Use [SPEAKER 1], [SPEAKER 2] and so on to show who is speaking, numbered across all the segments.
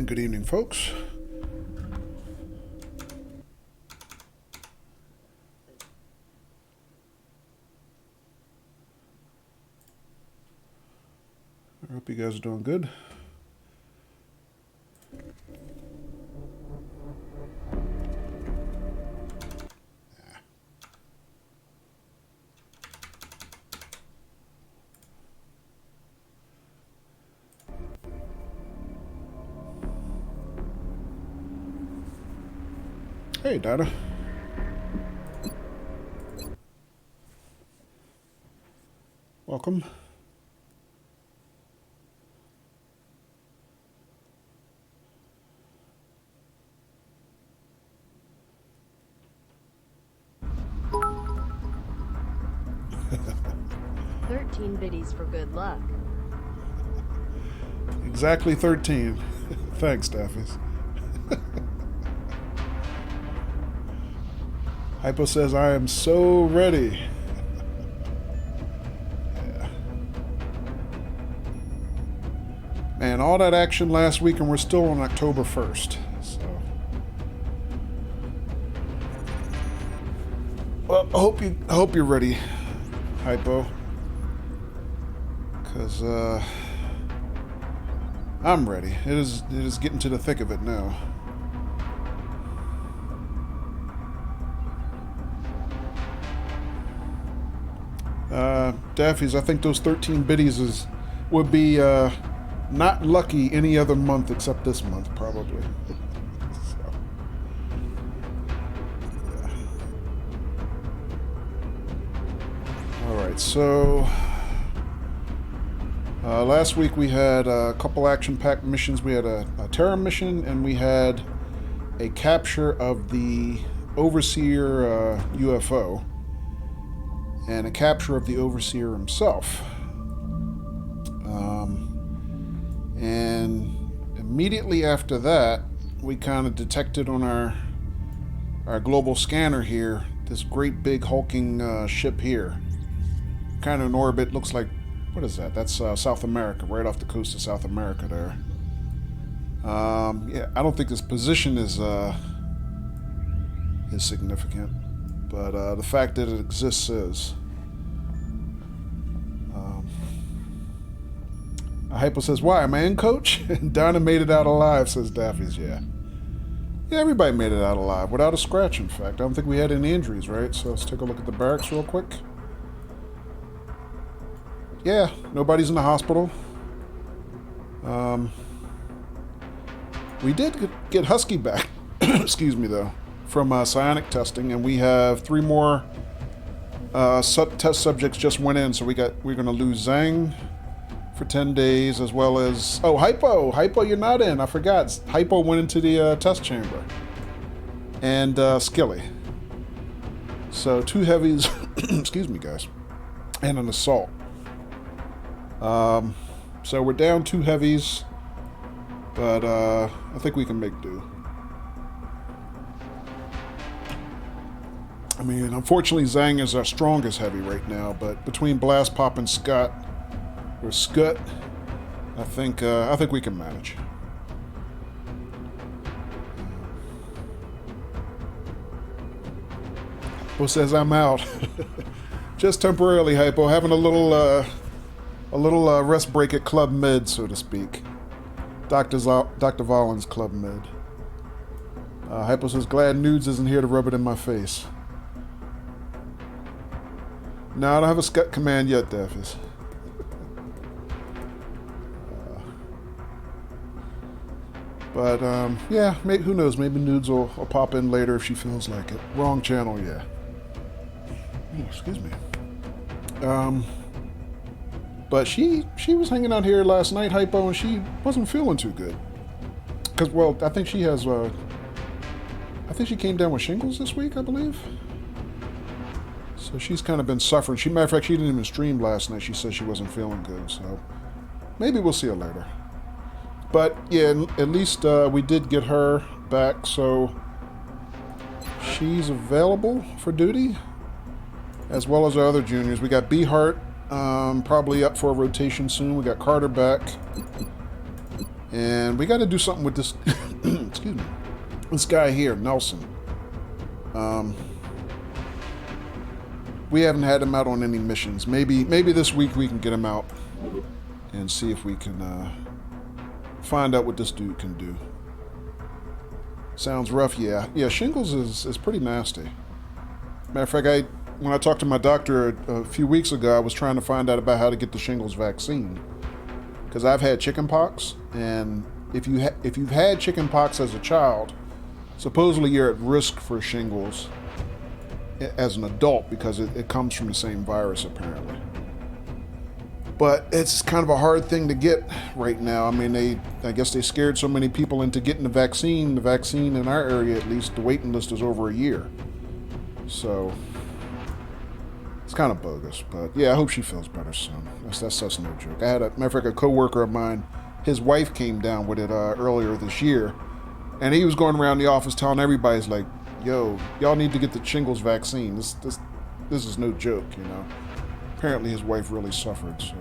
[SPEAKER 1] And good evening, folks. I hope you guys are doing good. Hey, Dada. Welcome.
[SPEAKER 2] Biddies for good luck.
[SPEAKER 1] Exactly 13. Thanks, Daffies. Hypo says, I am so ready. Yeah. Man, all that action last week and we're still on October 1st. So. Well, I hope you're ready, Hypo. Because I'm ready. It is getting to the thick of it now. Daffies, I think those 13 biddies would be not lucky any other month except this month, probably. So, yeah. All right, so last week we had a couple action-packed missions. We had a terror mission, and we had a capture of the Overseer UFO, and a capture of the Overseer himself. And immediately after that, we kind of detected on our global scanner here this great big hulking ship here. Kind of in orbit, looks like, what is that? That's South America, right off the coast of South America there. Yeah, I don't think this position is significant, but the fact that it exists is. Hypo says, why? Am I in, coach? And Donna made it out alive, says Daffy's. Yeah, everybody made it out alive, without a scratch, in fact. I don't think we had any injuries, right? So let's take a look at the barracks real quick. Yeah, nobody's in the hospital. We did get Husky back, excuse me, though, from psionic testing, and we have 3 more test subjects just went in, so we're going to lose Zhang for 10 days, as well as... Oh, Hypo, you're not in. I forgot. Hypo went into the test chamber. And Skilly. So 2 heavies, excuse me, guys, and an assault. So we're down 2 heavies, but I think we can make do. I mean, unfortunately, Zhang is our strongest heavy right now, but between Blast Pop and Scut, I think we can manage. Hypo says I'm out. Just temporarily, Hypo, having a little rest break at Club Med, so to speak. Dr. Vollin's Club Med. Hypo says, glad Nudes isn't here to rub it in my face. No, I don't have a Scut command yet, Daffys. But, yeah, who knows? Maybe Nudes will pop in later if she feels like it. Wrong channel, yeah. Oh, excuse me. But she was hanging out here last night, Hypo, and she wasn't feeling too good. Because, well, I think she has, I think she came down with shingles this week, I believe. So she's kind of been suffering. Matter of fact, she didn't even stream last night. She said she wasn't feeling good, so maybe we'll see her later. But, yeah, at least we did get her back, so she's available for duty, as well as our other juniors. We got B-Heart, probably up for a rotation soon. We got Carter back. And we got to do something with this, excuse me, this guy here, Nelson. We haven't had him out on any missions. Maybe this week we can get him out and see if we can find out what this dude can do. Sounds rough, yeah. Yeah, shingles is pretty nasty. Matter of fact, when I talked to my doctor a few weeks ago, I was trying to find out about how to get the shingles vaccine. Because I've had chickenpox, and if you've had chickenpox as a child, supposedly you're at risk for shingles as an adult because it comes from the same virus, apparently. But it's kind of a hard thing to get right now. I mean, I guess they scared so many people into getting the vaccine. The vaccine in our area, at least, the waiting list is over a year. So it's kind of bogus. But yeah, I hope she feels better soon. That's no joke. I had matter of fact, a coworker of mine, his wife came down with it earlier this year, and he was going around the office telling everybody, he's like, "Yo, y'all need to get the shingles vaccine. This is no joke, you know." Apparently his wife really suffered, so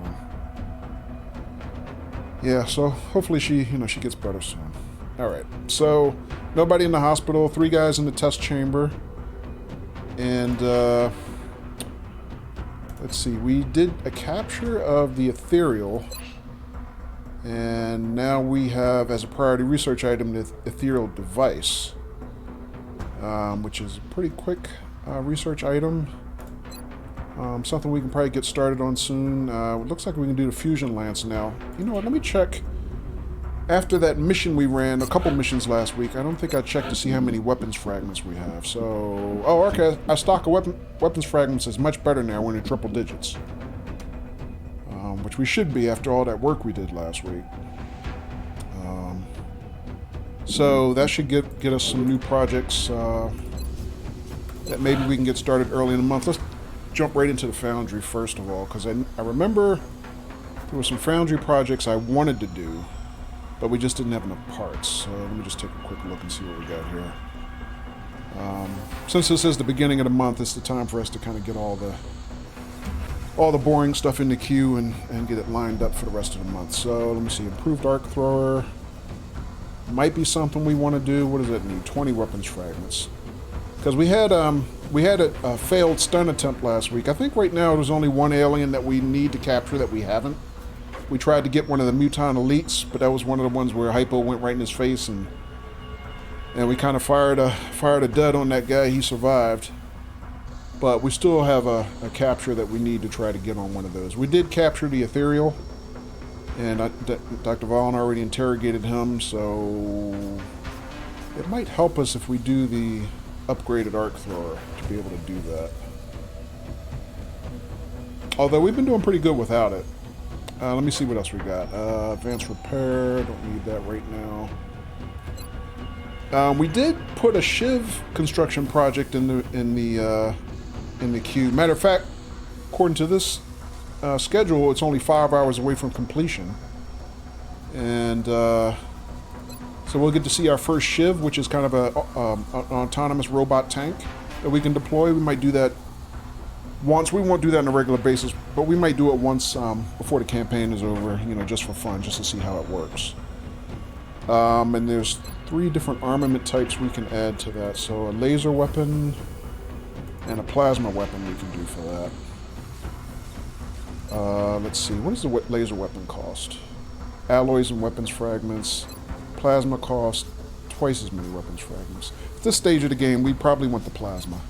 [SPEAKER 1] yeah, so hopefully she gets better soon. Alright, so nobody in the hospital, 3 guys in the test chamber, and let's see, we did a capture of the ethereal, and now we have as a priority research item the ethereal device, which is a pretty quick research item. Something we can probably get started on soon. It looks like we can do the fusion lance now. You know what, let me check. After that mission we ran, a couple missions last week, I don't think I checked to see how many weapons fragments we have. So, oh, okay, our stock of weapons fragments is much better now. We're in the triple digits. Which we should be after all that work we did last week. So that should get us some new projects that maybe we can get started early in the month. Let's jump right into the foundry first of all, because I remember there were some foundry projects I wanted to do, but we just didn't have enough parts. So let me just take a quick look and see what we got here. Since this is the beginning of the month, it's the time for us to kind of get all the boring stuff in the queue and get it lined up for the rest of the month. So let me see, improved arc thrower might be something we want to do. What does that need? 20 weapons fragments. Because we had a failed stun attempt last week. I think right now there's only one alien that we need to capture that we haven't. We tried to get one of the Muton elites, but that was one of the ones where Hypo went right in his face, and we kind of fired a dud on that guy. He survived, but we still have a capture that we need to try to get on one of those. We did capture the ethereal, and Dr. Vaughn already interrogated him, so it might help us if we do the upgraded arc thrower to be able to do that. Although we've been doing pretty good without it. Let me see what else we got. Advanced repair, don't need that right now. We did put a Shiv construction project in the queue. Matter of fact, according to this schedule, it's only 5 hours away from completion, and so we'll get to see our first Shiv, which is kind of an autonomous robot tank that we can deploy. We might do that once. We won't do that on a regular basis, but we might do it once before the campaign is over, just for fun, just to see how it works. And there's 3 different armament types we can add to that. So a laser weapon and a plasma weapon we can do for that. Let's see, what does the laser weapon cost? Alloys and weapons fragments. Plasma cost twice as many weapons fragments. At this stage of the game, we probably want the plasma.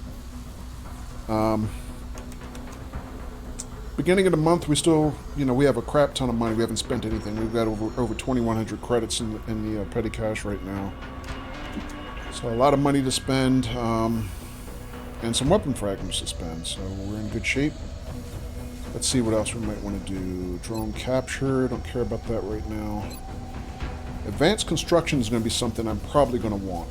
[SPEAKER 1] Beginning of the month, we still, we have a crap ton of money. We haven't spent anything. We've got over 2,100 credits in the petty cash right now. So a lot of money to spend, and some weapon fragments to spend. So we're in good shape. Let's see what else we might want to do. Drone capture, don't care about that right now. Advanced construction is going to be something I'm probably going to want.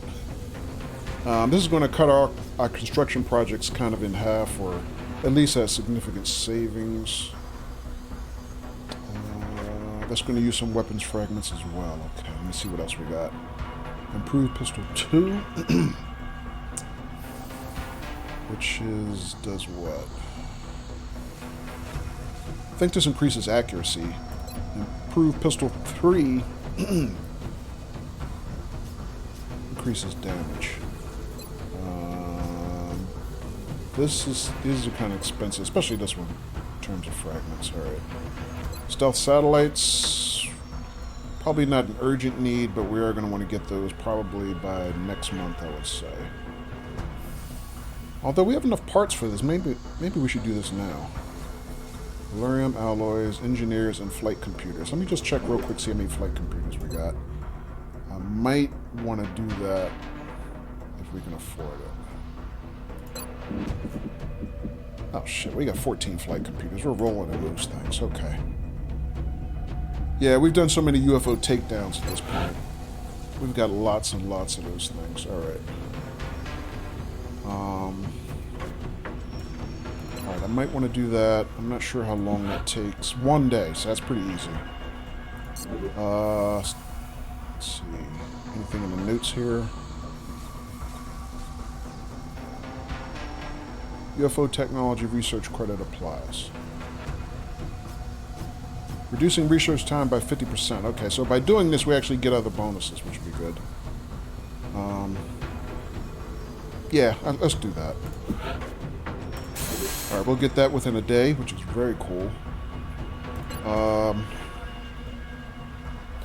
[SPEAKER 1] This is going to cut our construction projects kind of in half, or at least have significant savings. That's going to use some weapons fragments as well. Okay, let me see what else we got. Improved pistol 2. Which does what? I think this increases accuracy. Improved pistol 3 Increases damage. These are kind of expensive, especially this one in terms of fragments. All right. Stealth satellites. Probably not an urgent need, but we are going to want to get those probably by next month, I would say. Although we have enough parts for this, maybe we should do this now. Valerium alloys, engineers, and flight computers. Let me just check real quick, see how many flight computers we got. I might want to do that if we can afford it. Oh shit, we got 14 flight computers. We're rolling in those things. Okay. Yeah, we've done so many UFO takedowns at this point. We've got lots and lots of those things. Alright. Alright, I might want to do that. I'm not sure how long that takes. 1 day, so that's pretty easy. Let's see. Anything in the notes here? UFO technology research credit applies. Reducing research time by 50%. Okay, so by doing this, we actually get other bonuses, which would be good. Yeah, let's do that. Alright, we'll get that within a day, which is very cool.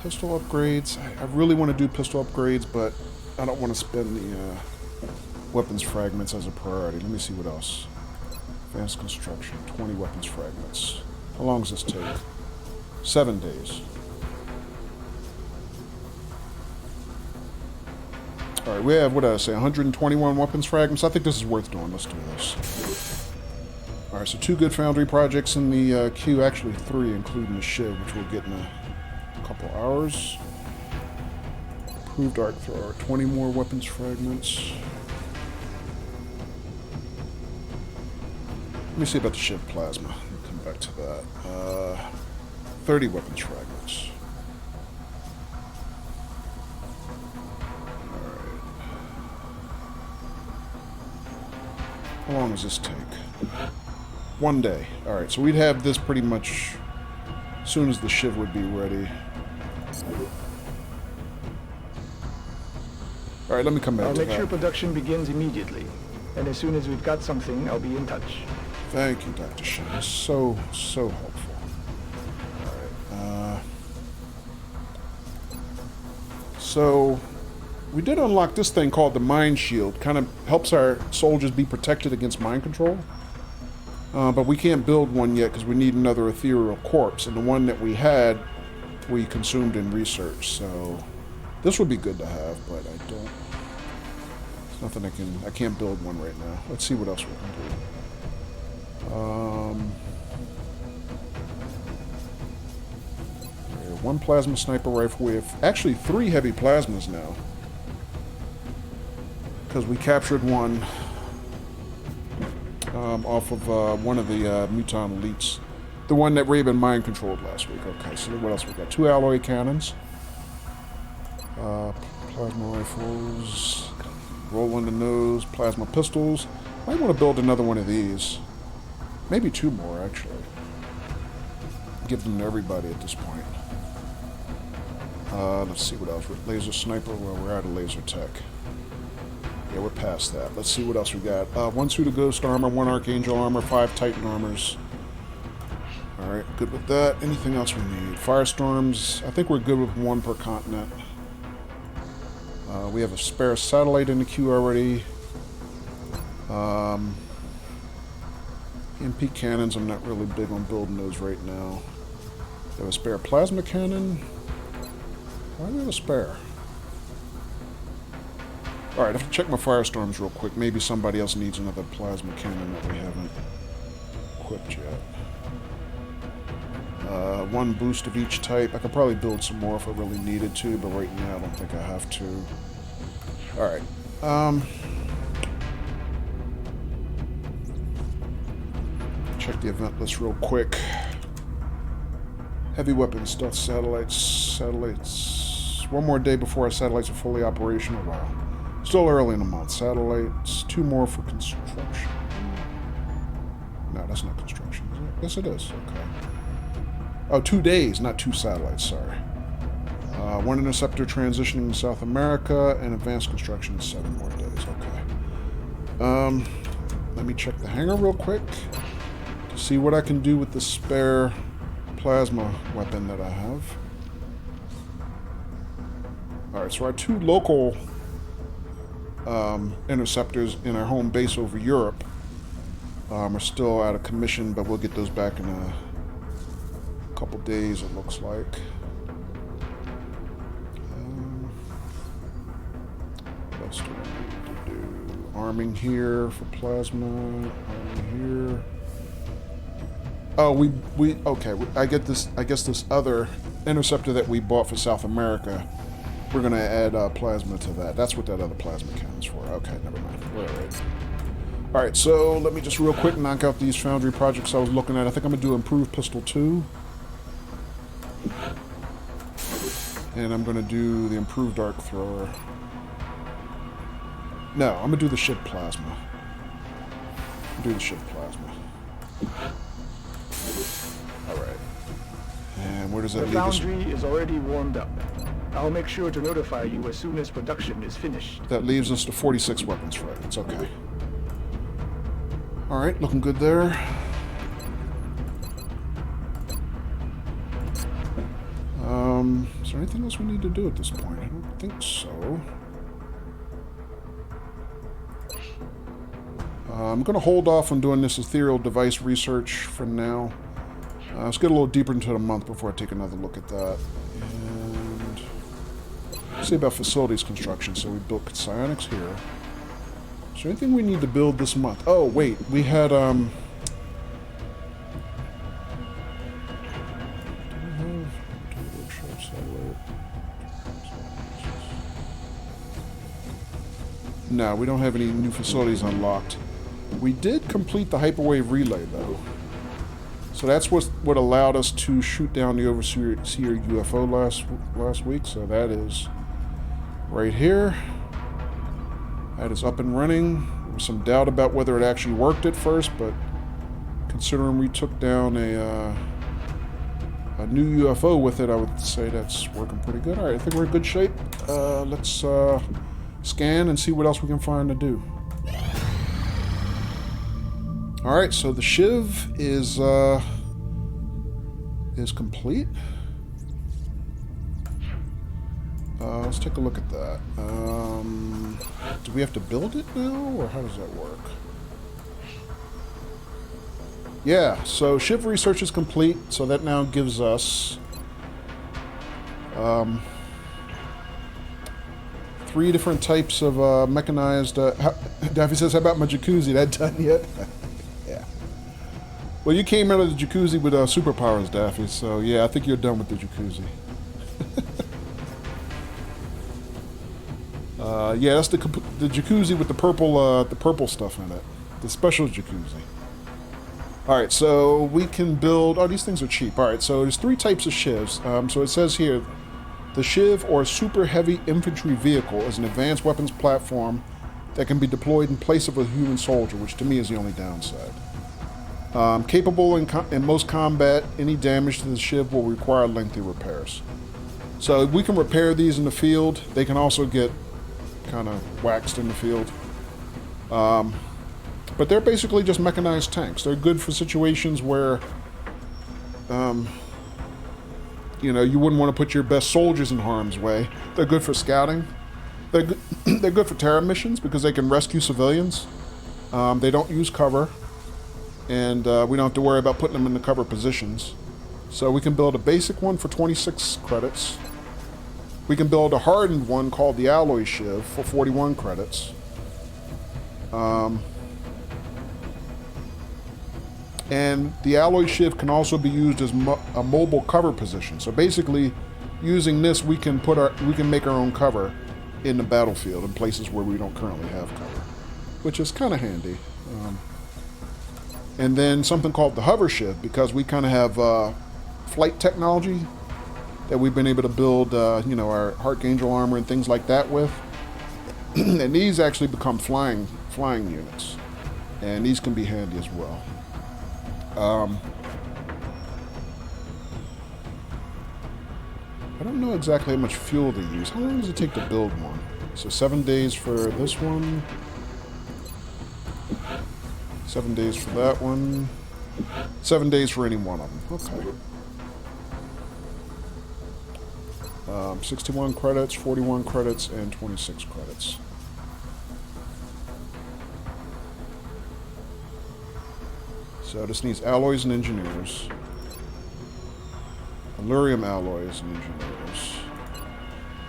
[SPEAKER 1] Pistol upgrades. I really want to do pistol upgrades, but I don't want to spend the weapons fragments as a priority. Let me see what else. Advanced construction. 20 weapons fragments. How long does this take? 7 days. Alright, we have, what did I say, 121 weapons fragments? I think this is worth doing. Let's do this. Alright, so 2 good foundry projects in the queue. Actually 3, including the Shiv, which we'll get in a couple hours. Improved arc thrower. 20 more weapons fragments. Let me see about the Shiv plasma. We'll come back to that. 30 weapons fragments. Alright. How long does this take? 1 day. Alright, so we'd have this pretty much as soon as the Shiv would be ready. Alright, let me come back to that.
[SPEAKER 3] I'll make sure production begins immediately. And as soon as we've got something, I'll be in touch.
[SPEAKER 1] Thank you, Dr. Shin. So helpful. So, we did unlock this thing called the Mind Shield. Kind of helps our soldiers be protected against mind control. But we can't build one yet because we need another ethereal corpse. And the one that we had, we consumed in research. So, this would be good to have, but I don't... There's nothing I can't build one right now. Let's see what else we can do. One plasma sniper rifle. We have actually 3 heavy plasmas now. Because we captured one off of one of the Muton elites. The one that Raven mind controlled last week. Okay, so what else we got? 2 alloy cannons. Plasma rifles. Roll in the nose. Plasma pistols. Might want to build another one of these. Maybe 2 more, actually. Give them to everybody at this point. Let's see what else. Laser sniper. Well, we're out of laser tech. Yeah, we're past that. Let's see what else we got. 1 suit of ghost armor, 1 archangel armor, 5 titan armors. Alright, good with that. Anything else we need? Firestorms. I think we're good with 1 per continent. We have a spare satellite in the queue already. MP cannons, I'm not really big on building those right now. We have a spare plasma cannon. Why do we have a spare? Alright, I have to check my firestorms real quick. Maybe somebody else needs another plasma cannon that we haven't equipped yet. 1 boost of each type. I could probably build some more if I really needed to, but right now I don't think I have to. Alright. Check the event list real quick. Heavy weapons, stealth satellites. 1 more day before our satellites are fully operational. Wow. Still early in the month. Satellites. 2 more for construction. No, that's not construction, is it? Yes, it is. Okay. Oh, 2 days, not 2 satellites. Sorry. One interceptor transitioning to South America, and advanced construction in 7 more days. Okay. Let me check the hangar real quick to see what I can do with the spare plasma weapon that I have. Alright, so our 2 local interceptors in our home base over Europe are still out of commission, but we'll get those back in a couple days, it looks like. What else do I need to do? Arming here for plasma. Arming here. Oh, okay. I get this. I guess this other interceptor that we bought for South America, we're gonna add plasma to that. That's what that other plasma counts for. Okay, never mind. We're all right. All right. So let me just real quick knock out these foundry projects I was looking at. I think I'm gonna do improved pistol 2. And I'm going to do the improved arc thrower. No, I'm going to do the ship plasma. Do the ship plasma. Alright. And where does that leave us?
[SPEAKER 3] The foundry is already warmed up. I'll make sure to notify you as soon as production is finished.
[SPEAKER 1] That leaves us to 46 weapons fragments. Okay. Alright, looking good there. Is there anything else we need to do at this point? I don't think so. I'm going to hold off on doing this ethereal device research for now. Let's get a little deeper into the month before I take another look at that. And let's see about facilities construction. So we built psionics here. Is there anything we need to build this month? Oh, wait. We had, no, we don't have any new facilities unlocked. We did complete the hyperwave relay, though. So that's what allowed us to shoot down the Overseer UFO last week. So that is right here. That is up and running. There was some doubt about whether it actually worked at first, but considering we took down a new UFO with it, I would say that's working pretty good. All right, I think we're in good shape. Let's scan and see what else we can find to do. All right, so the Shiv is complete. Let's take a look at that. Do we have to build it now, or how does that work? Yeah, so Shiv research is complete, so that now gives us 3 different types of mechanized... Daffy says, how about my jacuzzi? That done yet? Yeah. Well, you came out of the jacuzzi with superpowers, Daffy, so yeah, I think you're done with the jacuzzi. Yeah, that's the jacuzzi with the purple stuff in it. The special jacuzzi. Alright, so we can build... Oh, these things are cheap. Alright, so there's 3 types of Shivs. So it says here, the Shiv, or Super Heavy Infantry Vehicle, is an advanced weapons platform that can be deployed in place of a human soldier, which to me is the only downside. Capable in most combat, any damage to the Shiv will require lengthy repairs. So we can repair these in the field. They can also get kind of waxed in the field. But they're basically just mechanized tanks. They're good for situations where, you know, you wouldn't want to put your best soldiers in harm's way. They're good for scouting. They're good for terror missions because they can rescue civilians. They don't use cover. And we don't have to worry about putting them in the cover positions. So we can build a basic one for 26 credits. We can build a hardened one called the Alloy Shiv for 41 credits. And the Alloy Shiv can also be used as a mobile cover position. So basically, using this, we can make our own cover in the battlefield in places where we don't currently have cover, which is kind of handy. And then something called the Hover Shiv, because we kind of have flight technology that we've been able to build, you know, our Archangel armor and things like that with. And these actually become flying units, and these can be handy as well. I don't know exactly how much fuel they use. How long does it take to build one? So 7 days for this one. 7 days for that one. 7 days for any one of them. Okay. 61 credits, 41 credits, and 26 credits. So this needs alloys and engineers. Allurium alloys and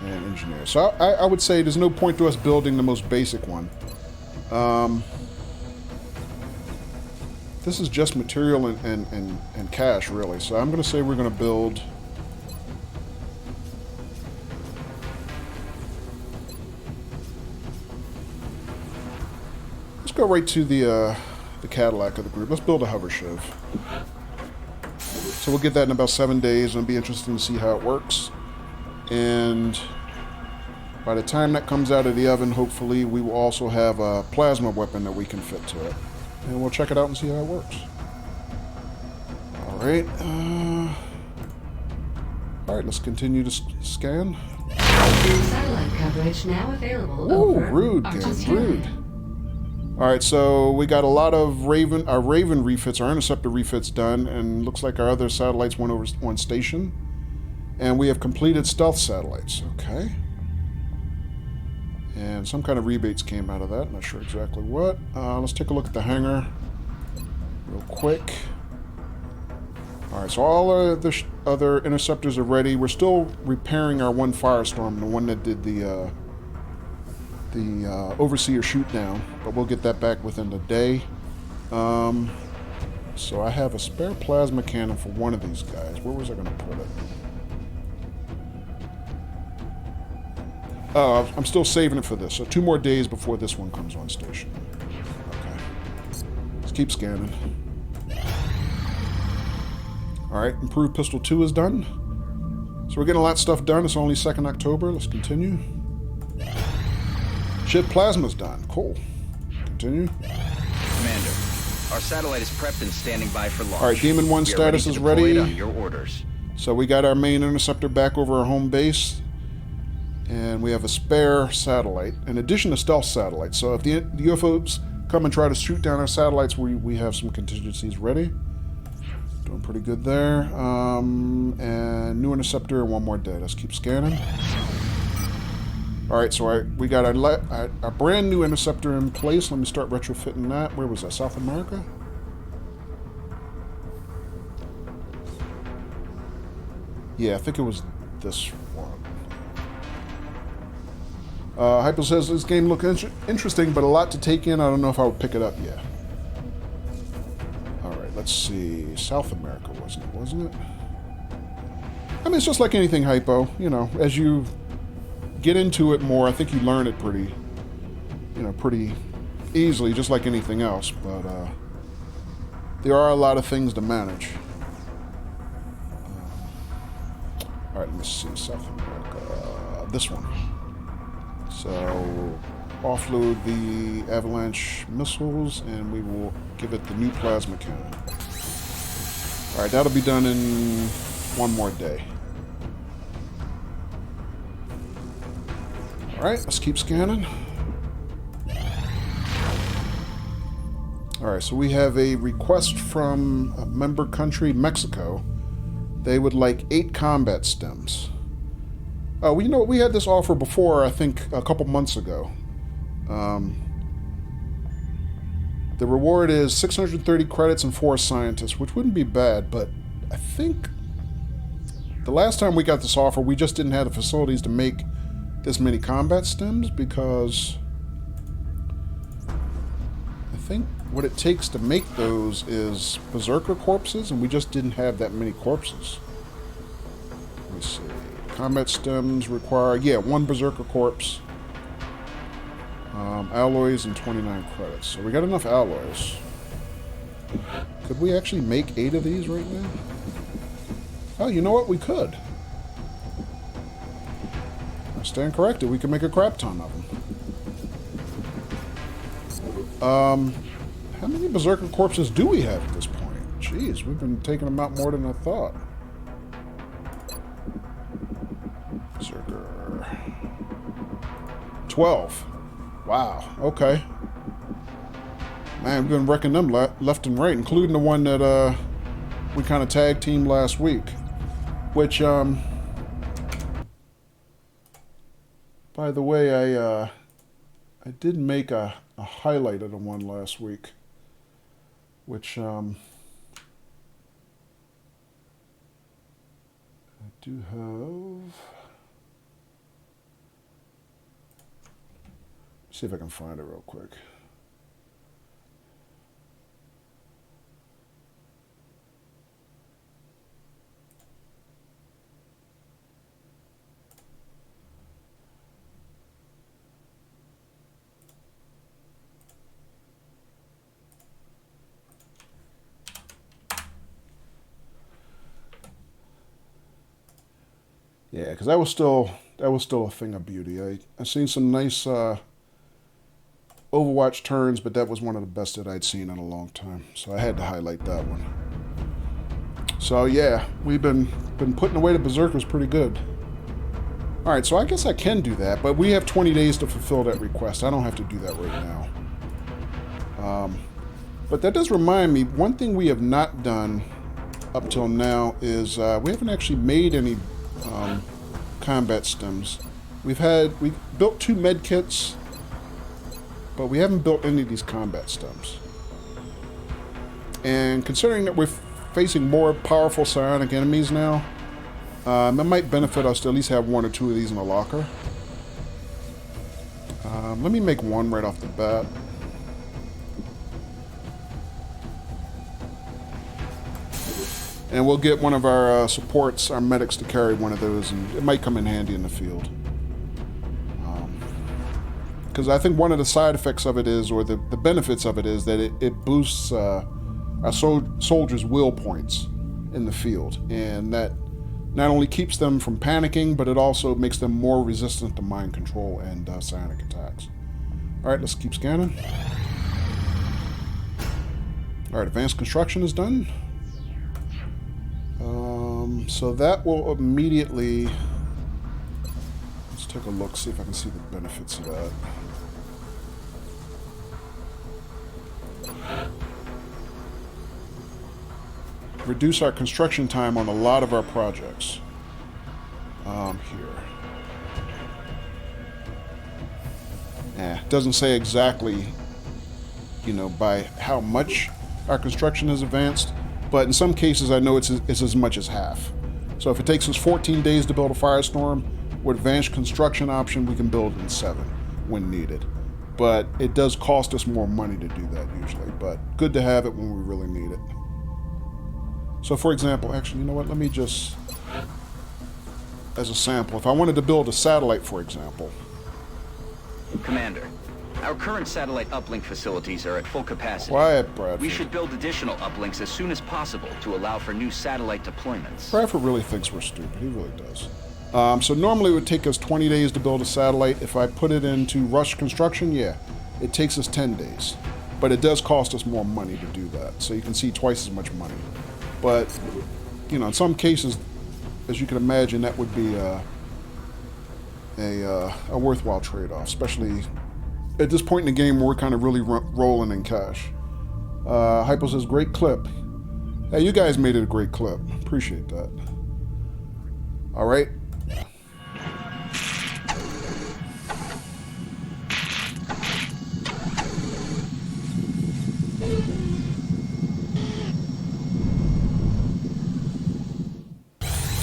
[SPEAKER 1] engineers. So I would say there's no point to us building the most basic one. This is just material and cash, really. So I'm going to say we're going to build... Let's go right to the Cadillac of the group. Let's build a hover shiv. So we'll get that in about 7 days, and it'll be interesting to see how it works. And by the time that comes out of the oven, hopefully, we will also have a plasma weapon that we can fit to it. And we'll check it out and see how it works. Alright. Alright, let's continue to scan.
[SPEAKER 4] Satellite coverage now available.
[SPEAKER 1] Ooh,
[SPEAKER 4] over.
[SPEAKER 1] rude,
[SPEAKER 4] Artist
[SPEAKER 1] Gam, rude. Alright, so we got a lot of our Raven refits, our Interceptor refits done, and looks like our other satellites went over one station. And we have completed stealth satellites. Okay. And some kind of rebates came out of that. Not sure exactly what. Let's take a look at the hangar real quick. Alright, so all the other interceptors are ready. We're still repairing our one Firestorm, the one that did the Overseer shoot down, but we'll get that back within the day. So I have a spare plasma cannon for one of these guys. Where was I going to put it? Oh, I'm still saving it for this. So 2 more days before this one comes on station. Okay. Let's keep scanning. Alright, improved pistol 2 is done. So we're getting a lot of stuff done. It's only 2nd October. Let's continue. Ship plasma's done. Cool. Continue.
[SPEAKER 5] Commander, our satellite is prepped and standing by for launch.
[SPEAKER 1] Alright, Demon 1 status is ready.
[SPEAKER 5] On your orders.
[SPEAKER 1] So we got our main interceptor back over our home base. And we have a spare satellite, in addition to stealth satellites. So if the UFOs come and try to shoot down our satellites, we have some contingencies ready. Doing pretty good there. And new interceptor in 1 more day. Let's keep scanning. Alright, so we got a brand new interceptor in place. Let me start retrofitting that. Where was that? South America? Yeah, I think it was this one. Hypo says this game looks interesting, but a lot to take in. I don't know if I would pick it up yet. Alright, let's see. South America, wasn't it? I mean, it's just like anything, Hypo. You know, as you get into it more, I think you learn it pretty easily, just like anything else. But there are a lot of things to manage. Alright, let me see. South America. This one. So, offload the avalanche missiles, and we will give it the new plasma cannon. Alright, that'll be done in 1 more day. Alright, let's keep scanning. Alright, so we have a request from a member country, Mexico. They would like 8 combat stems. Oh, well, you know what? We had this offer before, I think, a couple months ago. The reward is 630 credits and 4 scientists, which wouldn't be bad, but I think the last time we got this offer, we just didn't have the facilities to make this many combat stems, because I think what it takes to make those is berserker corpses, and we just didn't have that many corpses. Let me see. Combat stems require, 1 berserker corpse, alloys, and 29 credits. So we got enough alloys. Could we actually make 8 of these right now? Oh, you know what? We could. I stand corrected. We can make a crap ton of them. How many berserker corpses do we have at this point? Jeez, we've been taking them out more than I thought. 12. Wow. Okay. Man, we've been wrecking them left and right, including the one that we kind of tag teamed last week. Which, by the way, I did make a highlight of the one last week, which I do have. See if I can find it real quick. Yeah, because that was still a thing of beauty. I seen some nice Overwatch turns, but that was one of the best that I'd seen in a long time. So I had to highlight that one. So yeah, we've been putting away the Berserkers pretty good. All right, so I guess I can do that, but we have 20 days to fulfill that request. I don't have to do that right now. But that does remind me, one thing we have not done up till now is we haven't actually made any combat stems. We built 2 med kits, but we haven't built any of these combat stems. And considering that we're facing more powerful psionic enemies now, it might benefit us to at least have 1 or 2 of these in the locker. Let me make 1 right off the bat. And we'll get one of our supports, our medics, to carry one of those, and it might come in handy in the field. Because I think one of the side effects of it is, or the benefits of it is, that it boosts our soldiers' will points in the field. And that not only keeps them from panicking, but it also makes them more resistant to mind control and psionic attacks. Alright, let's keep scanning. Alright, advanced construction is done. So that will immediately... Let's take a look, see if I can see the benefits of that. Reduce our construction time on a lot of our projects. Here. Doesn't say exactly, by how much our construction is advanced, but in some cases I know it's as much as half. So if it takes us 14 days to build a firestorm, with advanced construction option we can build in 7 when needed. But it does cost us more money to do that usually, but good to have it when we really need it. So for example, actually, you know what, let me just, as a sample, if I wanted to build a satellite, for example.
[SPEAKER 5] Commander, our current satellite uplink facilities are at full capacity.
[SPEAKER 1] Quiet, Bradford.
[SPEAKER 5] We should build additional uplinks as soon as possible to allow for new satellite deployments.
[SPEAKER 1] Bradford really thinks we're stupid. He really does. So normally it would take us 20 days to build a satellite. If I put it into rush construction, yeah, it takes us 10 days. But it does cost us more money to do that. So you can see twice as much money. But, in some cases, as you can imagine, that would be a worthwhile trade-off, especially at this point in the game where we're kind of really rolling in cash. Hypo says, great clip. Hey, you guys made it a great clip. Appreciate that. All right.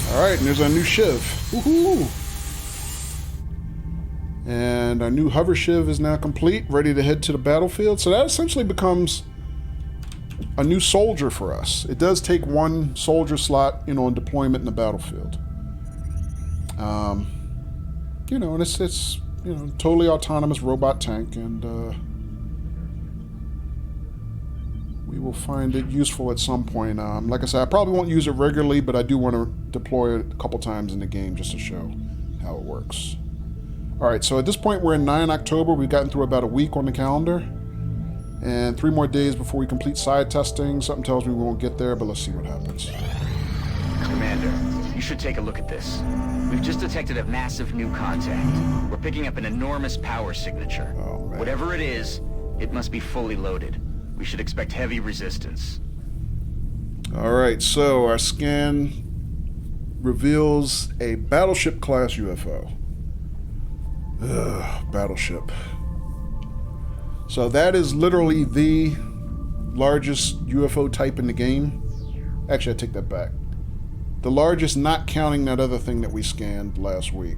[SPEAKER 1] Alright, and there's our new Shiv. Woohoo! And our new hover Shiv is now complete, ready to head to the battlefield. So that essentially becomes a new soldier for us. It does take 1 soldier slot, in deployment in the battlefield. And it's totally autonomous robot tank, and we will find it useful at some point. Like I said, I probably won't use it regularly, but I do want to deploy it a couple times in the game just to show how it works. Alright, so at this point we're in 9 October. We've gotten through about a week on the calendar. And 3 more days before we complete side testing. Something tells me we won't get there, but let's see what happens.
[SPEAKER 5] Commander, You should take a look at this. We've just detected a massive new contact. We're picking up an enormous power signature.
[SPEAKER 1] Oh, man.
[SPEAKER 5] Whatever it is, it must be fully loaded. We should expect heavy resistance.
[SPEAKER 1] Alright, so our scan reveals a battleship class UFO. Ugh, battleship. So that is literally the largest UFO type in the game. Actually, I take that back. The largest, not counting that other thing that we scanned last week.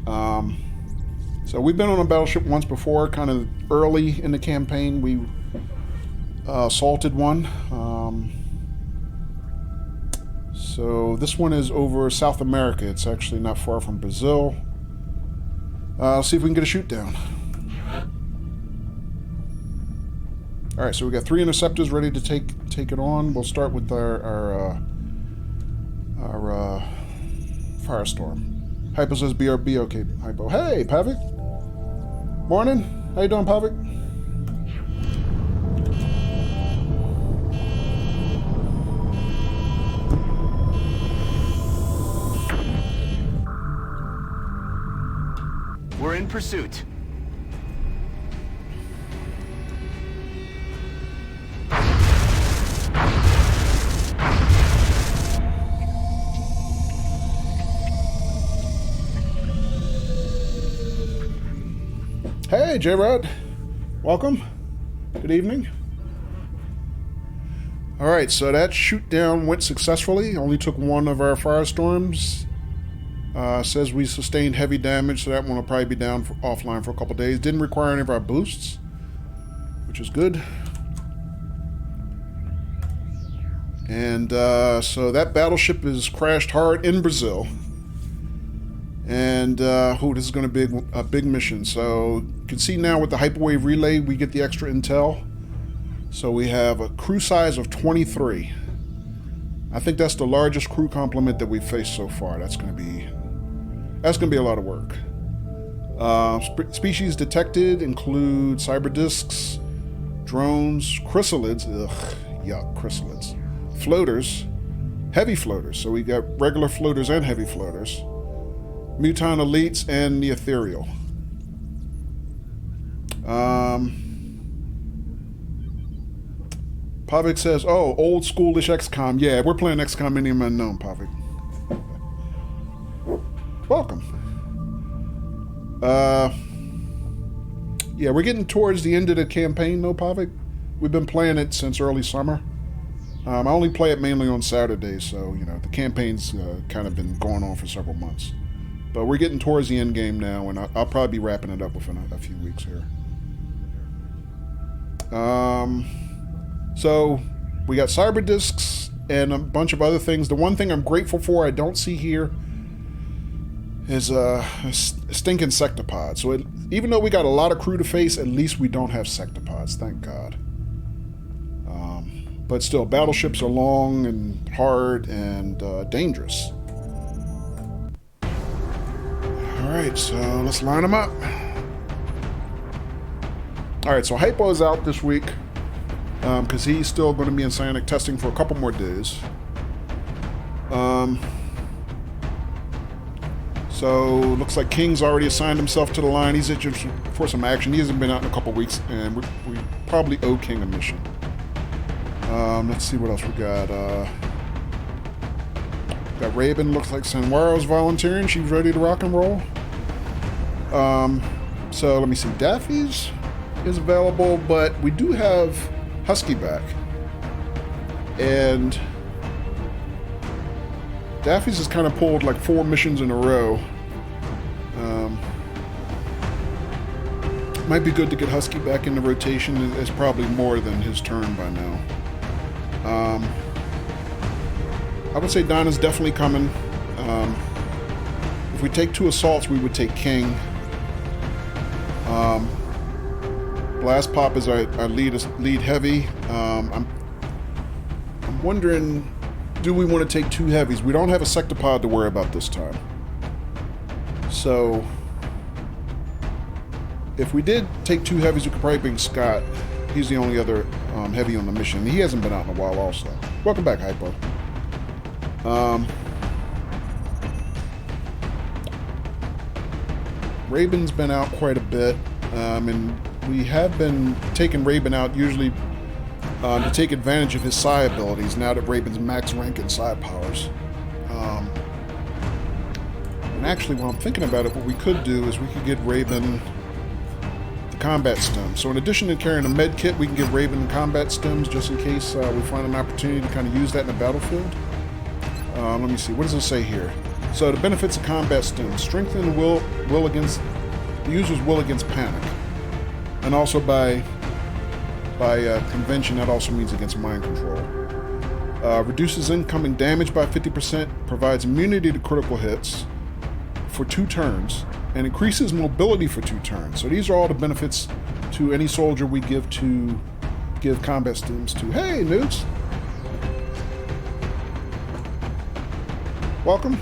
[SPEAKER 1] So we've been on a battleship once before, kind of early in the campaign. We assaulted one. So this one is over South America. It's actually not far from Brazil. Let's see if we can get a shoot down. Alright, so we got 3 interceptors ready to take it on. We'll start with our Firestorm. Hypo says BRB. Okay, Hypo. Hey, Pavik. Morning. How you doing, Pavik?
[SPEAKER 5] We're in pursuit.
[SPEAKER 1] Hey, J-Rod. Welcome. Good evening. Alright, so that shoot down went successfully. Only took one of our Firestorms. Says we sustained heavy damage, so that one will probably be down offline for a couple days. Didn't require any of our boosts, which is good. And so that battleship is crashed hard in Brazil. And this is going to be a big mission. So you can see now with the hyperwave relay, we get the extra intel. So we have a crew size of 23. I think that's the largest crew complement that we've faced so far. That's going to be a lot of work. Species detected include cyber discs, drones, chrysalids, chrysalids, floaters, heavy floaters. So we got regular floaters and heavy floaters. Muton elites and the ethereal. Pavik says, "Oh, old schoolish XCOM. Yeah, we're playing XCOM Medium Unknown, Pavik. Welcome. Yeah, we're getting towards the end of the campaign, though, Pavik. We've been playing it since early summer. I only play it mainly on Saturdays, so the campaign's kind of been going on for several months. But we're getting towards the end game now, and I'll probably be wrapping it up within a few weeks here. So we got cyber discs and a bunch of other things. The one thing I'm grateful for I don't see here is a stinking sectopod. So even though we got a lot of crew to face, at least we don't have sectopods, thank God. But still, battleships are long and hard and dangerous. Alright, so let's line them up. Alright, so Hypo is out this week because he's still going to be in psionic testing for a couple more days. So looks like King's already assigned himself to the line. He's itching for some action. He hasn't been out in a couple weeks, and we probably owe King a mission. Let's see what else we got. Got Raven. Looks like Sanwaro's volunteering. She's ready to rock and roll. So let me see. Daffy's is available, but we do have Husky back. And Daffy's has kind of pulled like 4 missions in a row. Might be good to get Husky back in the rotation. It's probably more than his turn by now. I would say Donna's definitely coming. If we take 2 assaults, we would take King. Blast Pop is our lead heavy. I'm wondering, do we want to take 2 heavies? We don't have a sectopod to worry about this time. So if we did take 2 heavies, we could probably bring Scott. He's the only other heavy on the mission. He hasn't been out in a while also. Welcome back, Hypo. Raven's been out quite a bit, and we have been taking Raven out usually to take advantage of his psi abilities now that Raven's max rank in psi powers. And actually, while I'm thinking about it, what we could do is we could get Raven the combat stem. So in addition to carrying a med kit, we can give Raven combat stems just in case we find an opportunity to kind of use that in the battlefield. Let me see, what does it say here? So the benefits of combat stems: strengthen will against the user's will against panic, and also by convention that also means against mind control. Reduces incoming damage by 50%, provides immunity to critical hits for 2 turns, and increases mobility for 2 turns. So these are all the benefits to any soldier we give combat stems to. Hey, Newts! Welcome.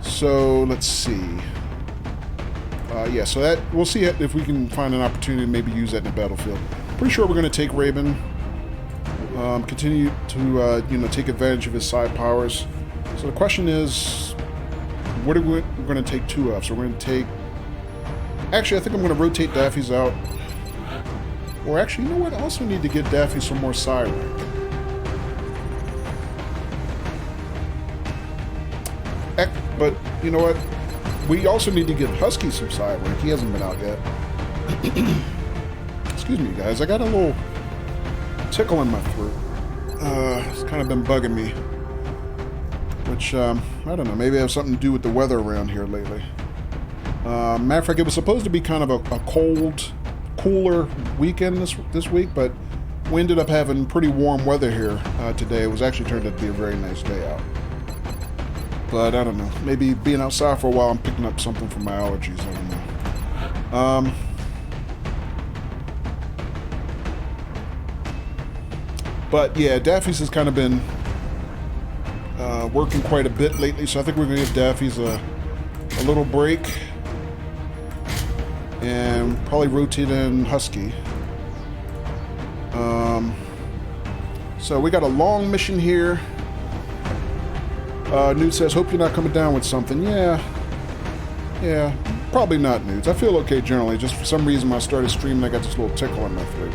[SPEAKER 1] So let's see. Yeah, so that we'll see if we can find an opportunity to maybe use that in the battlefield. Pretty sure we're going to take Raven. Continue to take advantage of his side powers. So the question is, what are we're going to take 2 of? So we're going to take. Actually, I think I'm going to rotate Daffy's out. Or actually, you know what? I also need to get Daffy some more psi rank. But you know what? We also need to give Husky some psi rank. He hasn't been out yet. Excuse me, guys. I got a little tickle in my throat. It's kind of been bugging me. Which, I don't know. Maybe it has something to do with the weather around here lately. Matter of fact, it was supposed to be kind of a cold, cooler weekend this week, but we ended up having pretty warm weather here today. It was actually turned out to be a very nice day out. But I don't know. Maybe being outside for a while, I'm picking up something from my allergies. I don't know. But yeah, Daffy's has kind of been working quite a bit lately, so I think we're going to give Daffy's a little break and probably rotate in Husky. So we got a long mission here. Newt says, hope you're not coming down with something. Yeah, probably not, Newt. I feel okay generally. Just for some reason when I started streaming, I got this little tickle in my throat.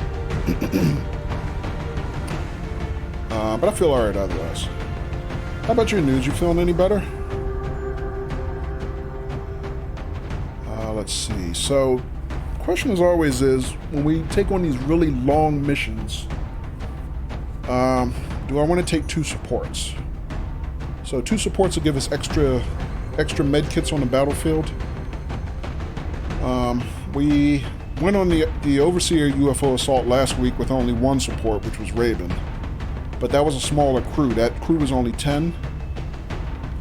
[SPEAKER 1] But I feel alright otherwise. How about you, Newt? You feeling any better? Let's see. So, the question as always is, when we take on these really long missions, do I want to take 2 supports? So 2 supports will give us extra med kits on the battlefield. We went on the Overseer UFO assault last week with only 1 support, which was Raven. But that was a smaller crew. That crew was only 10.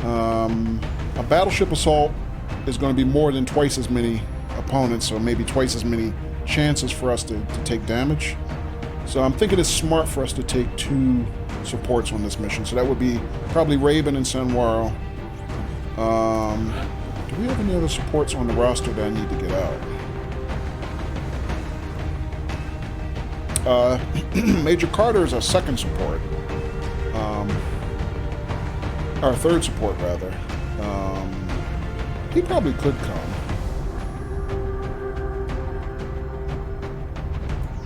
[SPEAKER 1] A battleship assault is going to be more than twice as many opponents, or maybe twice as many chances for us to take damage. So I'm thinking it's smart for us to take 2 supports on this mission. So that would be probably Raven and Senwaro. Do we have any other supports on the roster that I need to get out? Major Carter is our 2nd support. Our 3rd support, rather. He probably could come.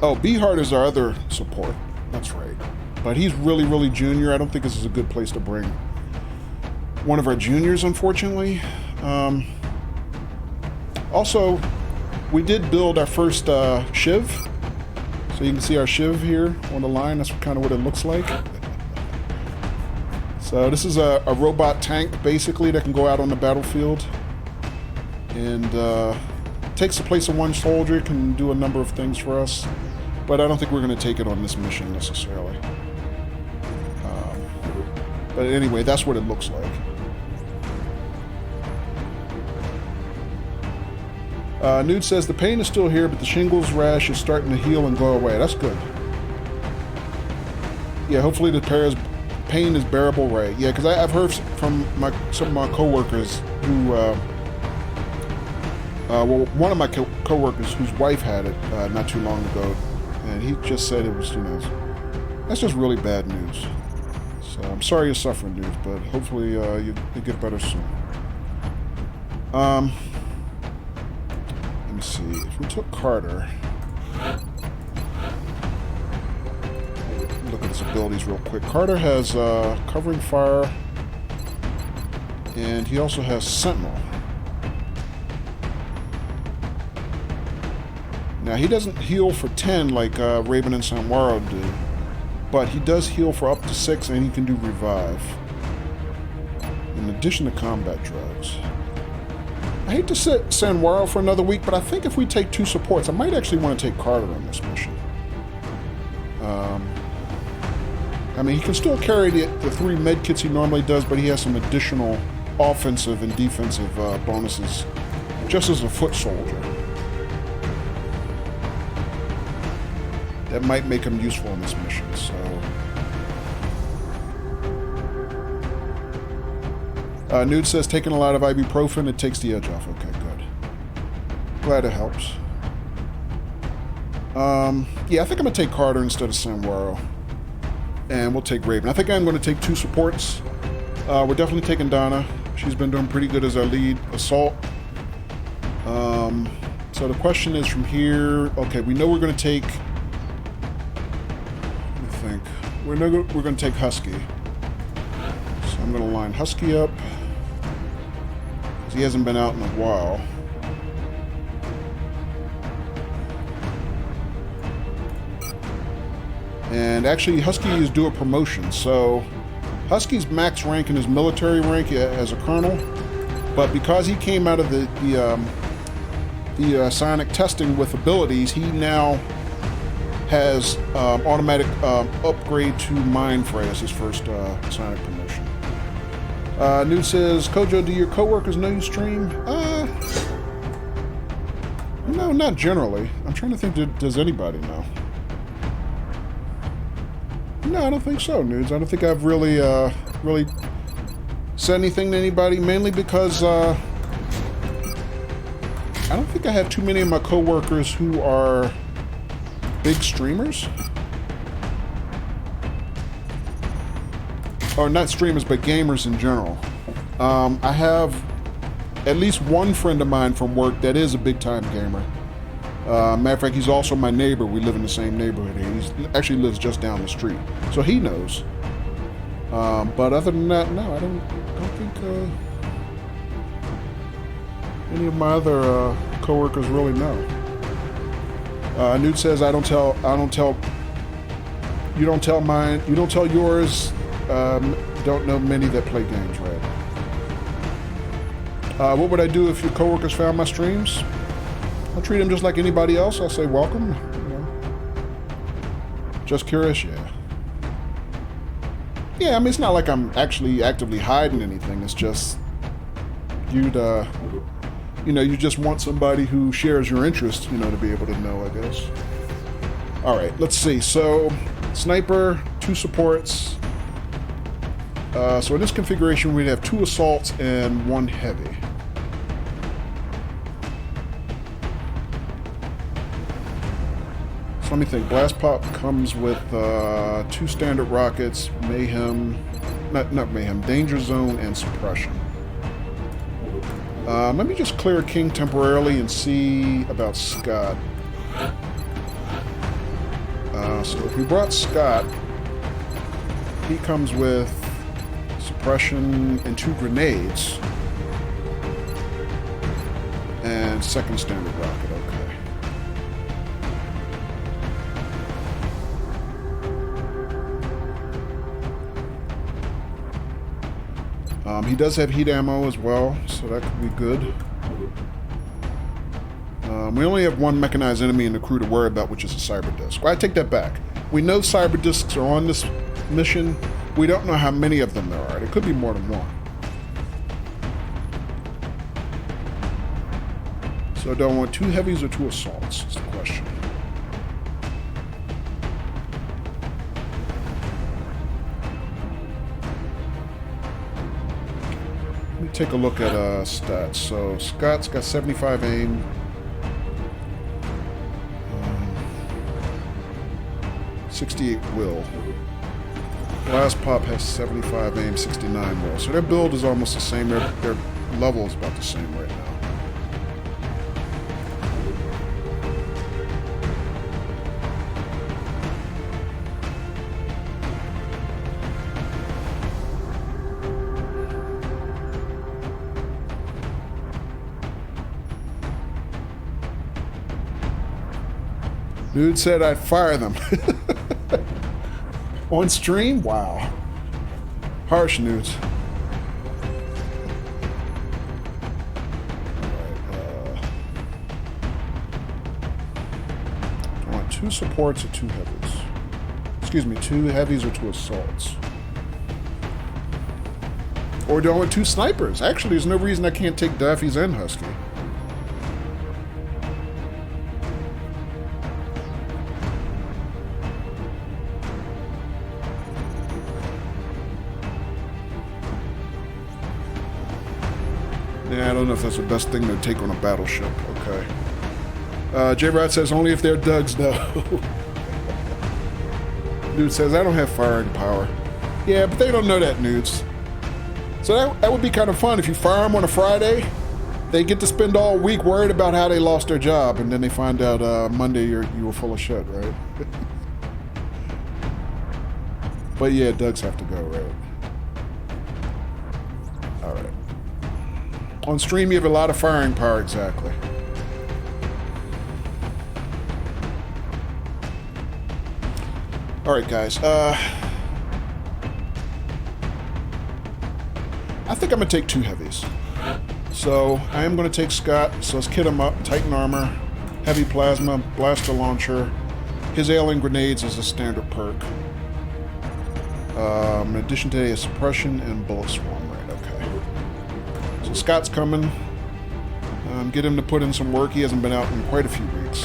[SPEAKER 1] Oh, Beehart is our other support. That's right. But he's really, really junior. I don't think this is a good place to bring one of our juniors, unfortunately. Also, we did build our first Shiv. So you can see our Shiv here on the line. That's kind of what it looks like. So this is a robot tank, basically, that can go out on the battlefield. And takes the place of 1 soldier, can do a number of things for us. But I don't think we're going to take it on this mission, necessarily. But anyway, that's what it looks like. Nude says, the pain is still here, but the shingles rash is starting to heal and go away. That's good. Yeah, hopefully the pain is bearable, right? Yeah, because I've heard from some of my coworkers who, well, one of my coworkers whose wife had it not too long ago, and he just said it was, that's just really bad news. So I'm sorry you're suffering, dudes, but hopefully you get better soon. Let me see. If we took Carter, look at his abilities real quick. Carter has covering fire, and he also has Sentinel. Now he doesn't heal for 10 like Raven and Samwaro do, but he does heal for up to 6, and he can do revive. In addition to combat drugs. I hate to sit Samwaro for another week, but I think if we take 2 supports, I might actually want to take Carter on this mission. I mean, he can still carry the 3 medkits he normally does, but he has some additional offensive and defensive bonuses just as a foot soldier. That might make him useful in this mission, so... Nude says, taking a lot of ibuprofen, it takes the edge off. Okay, good. Glad it helps. Yeah, I think I'm going to take Carter instead of Samwaro. And we'll take Raven. I think I'm going to take 2 supports. We're definitely taking Donna. She's been doing pretty good as our lead assault. So the question is from here... Okay, we know we're going to take... We're going to take Husky. So I'm going to line Husky up. Because he hasn't been out in a while. And actually, Husky is due a promotion. So Husky's max rank in his military rank as a colonel. But because he came out of the psionic testing with abilities, he now... has automatic upgrade to Mind Fray as his first psionic promotion. Nude says, Kojo, do your coworkers know you stream? No, not generally. I'm trying to think, does anybody know? No, I don't think so, Nudes. I don't think I've really said anything to anybody, mainly because I don't think I have too many of my coworkers who are big streamers? Or not streamers, but gamers in general. I have at least one friend of mine from work that is a big-time gamer. Matter of fact, he's also my neighbor. We live in the same neighborhood here. He actually lives just down the street. So he knows. But other than that, no, I don't think any of my other coworkers really know. Nude says, you don't tell yours, don't know many that play games, right? What would I do if your coworkers found my streams? I'll treat them just like anybody else. I'll say, welcome, you know. Just curious, yeah. Yeah, I mean, it's not like I'm actually actively hiding anything. It's just, you just want somebody who shares your interest, to be able to know, I guess. All right, let's see. So, sniper, 2 supports. So in this configuration, we'd have 2 assaults and 1 heavy. So let me think. Blast Pop comes with 2 standard rockets, Mayhem, not Mayhem, Danger Zone, and Suppression. Let me just clear King temporarily and see about Scott. So if we brought Scott, he comes with Suppression and 2 grenades. And 2nd standard rocket, okay. He does have heat ammo as well, so that could be good. We only have 1 mechanized enemy in the crew to worry about, which is a cyber disc. Well, I take that back. We know cyber discs are on this mission. We don't know how many of them there are. There could be more than 1. So do I want 2 heavies or 2 assaults? Is the question. Let me take a look at stats. So Scott's got 75 aim. 68 will. Blast Pop has 75 aim, 69 roll. So their build is almost the same. Their level is about the same right now. Dude said I'd fire them. On stream? Wow. Harsh nudes. I want 2 supports or 2 heavies. Excuse me, 2 heavies or 2 assaults. Or do I want 2 snipers? Actually, there's no reason I can't take Daffy's and Husky. Yeah, I don't know if that's the best thing to take on a battleship. Okay. J-Rod says only if they're Dugs, though. Nude says I don't have firing power. Yeah, but they don't know that, Nudes. So that would be kind of fun if you fire them on a Friday. They get to spend all week worried about how they lost their job, and then they find out Monday you were full of shit, right? But yeah, Dugs have to go, right? All right. On stream, you have a lot of firing power, exactly. All right, guys. I think I'm going to take 2 heavies. So I am going to take Scott. So let's kit him up. Titan armor, heavy plasma, blaster launcher. His alien grenades is a standard perk. In addition to a suppression and bullet swarm, right? Okay. So Scott's coming. Get him to put in some work. He hasn't been out in quite a few weeks.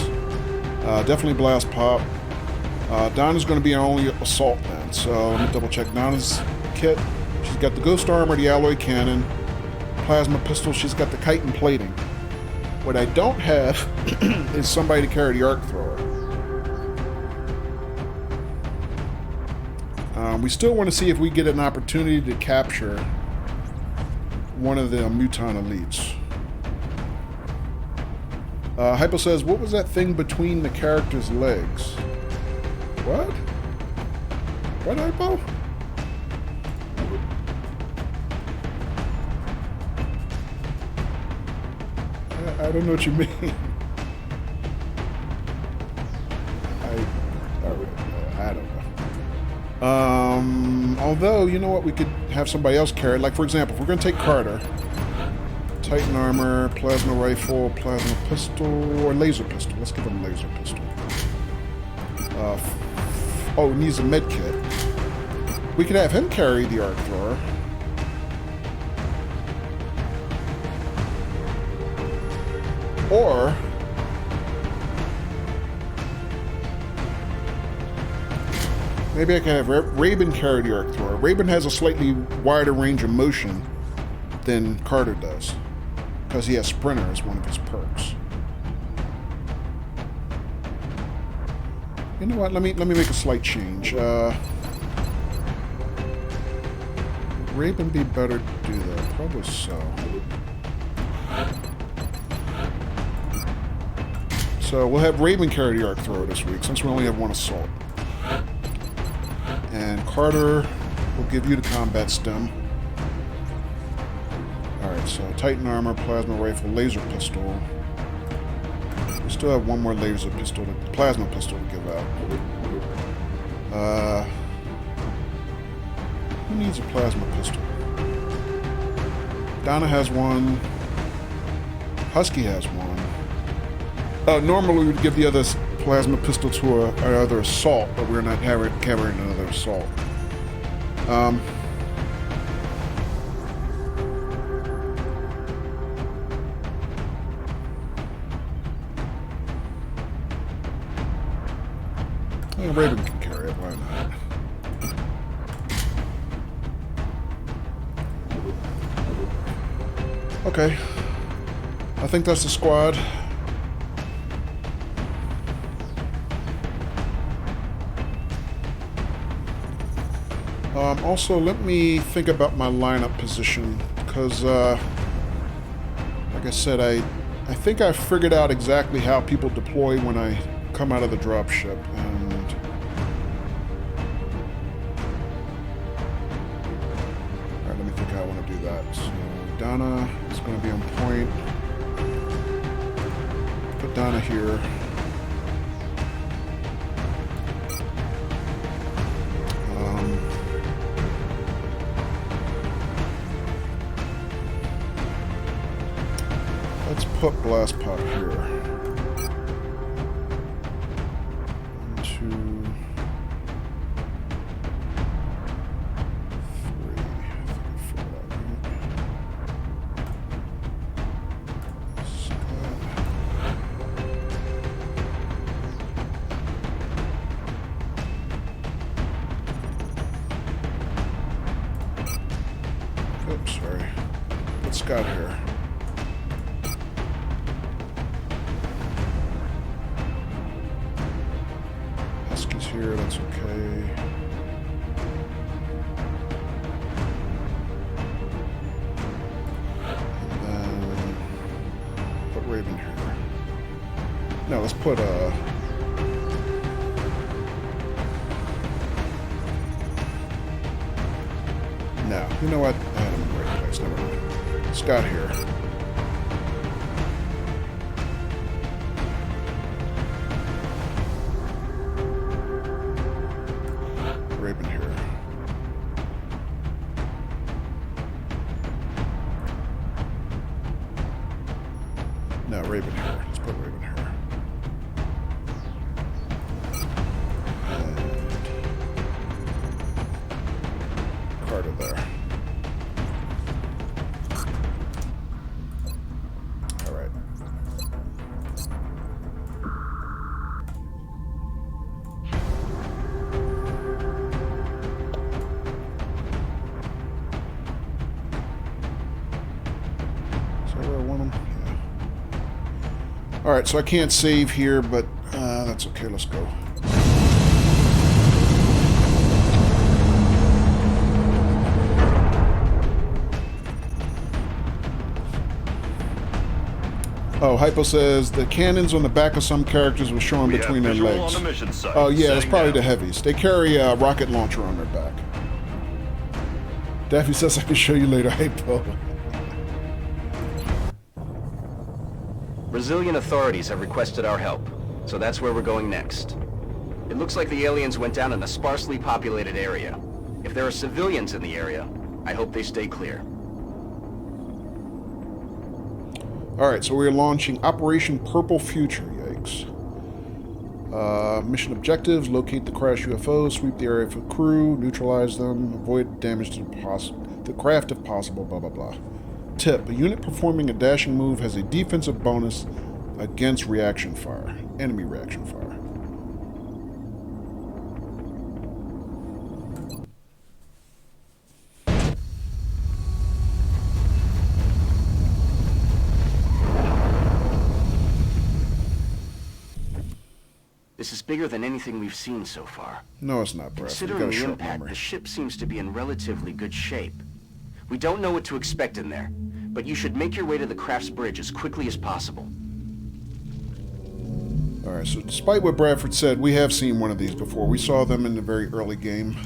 [SPEAKER 1] Definitely blast pop. Donna's going to be our only assault man. So let me double check Donna's kit. She's got the ghost armor, the alloy cannon, plasma pistol. She's got the chitin plating. What I don't have is somebody to carry the arc thrower. We still want to see if we get an opportunity to capture one of the Muton elites. Hypo says, what was that thing between the character's legs? What? What, Hypo? I don't know what you mean. I don't know. Although, you know what, we could have somebody else carry it. Like, for example, if we're going to take Carter, Titan armor, plasma rifle, plasma pistol, or laser pistol. Let's give him a laser pistol. Oh, he needs a med kit. We could have him carry the arc thrower. Or maybe I can have Rabin carry the arc thrower. Rabin has a slightly wider range of motion than Carter does, because he has Sprinter as one of his perks. You know what? Let me make a slight change. Rabin be better to do that? Probably so. So we'll have Raven carry the arc thrower this week, since we only have 1 assault. And Carter will give you the combat stem. Alright, so Titan armor, plasma rifle, laser pistol. We still have 1 more laser pistol, plasma pistol to give out. Who needs a plasma pistol? Donna has 1. Husky has 1. Normally we would give the other plasma pistol to our other assault, but we're not carrying another assault. Raven can carry it, why not? Okay. I think that's the squad. Also, let me think about my lineup position, because, like I said, I think I figured out exactly how people deploy when I come out of the dropship, and alright, let me think how I want to do that. So, Donna is going to be on point. Put Donna here. Let's put Blast Pop here. 1, 2, 3, 4. Oops, sorry. Put Scott here. Here, that's okay. And then put Raven here. No, let's put no, you know what? I had him in the right place. Never mind. Scott here. Raven here. No, Raven here. Let's put Raven here. And Carter there. All right. Alright, so I can't save here, but that's okay, let's go. Oh, Hypo says the cannons on the back of some characters were showing between their legs.
[SPEAKER 6] On the mission site.
[SPEAKER 1] Oh yeah, that's probably
[SPEAKER 6] now.
[SPEAKER 1] the heavies. They carry a rocket launcher on their back. Daffy says I can show you later, Hypo.
[SPEAKER 5] Brazilian authorities have requested our help, so that's where we're going next. It looks like the aliens went down in a sparsely populated area. If there are civilians in the area, I hope they stay clear.
[SPEAKER 1] Alright, so we're launching Operation Purple Future, yikes. Mission objectives: locate the crashed UFO, sweep the area for crew, neutralize them, avoid damage to the craft if possible, blah blah blah. Tip: a unit performing a dashing move has a defensive bonus against reaction fire, enemy reaction fire.
[SPEAKER 5] This is bigger than anything we've seen so far.
[SPEAKER 1] No, it's not, Brett. You got
[SPEAKER 5] Considering
[SPEAKER 1] a
[SPEAKER 5] the
[SPEAKER 1] short
[SPEAKER 5] impact,
[SPEAKER 1] memory.
[SPEAKER 5] the ship seems to be in relatively good shape. We don't know what to expect in there, but you should make your way to the craft's bridge as quickly as possible.
[SPEAKER 1] Alright, so despite what Bradford said, we have seen one of these before. We saw them in the very early game.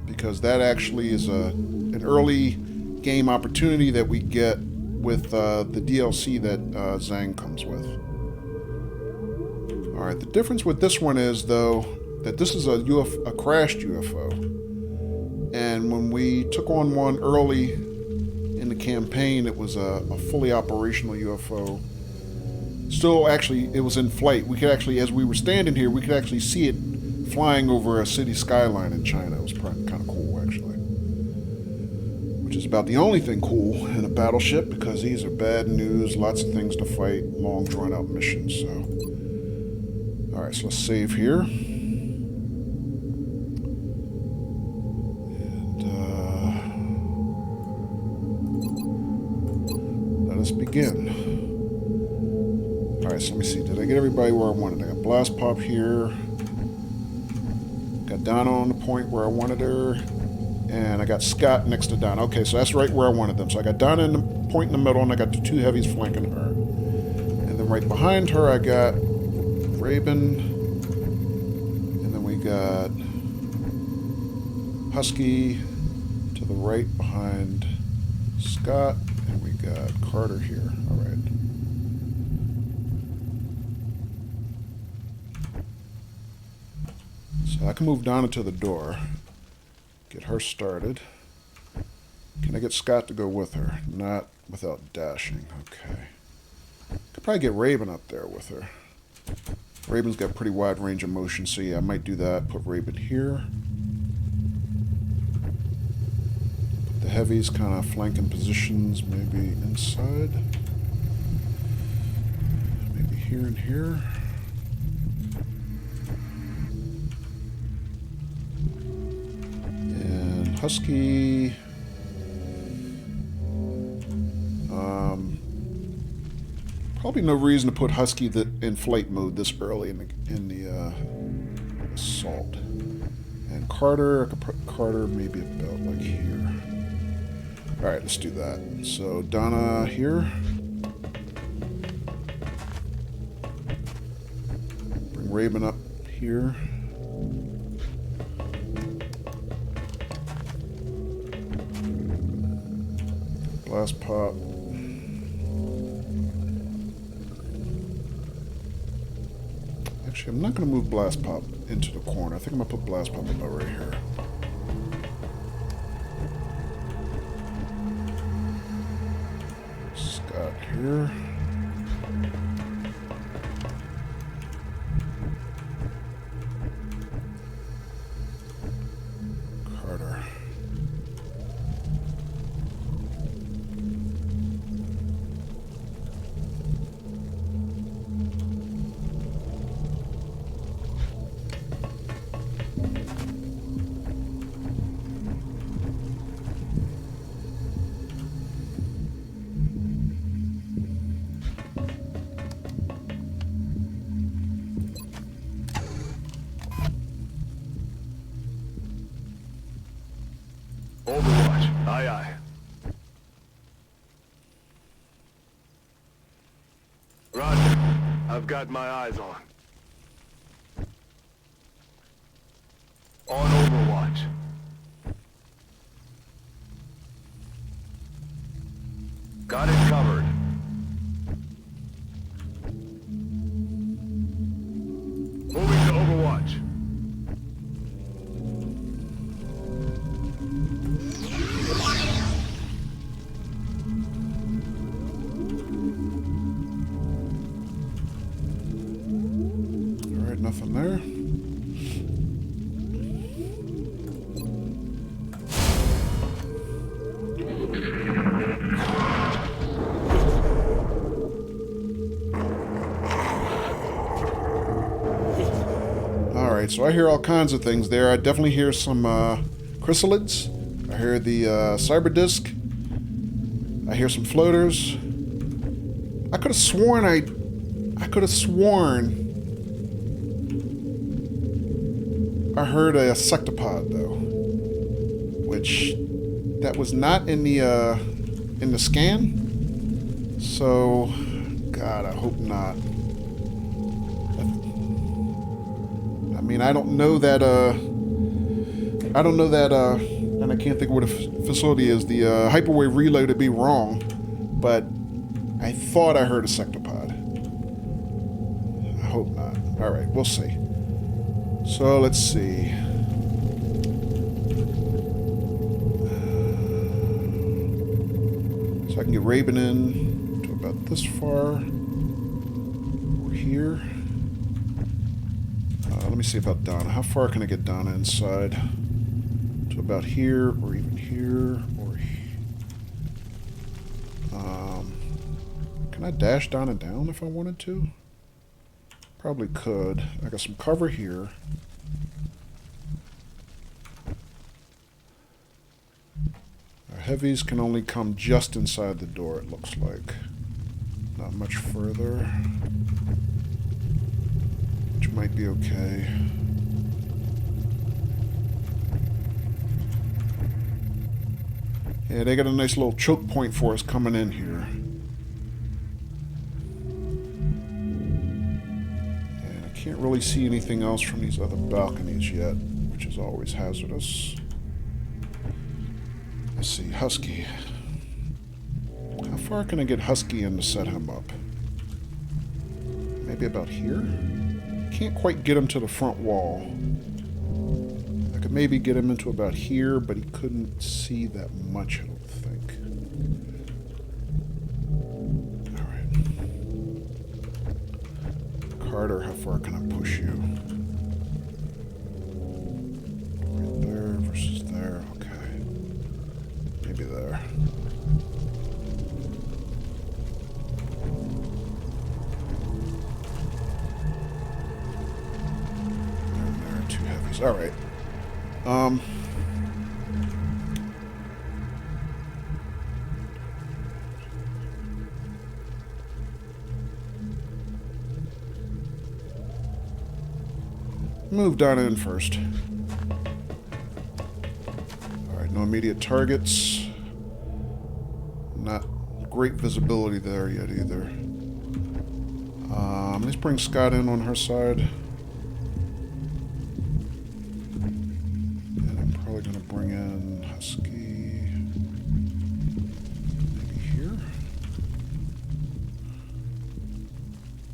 [SPEAKER 1] Because that actually is an early game opportunity that we get with the DLC that Zhang comes with. Alright, the difference with this one is, though, that this is a crashed UFO. And when we took on one early in the campaign, it was a fully operational UFO. Still, actually, it was in flight. We could actually, as we were standing here, we could actually see it flying over a city skyline in China. It was kind of cool, actually. Which is about the only thing cool in a battleship, because these are bad news, lots of things to fight, long drawn-out missions, so... Alright, so let's save here. And, let us begin. Alright, so let me see. Did I get everybody where I wanted? I got Blast Pop here. Got Donna on the point where I wanted her. And I got Scott next to Donna. Okay, so that's right where I wanted them. So I got Donna in the point in the middle, and I got the two heavies flanking her. And then right behind her, I got Raven. And then we got Husky to the right behind Scott. And we got Carter here. All right. So I can move Donna to the door. Get her started. Can I get Scott to go with her? Not without dashing. Okay. Could probably get Raven up there with her. Raven's got pretty wide range of motion, so yeah, I might do that. Put Raven here. Put the heavies kind of flanking positions, maybe inside. Maybe here and here. Husky. Probably no reason to put Husky in flight mode this early in the assault. And Carter, I could put Carter maybe about like here. All right, let's do that. So Donna here. Bring Raven up here. Blast pop. Actually, I'm not going to move blast pop into the corner. I think I'm going to put blast pop about right here. Scott here. Carter.
[SPEAKER 6] Overwatch. Aye, aye. Roger. I've got my eyes on. On Overwatch. Got it covered. Moving to Overwatch.
[SPEAKER 1] Nothing there. Alright, so I hear all kinds of things there. I definitely hear some chrysalids. I hear the cyber disc. I hear some floaters. I could have sworn I heard a sectopod though, which that was not in the scan. So, God, I hope not. I mean, I don't know that, and I can't think of what a facility is. The hyperwave relay to be wrong, but I thought I heard a sectopod. I hope not. All right, we'll see. So let's see. So I can get Raven in to about this far. We're here. Let me see about Donna. How far can I get Donna inside? To about here, or even here, or can I dash Donna down if I wanted to? Probably could. I got some cover here. Our heavies can only come just inside the door, it looks like. Not much further. Which might be okay. Yeah, they got a nice little choke point for us coming in here. And I can't really see anything else from these other balconies yet, which is always hazardous. Let's see, Husky. How far can I get Husky in to set him up? Maybe about here? Can't quite get him to the front wall. I could maybe get him into about here, but he couldn't see that much, I don't think. Alright. Carter, how far can I push you? Right there versus there. Okay. Maybe there. There, two heavies. Alright. Move Donna in first. Alright, no immediate targets. Not great visibility there yet either. Let's bring Scott in on her side. And I'm probably going to bring in Husky. Maybe here?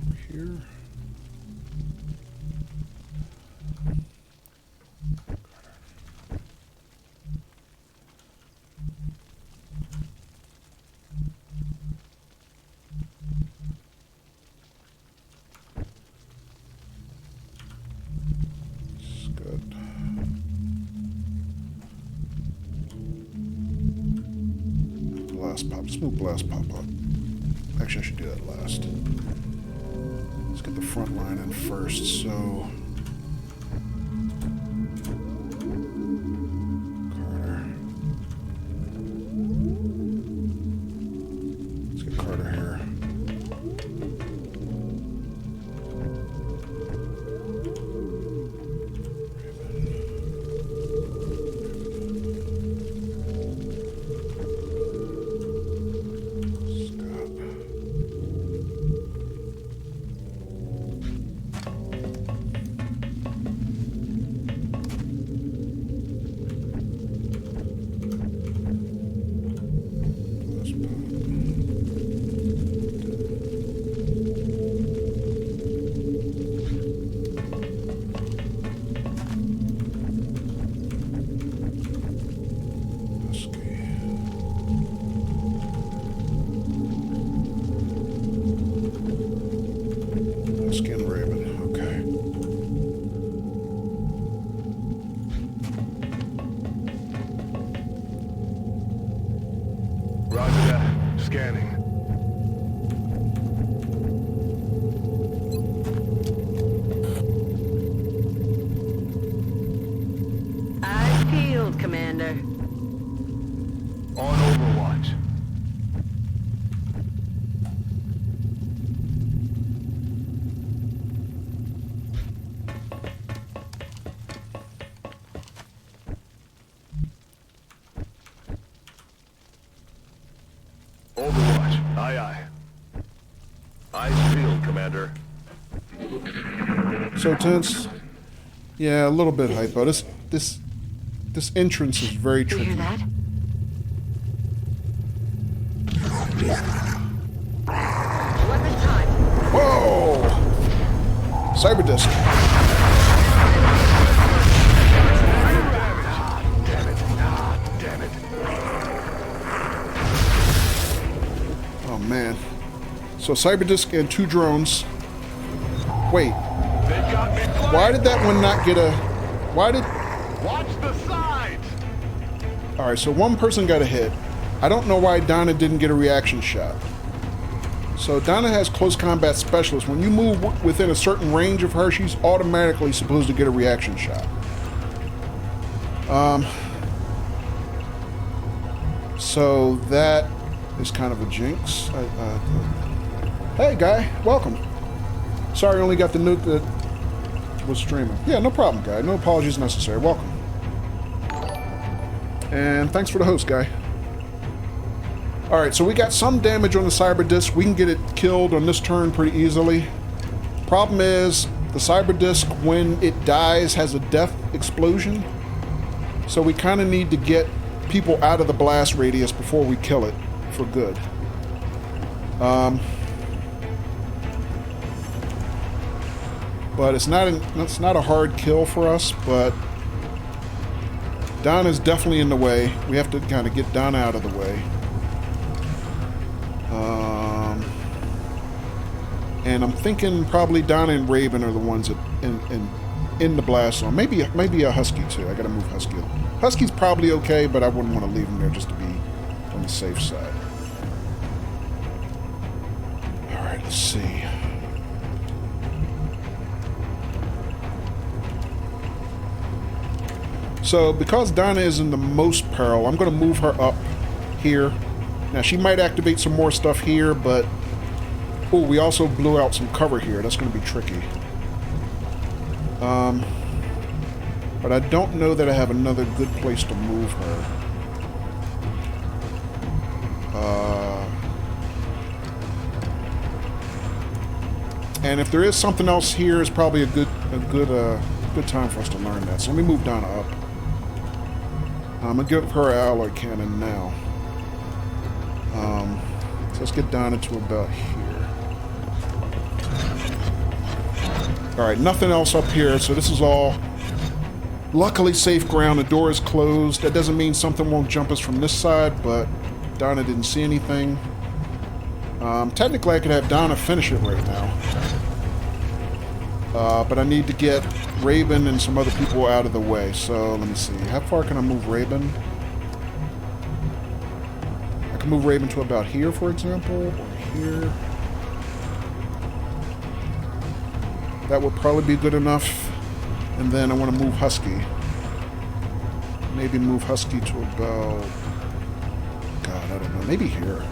[SPEAKER 1] Over here? Let's move Blast Pop up. Actually, I should do that last. Let's get the front line in first, so... Carter. Let's get Carter here.
[SPEAKER 6] Scanning.
[SPEAKER 2] Eyes peeled, Commander.
[SPEAKER 6] On Overwatch. Overwatch. Aye, aye. Eyes peeled, Commander.
[SPEAKER 1] So tense. Yeah, a little bit hypo. This entrance is very
[SPEAKER 4] You
[SPEAKER 1] tricky.
[SPEAKER 4] hear that?
[SPEAKER 2] Weapon time.
[SPEAKER 1] Whoa! Cyber disc.
[SPEAKER 6] Damn it.
[SPEAKER 1] Oh man. So cyber disc and 2 drones. Wait.
[SPEAKER 6] They got me flanked.
[SPEAKER 1] Why did that one not get a... Why did...
[SPEAKER 6] Watch the sides.
[SPEAKER 1] Alright, so one person got a hit. I don't know why Donna didn't get a reaction shot. So Donna has close combat specialist. When you move within a certain range of her, she's automatically supposed to get a reaction shot. So that is kind of a jinx. Hey guy, welcome. Sorry I only got the note that was streaming. Yeah, no problem, guy. No apologies necessary. Welcome. And thanks for the host, guy. Alright, so we got some damage on the cyber disc. We can get it killed on this turn pretty easily. Problem is, the cyber disc, when it dies, has a death explosion. So we kind of need to get people out of the blast radius before we kill it for good. But it's not a hard kill for us, but Donna's definitely in the way. We have to kind of get Donna out of the way. And I'm thinking probably Donna and Raven are the ones that in the blast zone. Maybe a Husky too. I gotta move Husky. Husky's probably okay, but I wouldn't want to leave him there just to be on the safe side. All right, let's see. So because Donna is in the most peril, I'm going to move her up here. Now she might activate some more stuff here, but oh, we also blew out some cover here. That's going to be tricky. But I don't know that I have another good place to move her. And if there is something else here, it's probably a good time for us to learn that. So let me move Donna up. I'm gonna give her an alloy cannon now. So let's get Donna to about here. Alright, nothing else up here, so this is all luckily safe ground. The door is closed. That doesn't mean something won't jump us from this side, but Donna didn't see anything. Technically I could have Donna finish it right now. But I need to get Raven and some other people out of the way. So let me see. How far can I move Raven? I can move Raven to about here, for example, or here. That would probably be good enough. And then I want to move Husky. Maybe move Husky to about... God, I don't know. Maybe here.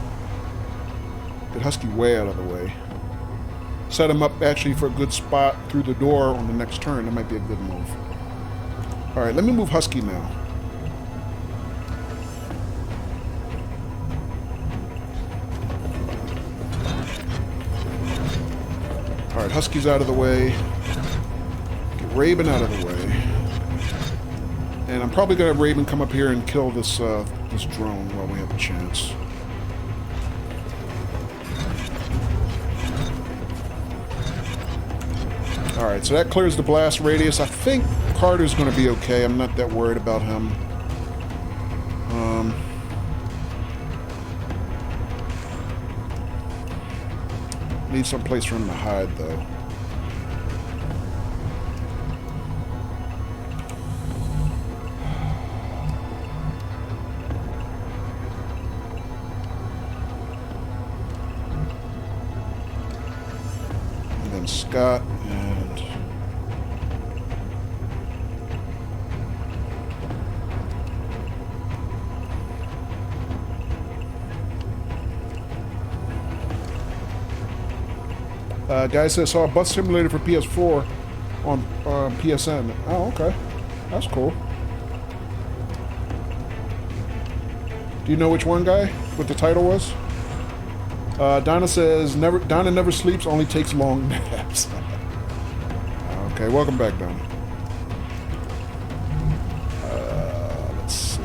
[SPEAKER 1] Get Husky way out of the way. Set him up actually for a good spot through the door on the next turn. That might be a good move. Alright, let me move Husky now. Alright, Husky's out of the way. Get Raven out of the way. And I'm probably going to have Raven come up here and kill this this drone while we have a chance. Alright, so that clears the blast radius. I think Carter's going to be okay. I'm not that worried about him. Need some place for him to hide, though. And then Scott and... guy says, saw a bus simulator for PS4 on PSN. Oh, okay. That's cool. Do you know which one, guy? What the title was? Donna says, Donna never sleeps, only takes long naps. Okay, welcome back, Donna. Let's see.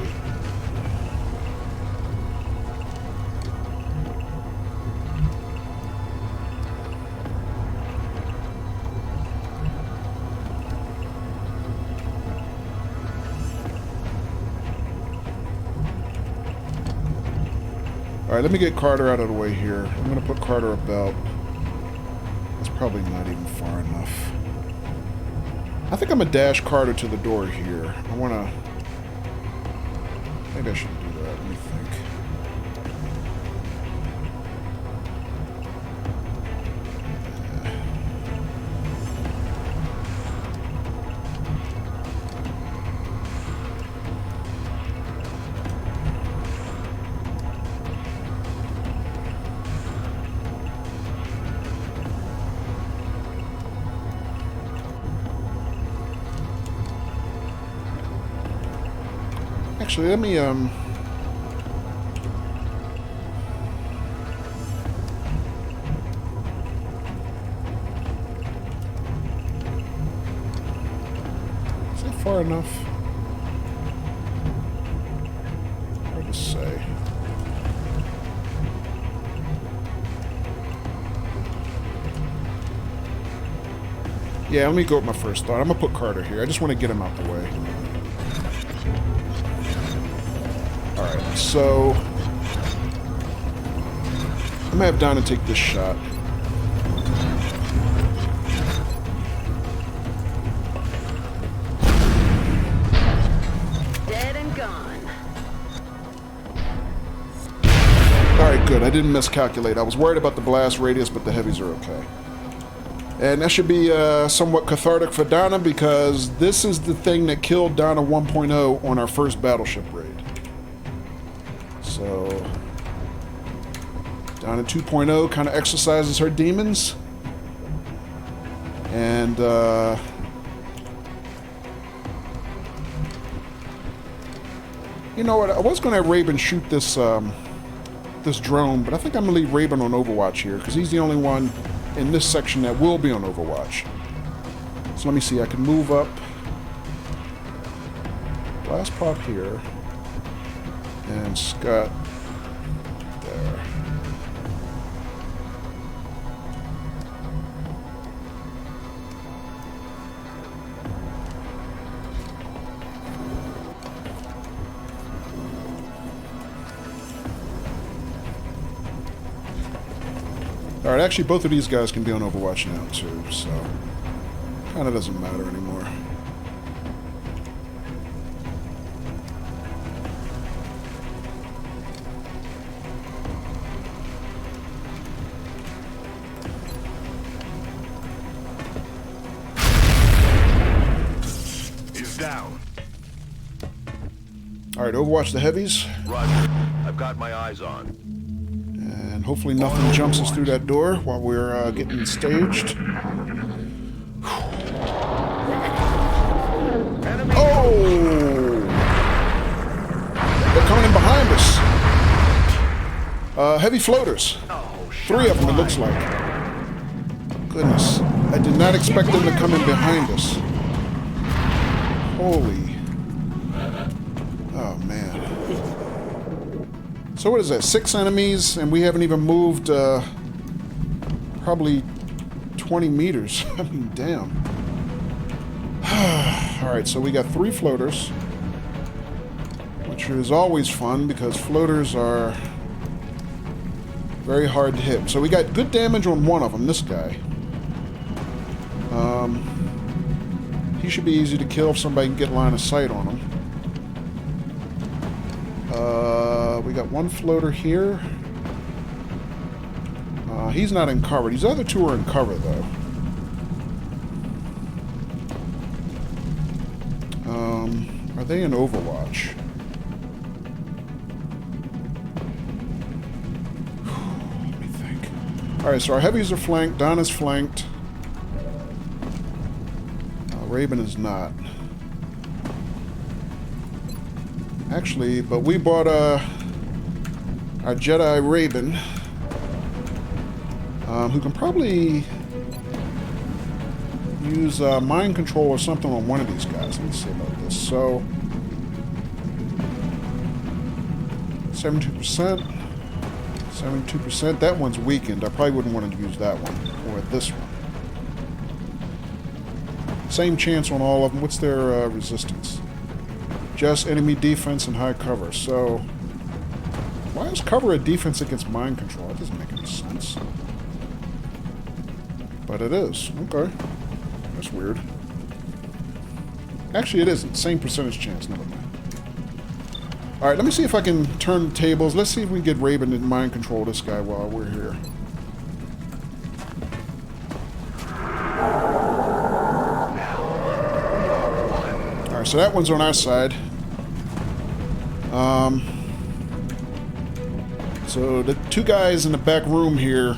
[SPEAKER 1] Alright, let me get Carter out of the way here. I'm going to put Carter about... That's probably not even far enough. I think I'm going to dash Carter to the door here. I want to... Maybe I shouldn't do that. Let me think. Actually, let me, far enough? Hard to say. Yeah, let me go with my first thought. I'm gonna put Carter here. I just want to get him out the way. Alright, so I'm gonna have Donna take this shot.
[SPEAKER 2] Dead and gone.
[SPEAKER 1] Alright, good. I didn't miscalculate. I was worried about the blast radius, but the heavies are okay. And that should be somewhat cathartic for Donna, because this is the thing that killed Donna 1.0 on our first battleship raid. So Donna 2.0 kind of exercises her demons. And you know what? I was going to have Raven shoot this this drone, but I think I'm going to leave Raven on Overwatch here, because he's the only one in this section that will be on Overwatch. So let me see, I can move up. Blast pod here. And Scott there. Alright, actually both of these guys can be on Overwatch now too, so kind of doesn't matter anymore.
[SPEAKER 6] He's down.
[SPEAKER 1] Alright, Overwatch the heavies.
[SPEAKER 6] Roger. I've got my eyes on.
[SPEAKER 1] And hopefully nothing jumps us through that door while we're getting staged. Oh! They're coming in behind us. Heavy floaters. 3 of them, it looks like. Goodness. I did not expect them to come in behind us. Holy. Oh, man. So what is that? 6 enemies, and we haven't even moved probably 20 meters. I mean, damn. Alright, so we got 3 floaters, which is always fun because floaters are very hard to hit. So we got good damage on one of them, this guy. He should be easy to kill if somebody can get line of sight on him. We got 1 floater here. He's not in cover. These other 2 are in cover, though. Are they in Overwatch? Let me think. Alright, so our heavies are flanked. Donna's flanked. Raven is not. Actually, but we bought our Jedi Raven, who can probably use mind control or something on one of these guys. Let me see about this. So, 72%. 72%. That one's weakened. I probably wouldn't want to use that one or this one. Same chance on all of them. What's their resistance? Just enemy defense and high cover. So, why is cover a defense against mind control? That doesn't make any sense. But it is. Okay. That's weird. Actually, it isn't. Same percentage chance. Never mind. Alright, let me see if I can turn the tables. Let's see if we can get Raven to mind control this guy while we're here. Alright, so that one's on our side. So the 2 guys in the back room here,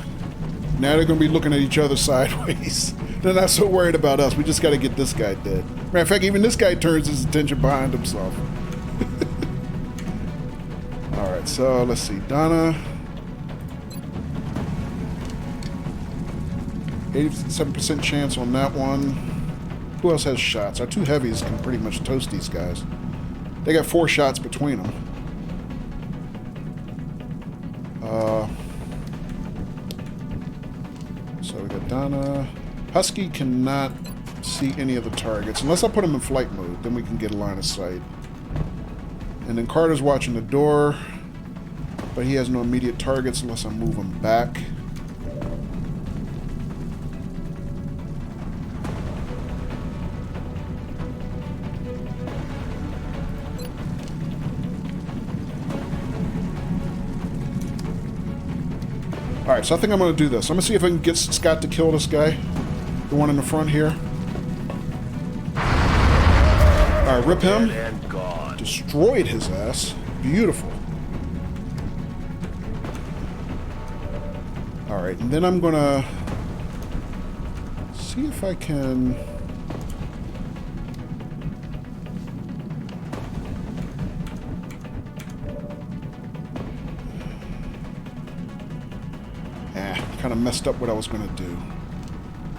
[SPEAKER 1] now they're going to be looking at each other sideways. They're not so worried about us. We just got to get this guy dead. Matter of fact, even this guy turns his attention behind himself. Alright, so let's see. Donna. 87% chance on that one. Who else has shots? Our 2 heavies can pretty much toast these guys. They got 4 shots between them. So we got Donna. Husky cannot see any of the targets. Unless I put him in flight mode, then we can get a line of sight. And then Carter's watching the door, but he has no immediate targets unless I move him back. Alright, so I think I'm going to do this. I'm going to see if I can get Scott to kill this guy. The one in the front here. Alright, rip him.
[SPEAKER 6] And gone.
[SPEAKER 1] Destroyed his ass. Beautiful. Alright, and then I'm going to see if I can... kind of messed up what I was going to do.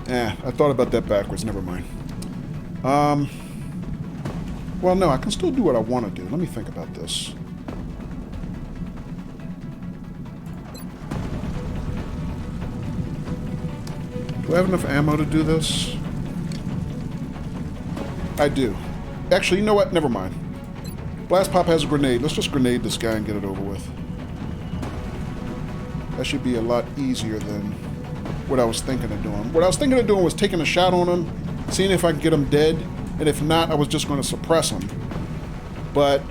[SPEAKER 1] I thought about that backwards. Never mind. Well, no, I can still do what I want to do. Let me think about this. Do I have enough ammo to do this? I do. Actually, you know what? Never mind. Blast Pop has a grenade. Let's just grenade this guy and get it over with. That should be a lot easier than what I was thinking of doing. What I was thinking of doing was taking a shot on him, seeing if I could get him dead, and if not, I was just going to suppress him. But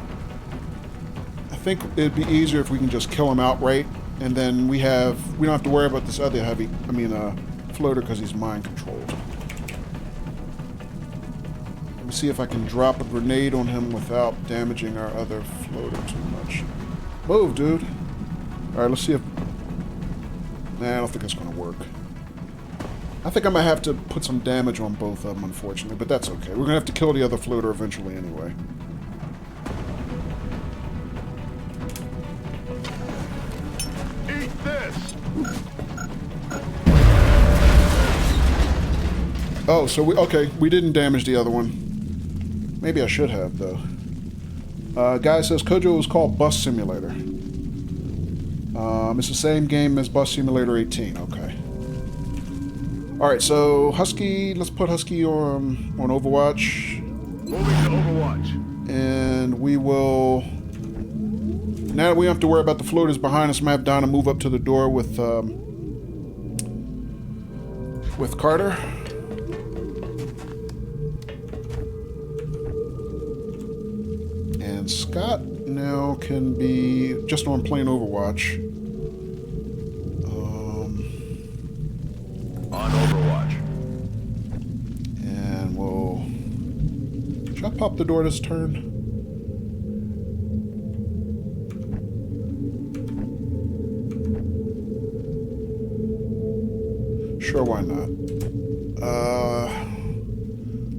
[SPEAKER 1] I think it'd be easier if we can just kill him outright, and then we don't have to worry about this other floater because he's mind controlled. Let me see if I can drop a grenade on him without damaging our other floater too much. Move, dude. All right, let's see if... Nah, I don't think that's going to work. I think I might have to put some damage on both of them, unfortunately, but that's okay. We're going to have to kill the other floater eventually anyway.
[SPEAKER 6] Eat this!
[SPEAKER 1] Oh, so we didn't damage the other one. Maybe I should have, though. Guy says Kojo was called Bus Simulator. It's the same game as Bus Simulator 18. Okay. Alright, so Husky, let's put Husky on Overwatch.
[SPEAKER 6] Moving to Overwatch.
[SPEAKER 1] And we will... Now that we don't have to worry about the floaters behind us, I'm going to have Donna move up to the door with Carter. And Scott now can be just on plain Overwatch.
[SPEAKER 6] On Overwatch.
[SPEAKER 1] And we'll... Should I pop the door this turn? Sure, why not?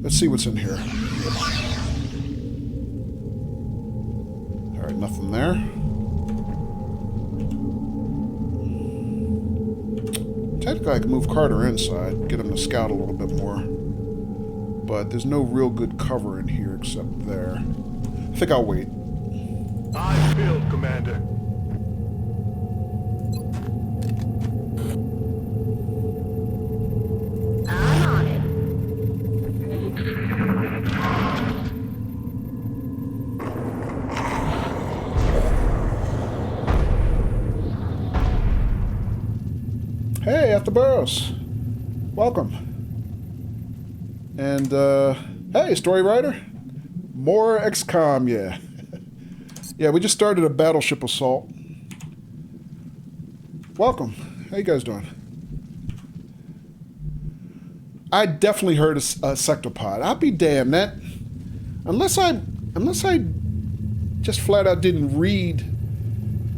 [SPEAKER 1] Let's see what's in here. Alright, nothing there. Technically, I can move Carter inside, get him to scout a little bit more. But there's no real good cover in here except there. I think I'll wait.
[SPEAKER 6] I feel, Commander.
[SPEAKER 2] I'm on it.
[SPEAKER 1] Hey, After Burrows. Welcome. And, hey, story writer. More XCOM, yeah. Yeah, we just started a battleship assault. Welcome. How you guys doing? I definitely heard a sectopod. I'll be damned. That unless I just flat out didn't read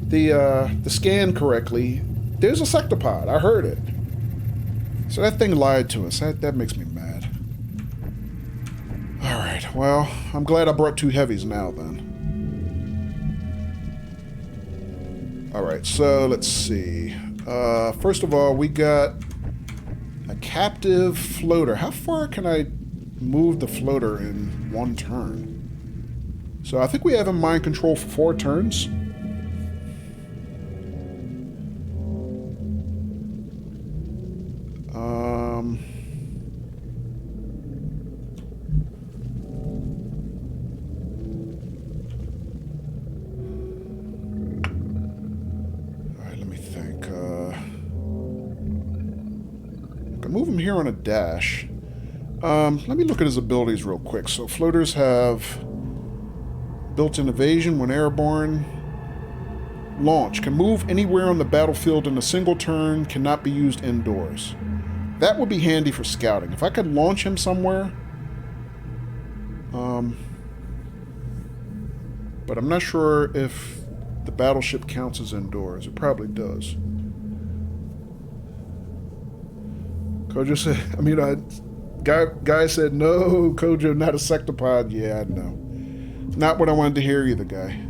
[SPEAKER 1] the scan correctly, there's a sectopod. I heard it. So that thing lied to us. That makes me mad. All right. Well, I'm glad I brought 2 heavies now then. All right. So let's see. First of all, we got a captive floater. How far can I moved the floater in 1 turn. So I think we have him mind control for 4 turns. Move him here on a dash. Let me look at his abilities real quick. So floaters have built-in evasion when airborne. Launch. Can move anywhere on the battlefield in a single turn. Cannot be used indoors. That would be handy for scouting. If I could launch him somewhere. But I'm not sure if the battleship counts as indoors. It probably does. Kojo said, guy said, no, Kojo, not a sectopod. Yeah, no. Not what I wanted to hear either, guy.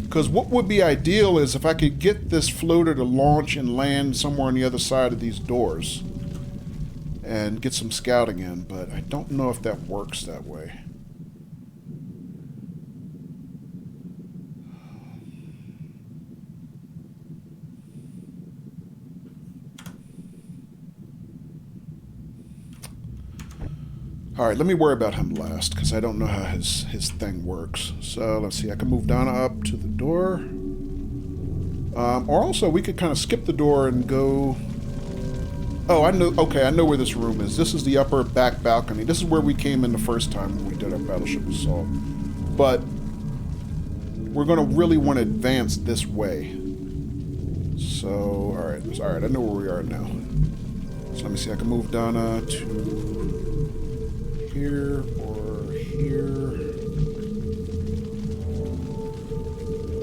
[SPEAKER 1] Because what would be ideal is if I could get this floater to launch and land somewhere on the other side of these doors and get some scouting in, but I don't know if that works that way. Alright, let me worry about him last, because I don't know how his thing works. So, let's see, I can move Donna up to the door. Or also, we could kind of skip the door and go... Oh, I know, okay, I know where this room is. This is the upper back balcony. This is where we came in the first time when we did our battleship assault. But, we're going to really want to advance this way. So, alright, I know where we are now. So, let me see, I can move Donna to... here or here.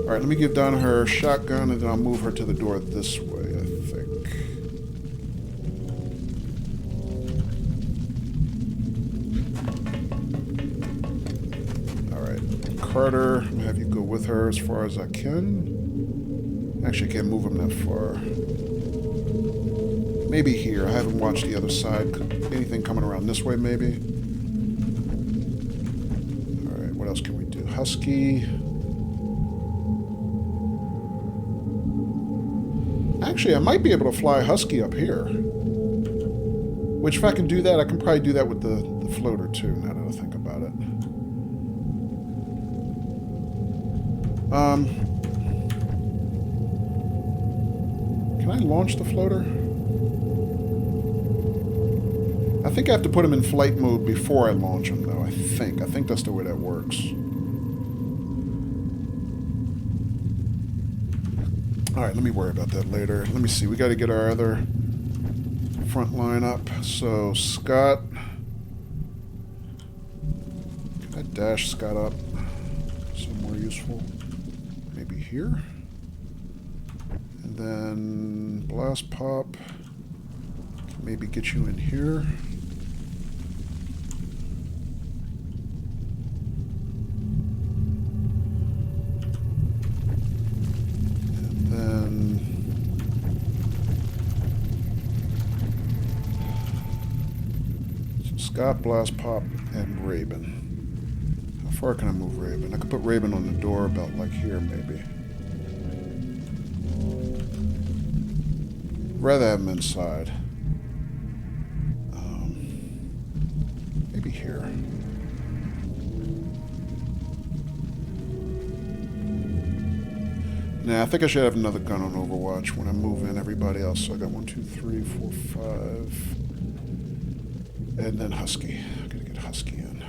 [SPEAKER 1] Alright, let me give Donna her shotgun and then I'll move her to the door this way, I think. Alright, Carter, I'm gonna have you go with her as far as I can. Actually, I can't move him that far. Maybe here. I haven't watched the other side. Anything coming around this way, maybe? What else can we do? Husky. Actually, I might be able to fly Husky up here. Which, if I can do that, I can probably do that with the floater, too, now that I think about it. Can I launch the floater? I think I have to put him in flight mode before I launch him, though. I think that's the way that works. Alright, let me worry about that later. Let me see. We got to get our other front line up. So, Scott. Can I dash Scott up somewhere useful? Maybe here? And then blast pop. Can maybe get you in here. Scott, Blast Pop, and Raven. How far can I move Raven? I could put Raven on the door about like here, maybe. Rather have him inside. Maybe here. Nah, I think I should have another gun on Overwatch when I move in everybody else. So I got 1, 2, 3, 4, 5. And then Husky. I'm gonna get Husky in.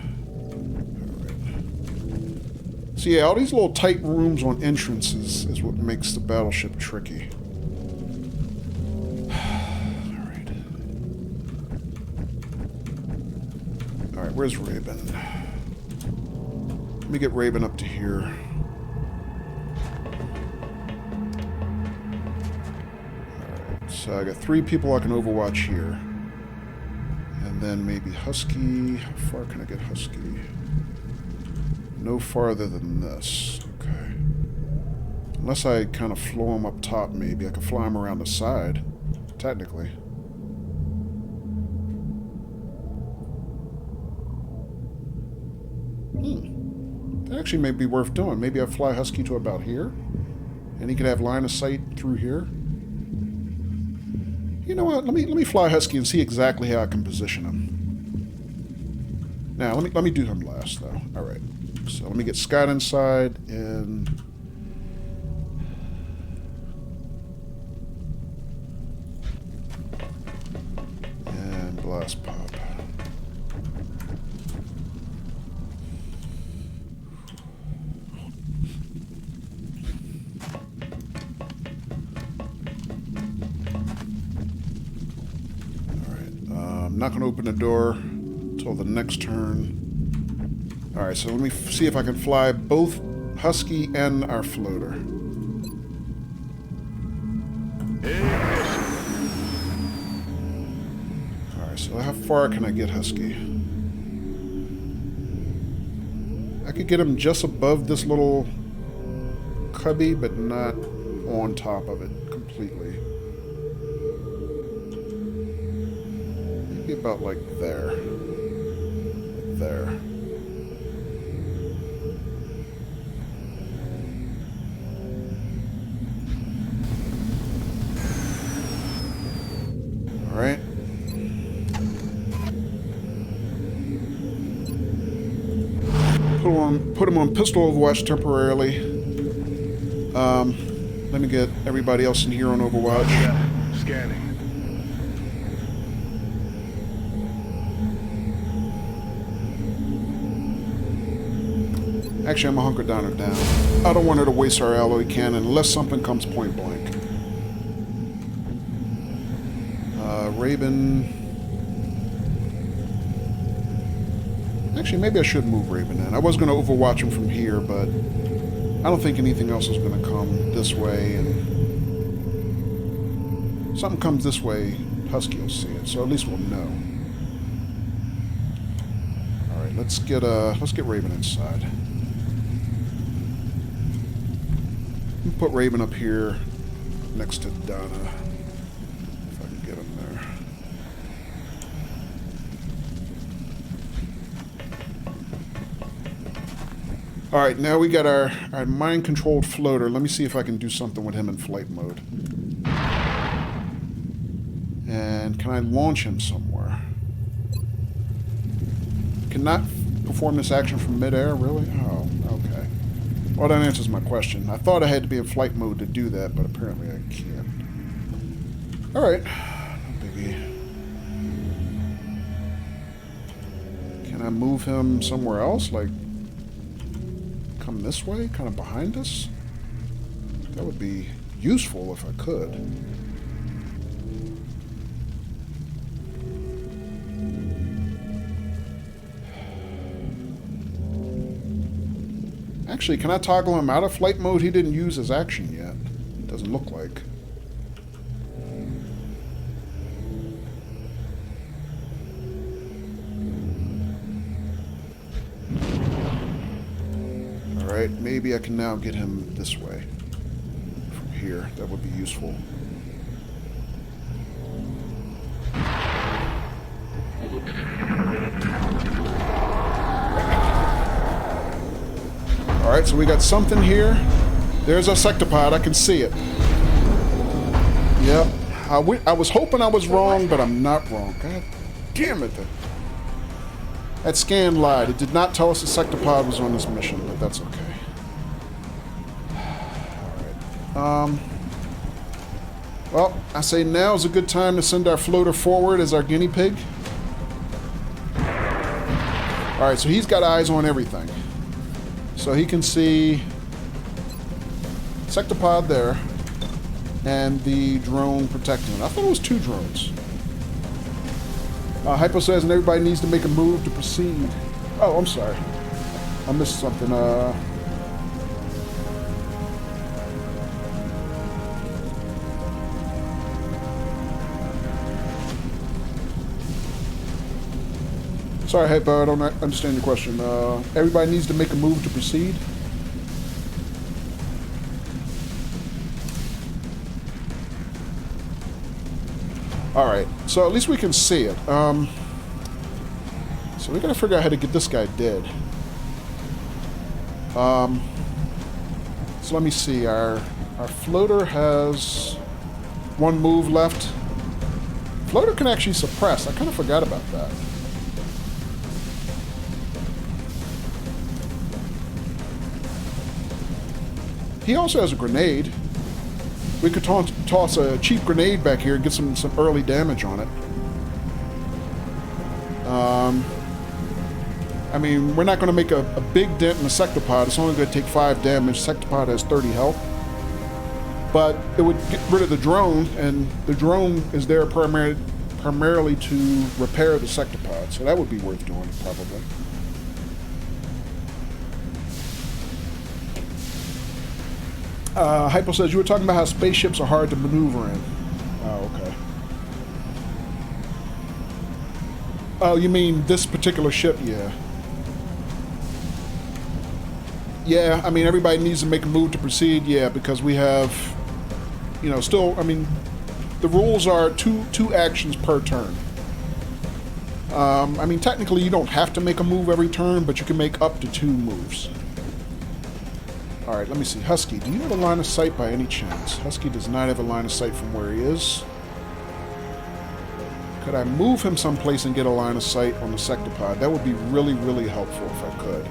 [SPEAKER 1] Alright. So yeah, all these little tight rooms on entrances is what makes the battleship tricky. Alright. Alright, where's Raven? Let me get Raven up to here. Alright, so I got 3 people I can Overwatch here. And then maybe Husky. How far can I get Husky? No farther than this. Okay. Unless I kind of flew him up top, maybe. I could fly him around the side, technically. That actually may be worth doing. Maybe I fly Husky to about here, and he could have line of sight through here. You know what? Let me fly Husky and see exactly how I can position him. Now, let me do him last, though. All right. So let me get Scott inside and blast pop. I'm not going to open the door until the next turn. Alright, so let me see if I can fly both Husky and our floater. Alright, so how far can I get Husky? I could get him just above this little cubby, but not on top of it completely. About like there. Like there. Alright. Put him on pistol overwatch temporarily. Let me get everybody else in here on overwatch.
[SPEAKER 6] Yeah, scanning.
[SPEAKER 1] Actually, I'm gonna hunker down her down. I don't want her to waste our alloy cannon unless something comes point blank. Raven. Actually, maybe I should move Raven in. I was gonna overwatch him from here, but I don't think anything else is gonna come this way. And something comes this way, Husky will see it. So at least we'll know. All right, let's get Raven inside. Put Raven up here next to Donna, if I can get him there. Alright, now we got our mind-controlled floater. Let me see if I can do something with him in flight mode. And can I launch him somewhere? Cannot perform this action from midair, really? Oh, okay. Well, that answers my question. I thought I had to be in flight mode to do that, but apparently I can't. Alright. No biggie. Can I move him somewhere else? Like, come this way? Kind of behind us? That would be useful if I could. Actually, can I toggle him out of flight mode? He didn't use his action yet. Doesn't look like. Alright, maybe I can now get him this way. From here. That would be useful. Alright, so we got something here. There's our sectopod. I can see it. Yep. I was hoping I was wrong, but I'm not wrong. God damn it. That scan lied. It did not tell us the sectopod was on this mission, but that's okay. Alright. Well, I say now is a good time to send our floater forward as our guinea pig. Alright, so he's got eyes on everything. So he can see sectopod there and the drone protecting it. I thought it was 2 drones. Hypo says, and everybody needs to make a move to proceed. Oh, I'm sorry. I missed something. Sorry, Hypo, I don't understand your question. Everybody needs to make a move to proceed. Alright, so at least we can see it. So we gotta figure out how to get this guy dead. So let me see. Our floater has one move left. Floater can actually suppress. I kind of forgot about that. He also has a grenade. We could toss a cheap grenade back here and get some early damage on it. I mean, we're not going to make a big dent in the sectopod. It's only going to take 5 damage. Sectopod has 30 health. But it would get rid of the drone, and the drone is there primarily to repair the sectopod. So that would be worth doing, probably. Hypo says, you were talking about how spaceships are hard to maneuver in. Oh, okay. Oh, you mean this particular ship? Yeah. Yeah, I mean, everybody needs to make a move to proceed, yeah, because we have, you know, still, I mean, the rules are two actions per turn. I mean, technically, you don't have to make a move every turn, but you can make up to 2 moves. Alright, let me see. Husky, do you have a line of sight by any chance? Husky does not have a line of sight from where he is. Could I move him someplace and get a line of sight on the sectopod? That would be really, really helpful if I could.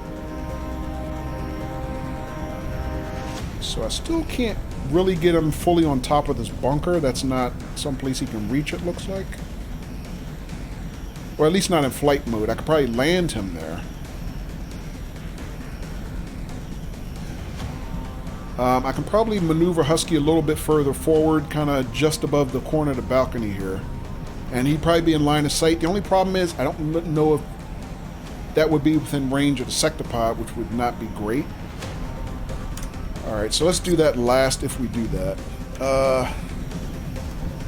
[SPEAKER 1] So I still can't really get him fully on top of this bunker. That's not someplace he can reach, it looks like. Or at least not in flight mode. I could probably land him there. I can probably maneuver Husky a little bit further forward, kind of just above the corner of the balcony here. And he'd probably be in line of sight. The only problem is, I don't know if that would be within range of the sectopod, which would not be great. Alright, so let's do that last if we do that.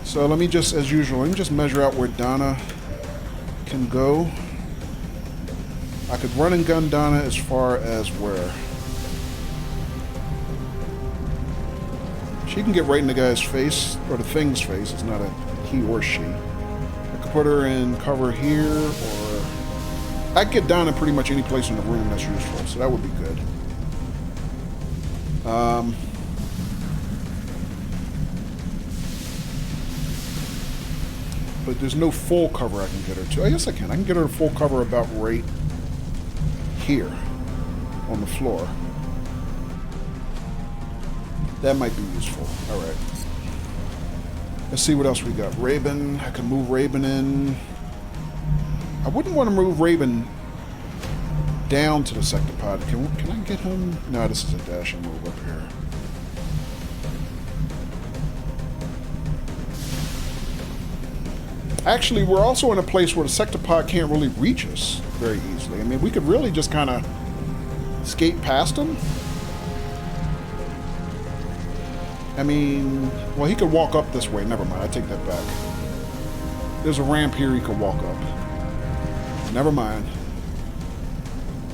[SPEAKER 1] So let me just, as usual, let me just measure out where Donna can go. I could run and gun Donna as far as where? She can get right in the guy's face, or the thing's face. It's not a he or she. I could put her in cover here, or I could get Donna pretty much any place in the room that's useful, so that would be good. But there's no full cover I can get her to. I guess I can. I can get her to full cover about right here on the floor. That might be useful. Alright. Let's see what else we got. Raven. I can move Raven in. I wouldn't want to move Raven down to the sectopod. Can I get him? No, this is a dashing move up here. Actually, we're also in a place where the sectopod can't really reach us very easily. I mean, we could really just kind of skate past him. I mean, well, he could walk up this way. Never mind, I take that back. There's a ramp here he could walk up. Never mind.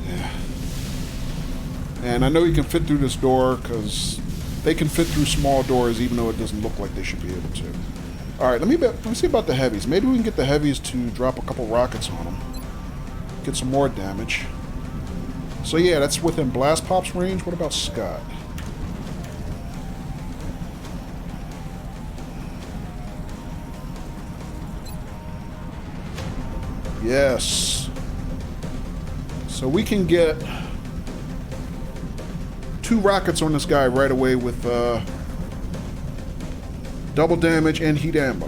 [SPEAKER 1] Yeah. And I know he can fit through this door, because they can fit through small doors even though it doesn't look like they should be able to. Alright, let me see about the heavies. Maybe we can get the heavies to drop a couple rockets on them. Get some more damage. So yeah, that's within Blast Pop's range. What about Scott? Yes. So we can get 2 rockets on this guy right away with double damage and heat ammo.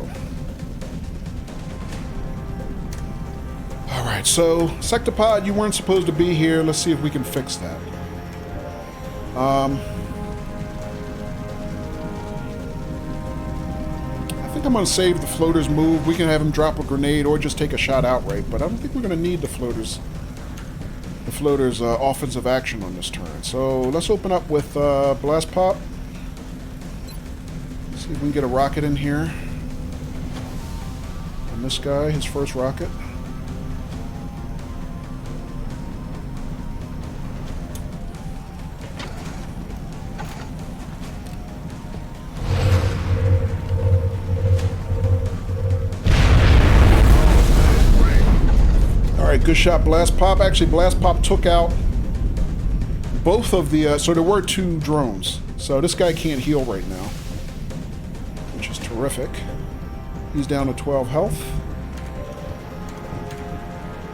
[SPEAKER 1] Alright, so sectopod, you weren't supposed to be here. Let's see if we can fix that. I think I'm going to save the floater's move. We can have him drop a grenade or just take a shot outright, but I don't think we're going to need the floater's offensive action on this turn. So let's open up with Blast Pop. See if we can get a rocket in here. And this guy, his first rocket. Good shot, Blast Pop. Actually, Blast Pop took out both of the... so there were 2 drones. So this guy can't heal right now, which is terrific. He's down to 12 health.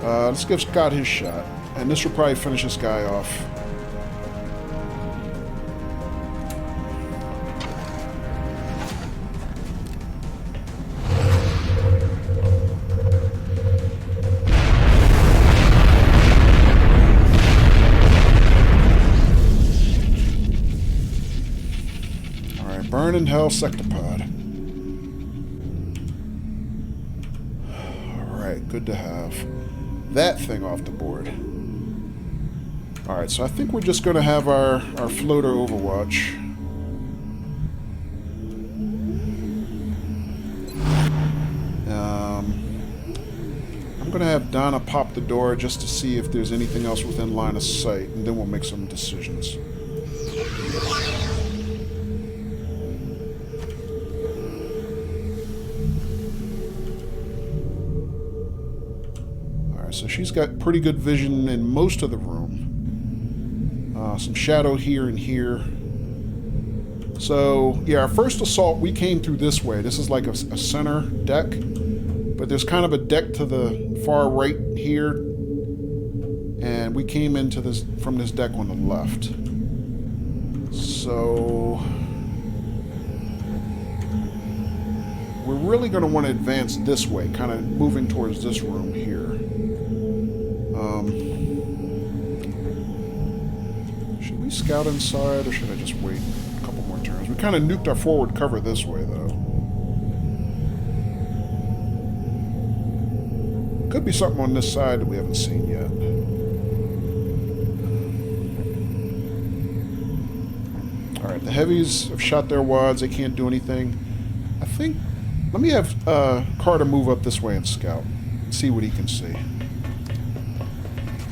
[SPEAKER 1] Let's give Scott his shot. And this will probably finish this guy off. Alright, burn in hell, Sectopod. Alright, good to have that thing off the board. Alright, so I think we're just going to have our floater overwatch. I'm going to have Donna pop the door just to see if there's anything else within line of sight, and then we'll make some decisions. Alright, so she's got pretty good vision in most of the room. Some shadow here and here. So, yeah, our first assault, we came through this way. This is like a center deck. But there's kind of a deck to the far right here. And we came into this from this deck on the left. So... we're really going to want to advance this way, kind of moving towards this room here. Should we scout inside, or should I just wait a couple more turns? We kind of nuked our forward cover this way, though. Could be something on this side that we haven't seen yet. Alright, the heavies have shot their wads. They can't do anything. I think... let me have Carter move up this way and scout. See what he can see.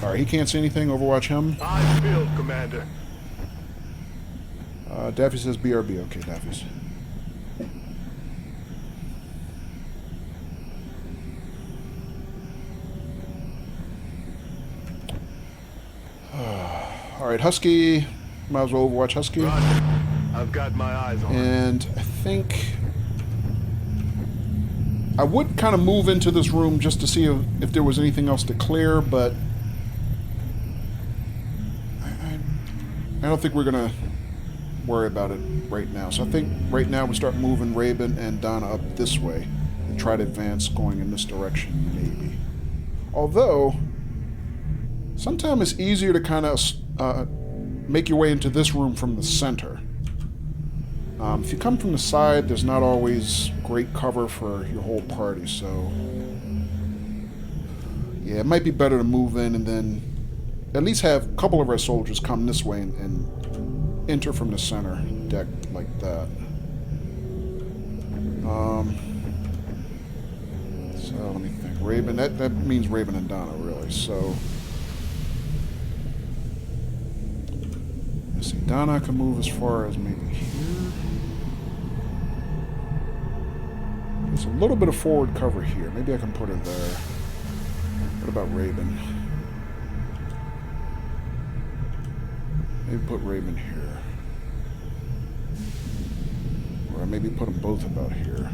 [SPEAKER 1] Alright, he can't see anything. Overwatch him.
[SPEAKER 6] I feel, Commander.
[SPEAKER 1] Daffy says BRB. Okay, Daffy's. Alright, Husky. Might as well overwatch Husky.
[SPEAKER 6] Roger. I've got my eyes on it.
[SPEAKER 1] And I think... I would kind of move into this room just to see if there was anything else to clear, but... I don't think we're going to worry about it right now. So I think right now we start moving Raven and Donna up this way and try to advance going in this direction, maybe. Although, sometimes it's easier to kind of make your way into this room from the center. If you come from the side, there's not always great cover for your whole party, so... yeah, it might be better to move in and then at least have a couple of our soldiers come this way and enter from the center deck like that. So, let me think. Raven, that means Raven and Donna, really, so... let's see, Donna can move as far as maybe here. There's a little bit of forward cover here. Maybe I can put her there. What about Raven? Maybe put Raven here. Or maybe put them both about here.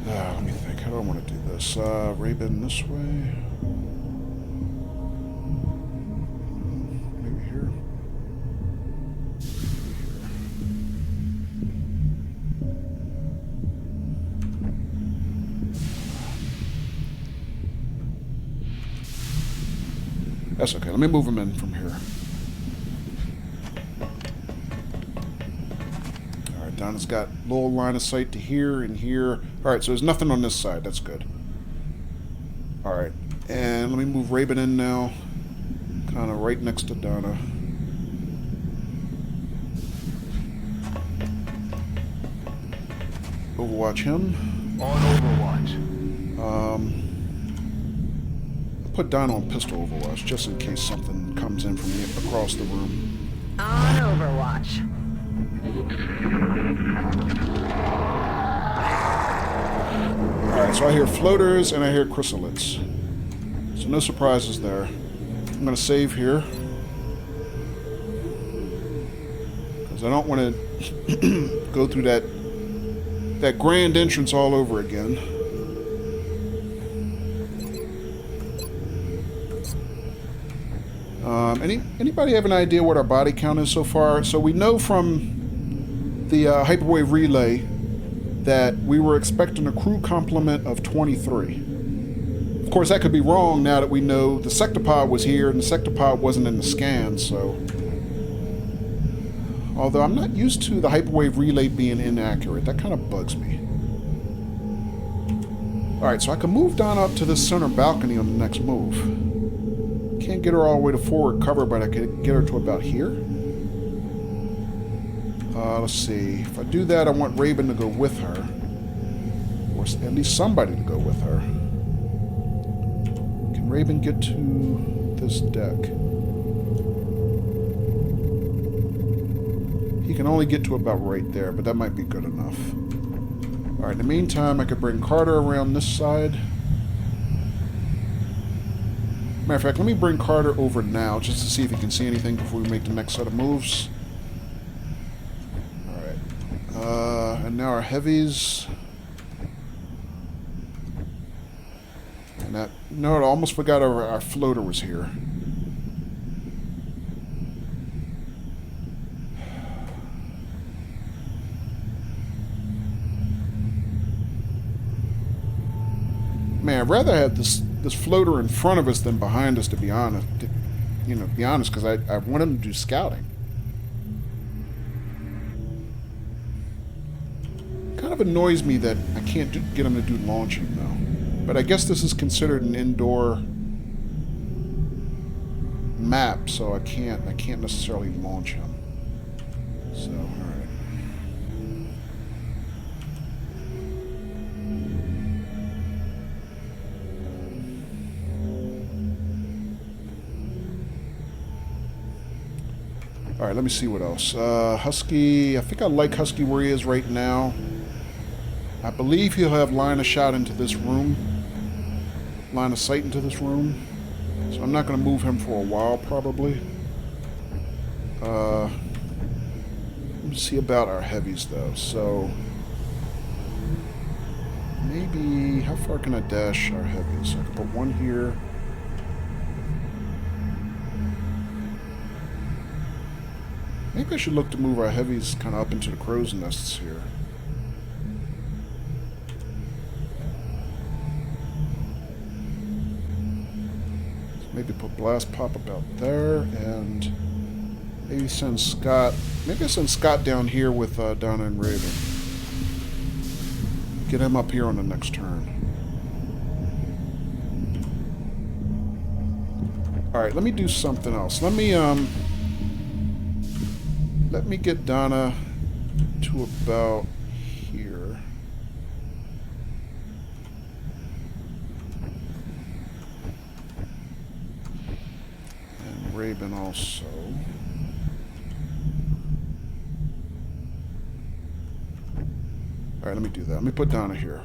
[SPEAKER 1] Let me think. How do I want to do this? Raven this way. Maybe here. That's okay. Let me move him in from here. Alright, Donna's got a little line of sight to here and here. Alright, so there's nothing on this side. That's good. Alright, and let me move Raven in now. Kind of right next to Donna. Overwatch him.
[SPEAKER 6] On Overwatch.
[SPEAKER 1] Put Donna on pistol overwatch, just in case something comes in from across the room.
[SPEAKER 2] On Overwatch.
[SPEAKER 1] Alright, so I hear floaters and I hear chrysalids. So no surprises there. I'm going to save here. Because I don't want to go through that grand entrance all over again. Anybody have an idea what our body count is so far? So we know from the hyperwave relay that we were expecting a crew complement of 23. Of course, that could be wrong now that we know the sectopod was here and the sectopod wasn't in the scan, so... Although I'm not used to the hyperwave relay being inaccurate. That kind of bugs me. Alright, so I can move Donna up to this center balcony on the next move. Can't get her all the way to forward cover, but I could get her to about here. Let's see. If I do that, I want Raven to go with her. Or at least somebody to go with her. Can Raven get to this deck? He can only get to about right there, but that might be good enough. Alright, in the meantime, I could bring Carter around this side. Matter of fact, let me bring Carter over now, just to see if he can see anything before we make the next set of moves. Alright. And now our heavies. And that... No, I almost forgot our floater was here. Man, I'd rather have this floater in front of us than behind us, to be honest. You know, to be honest, because I want him to do scouting. Kind of annoys me that I can't get him to do launching, though. But I guess this is considered an indoor map, so I can't necessarily launch him. So, alright. Alright, let me see what else. Husky, I think I like Husky where he is right now. I believe he'll have line of shot into this room. Line of sight into this room. So I'm not going to move him for a while, probably. Let me see about our heavies, though. So, maybe... How far can I dash our heavies? I can put one here. Maybe I should look to move our heavies kind of up into the crow's nests here. So maybe put blast pop about there, and maybe send Scott... Maybe I send Scott down here with Donna and Raven. Get him up here on the next turn. Alright, let me do something else. Let me get Donna to about here. And Raven also. Alright, let me do that. Let me put Donna here.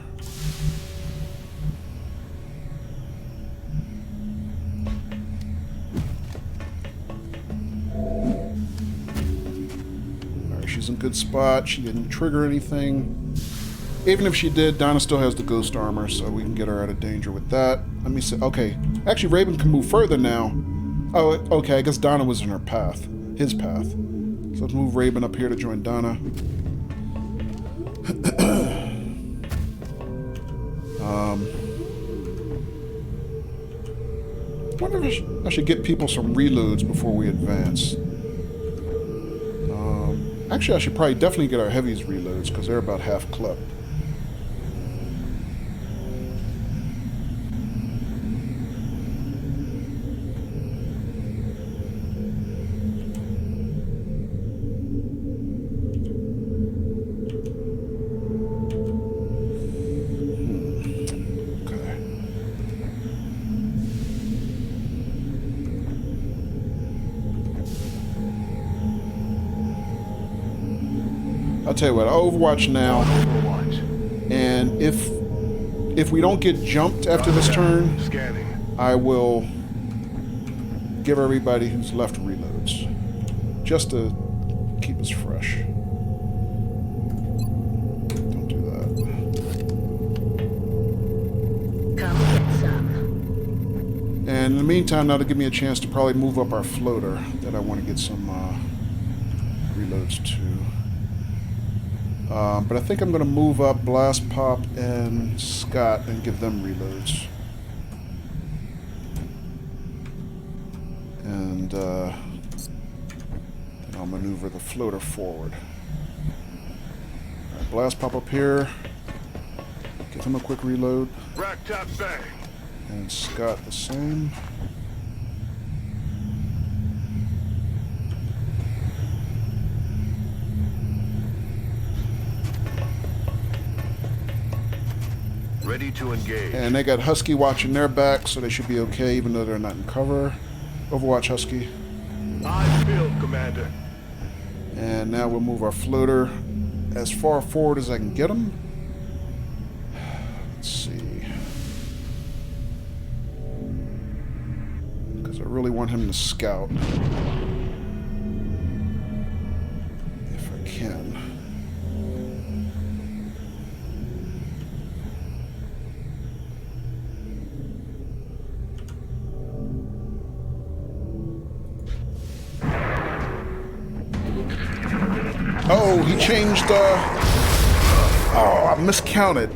[SPEAKER 1] She's in a good spot. She didn't trigger anything. Even if she did, Donna still has the ghost armor, so we can get her out of danger with that. Let me see. Okay. Actually, Raven can move further now. Oh, okay. I guess Donna was in her path. His path. So let's move Raven up here to join Donna. I wonder if I should get people some reloads before we advance. Actually, I should probably definitely get our heavies reloads, because they're about half clip. I'll tell you what, I'll Overwatch now, and if if we don't get jumped after this turn,
[SPEAKER 6] Scanning.
[SPEAKER 1] I will give everybody who's left reloads. Just to keep us fresh. Don't do that.
[SPEAKER 2] Come get some.
[SPEAKER 1] And in the meantime, that'll give me a chance to probably move up our floater that I want to get some reloads to. But I think I'm going to move up Blast Pop and Scott and give them reloads. And I'll maneuver the floater forward. All right, Blast Pop up here. Give him a quick reload.
[SPEAKER 6] Rack tap bang.
[SPEAKER 1] And Scott the same.
[SPEAKER 6] Ready to engage.
[SPEAKER 1] And they got Husky watching their back, so they should be okay, even though they're not in cover. Overwatch Husky.
[SPEAKER 6] Eyes peeled, Commander.
[SPEAKER 1] And now we'll move our floater as far forward as I can get him. Let's see. Because I really want him to scout. If I can. Oh, he changed, oh, I miscounted.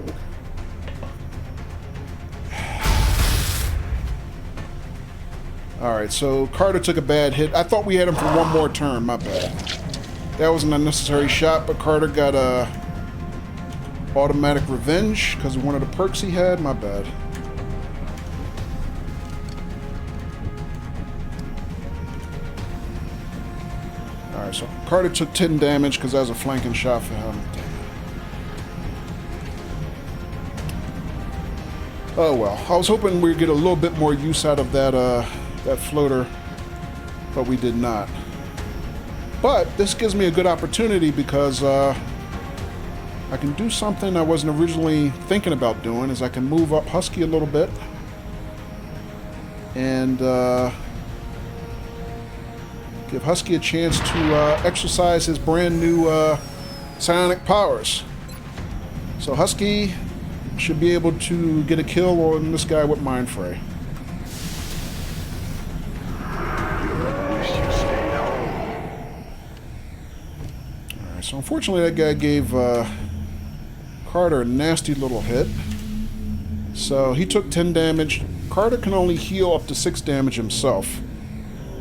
[SPEAKER 1] Alright, so Carter took a bad hit. I thought we had him for one more turn, my bad. That was an unnecessary shot, but Carter got a automatic revenge because of one of the perks he had, my bad. Alright, so Carter took 10 damage because that was a flanking shot for him. Oh well, I was hoping we'd get a little bit more use out of that that floater, but we did not. But this gives me a good opportunity because I can do something I wasn't originally thinking about doing, is I can move up Husky a little bit and give Husky a chance to exercise his brand new psionic powers. So Husky should be able to get a kill on this guy with Mind Fray. Alright, so unfortunately that guy gave Carter a nasty little hit. So he took 10 damage. Carter can only heal up to 6 damage himself.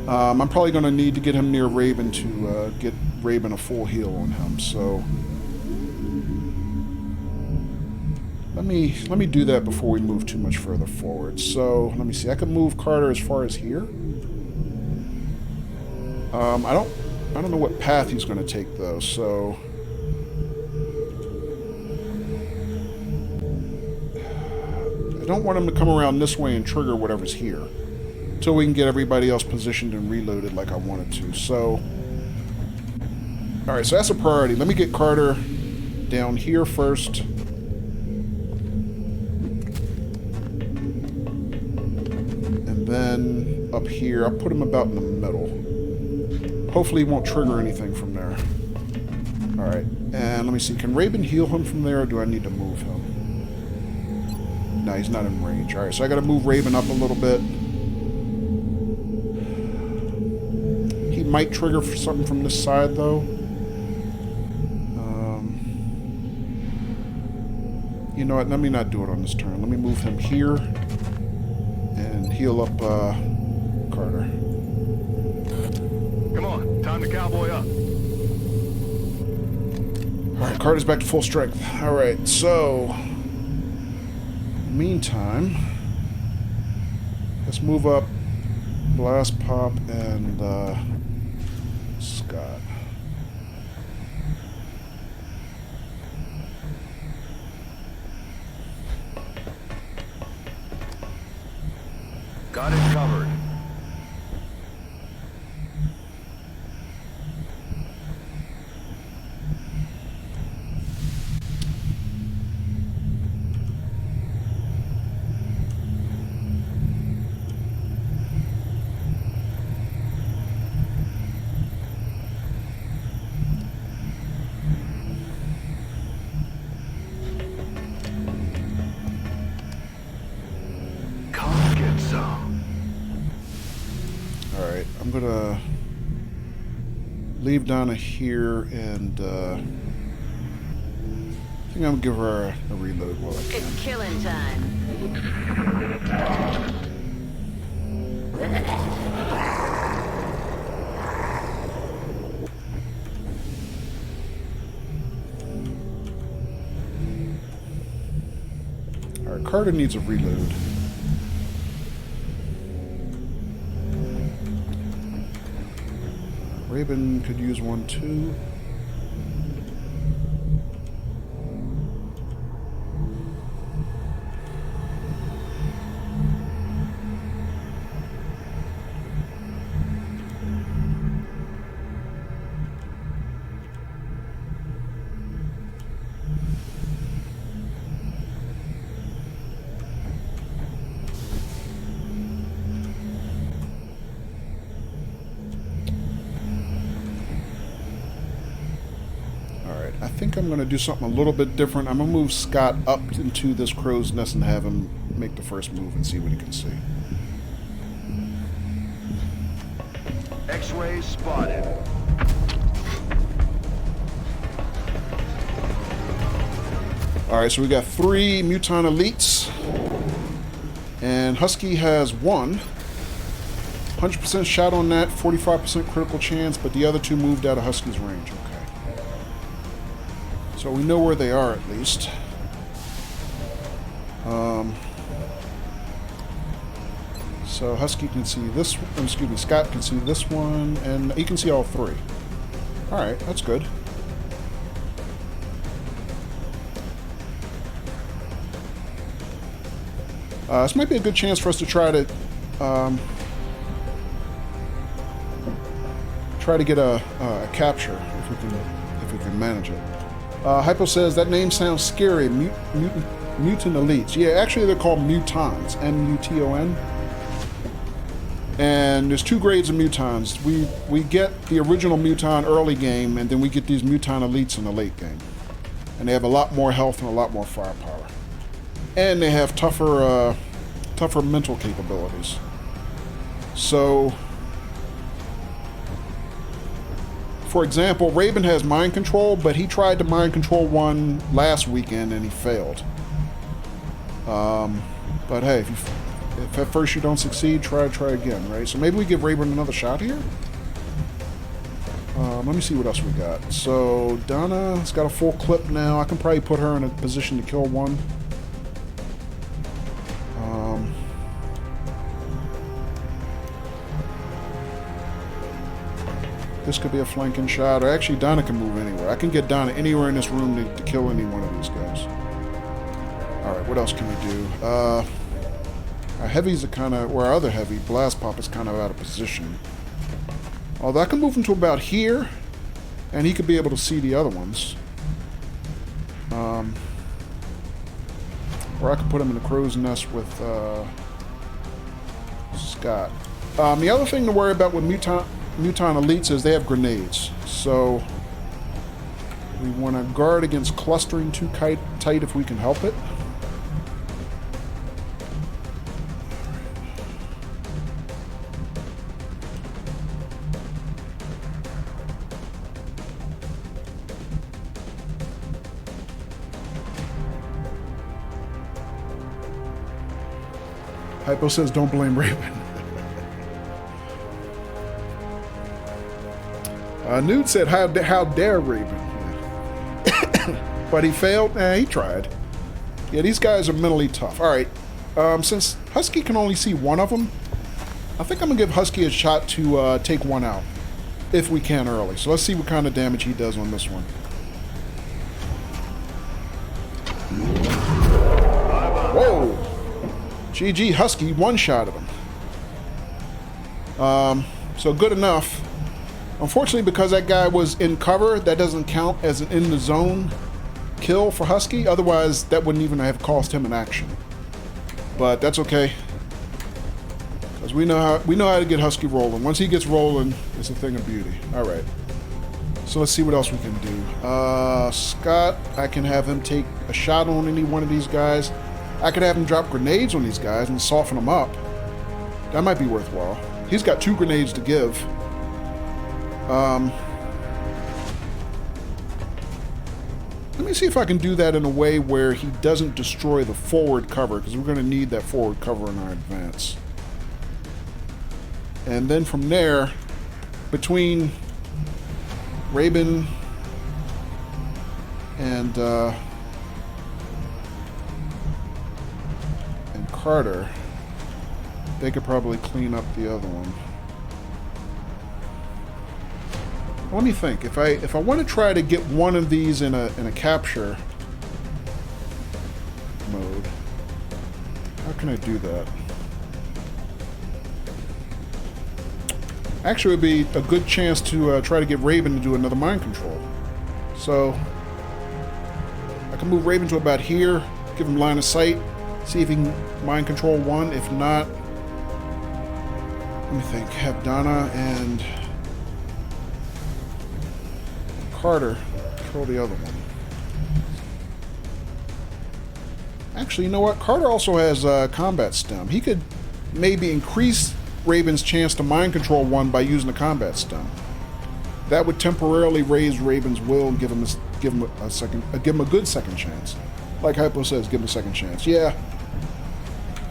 [SPEAKER 1] I'm probably going to need to get him near Raven to get Raven a full heal on him. So let me do that before we move too much further forward. So let me see. I can move Carter as far as here. I don't know what path he's going to take though. So I don't want him to come around this way and trigger whatever's here, until we can get everybody else positioned and reloaded like I wanted to. So, alright, so that's a priority. Let me get Carter down here first. And then up here, I'll put him about in the middle. Hopefully he won't trigger anything from there. Alright, and let me see. Can Raven heal him from there, or do I need to move him? No, he's not in range. Alright, so I gotta move Raven up a little bit. He might trigger for something from this side, though. You know what? Let me not do it on this turn. Let me move him here and heal up Carter.
[SPEAKER 6] Come on, time to cowboy up.
[SPEAKER 1] Alright, Carter's back to full strength. Alright, so meantime, let's move up Blast Pop and Scott.
[SPEAKER 6] Got it covered. so.
[SPEAKER 1] Alright, I'm gonna leave Donna here and I think I'm gonna give her a reload while I can.
[SPEAKER 2] It's killing time.
[SPEAKER 1] Alright, Carter needs a reload. Raven could use one too. I think I'm going to do something a little bit different. I'm going to move Scott up into this crow's nest and have him make the first move and see what he can see.
[SPEAKER 6] X-ray spotted.
[SPEAKER 1] Alright, so we got 3 Muton Elites. And Husky has 1. 100% shot on that, 45% critical chance, but the other 2 moved out of Husky's range. Okay. So we know where they are at least. So Husky can see this, excuse me, Scott can see this one, and he can see all 3. Alright, that's good. This might be a good chance for us to try to get a capture if we can manage it. Hypo says that name sounds scary. Mutant Elites. Yeah, actually they're called Mutons. M-U-T-O-N. And there's 2 grades of Mutons. We get the original Muton early game, and then we get these Muton Elites in the late game. And they have a lot more health and a lot more firepower. And they have tougher mental capabilities. So, for example, Raven has mind control, but he tried to mind control one last weekend and he failed. But hey, if at first you don't succeed, try again, right? So maybe we give Raven another shot here. Let me see what else we got. So Donna's got a full clip now. I can probably put her in a position to kill one. This could be a flanking shot, or actually Donna can move anywhere. I can get Donna anywhere in this room to kill any one of these guys. Alright, what else can we do? Our heavies are kind of, or our other heavy, Blast Pop, is kind of out of position. Although I can move him to about here, and he could be able to see the other ones. Or I could put him in the crow's nest with Scott. The other thing to worry about with Muton Elites is they have grenades. So we want to guard against clustering too tight if we can help it. Hypo says don't blame Raven. Nude said, how dare Raven? But he failed? He tried. Yeah, these guys are mentally tough. Alright, since Husky can only see one of them, I think I'm going to give Husky a shot to take one out. If we can early. So let's see what kind of damage he does on this one. Whoa! GG, Husky one-shotted him. So good enough. Unfortunately, because that guy was in cover, that doesn't count as an in-the-zone kill for Husky. Otherwise, that wouldn't even have cost him an action. But that's okay, because we know how to get Husky rolling. Once he gets rolling, it's a thing of beauty. All right. So let's see what else we can do. Scott, I can have him take a shot on any one of these guys. I could have him drop grenades on these guys and soften them up. That might be worthwhile. He's got 2 grenades to give. Let me see if I can do that in a way where he doesn't destroy the forward cover, because we're going to need that forward cover in our advance. And then from there, between Rabin and Carter, they could probably clean up the other one. Let me think. If I want to try to get one of these in a capture mode, how can I do that? Actually, it would be a good chance to try to get Raven to do another mind control. So I can move Raven to about here, give him line of sight, see if he can mind control one. If not, let me think. Have Donna and Carter control the other one. Actually, you know what? Carter also has combat stem. He could maybe increase Raven's chance to mind control one by using a combat stem. That would temporarily raise Raven's will and give him a good second chance. Like Hypo says, give him a second chance. Yeah,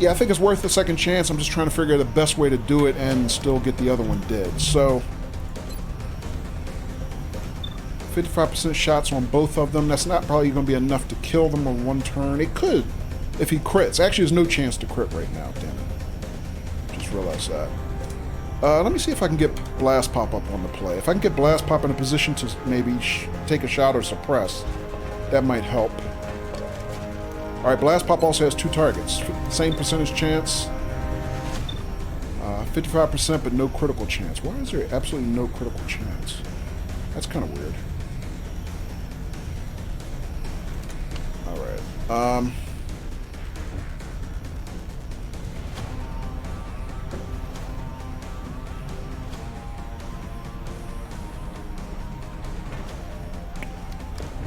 [SPEAKER 1] I think it's worth a second chance. I'm just trying to figure out the best way to do it and still get the other one dead. So 55% shots on both of them. That's not probably going to be enough to kill them on one turn. It could, if he crits. Actually, there's no chance to crit right now, damn it. Just realized that. Let me see if I can get Blast Pop up on the play. If I can get Blast Pop in a position to maybe take a shot or suppress, that might help. Alright, Blast Pop also has 2 targets. Same percentage chance. 55%, but no critical chance. Why is there absolutely no critical chance? That's kind of weird. Alright.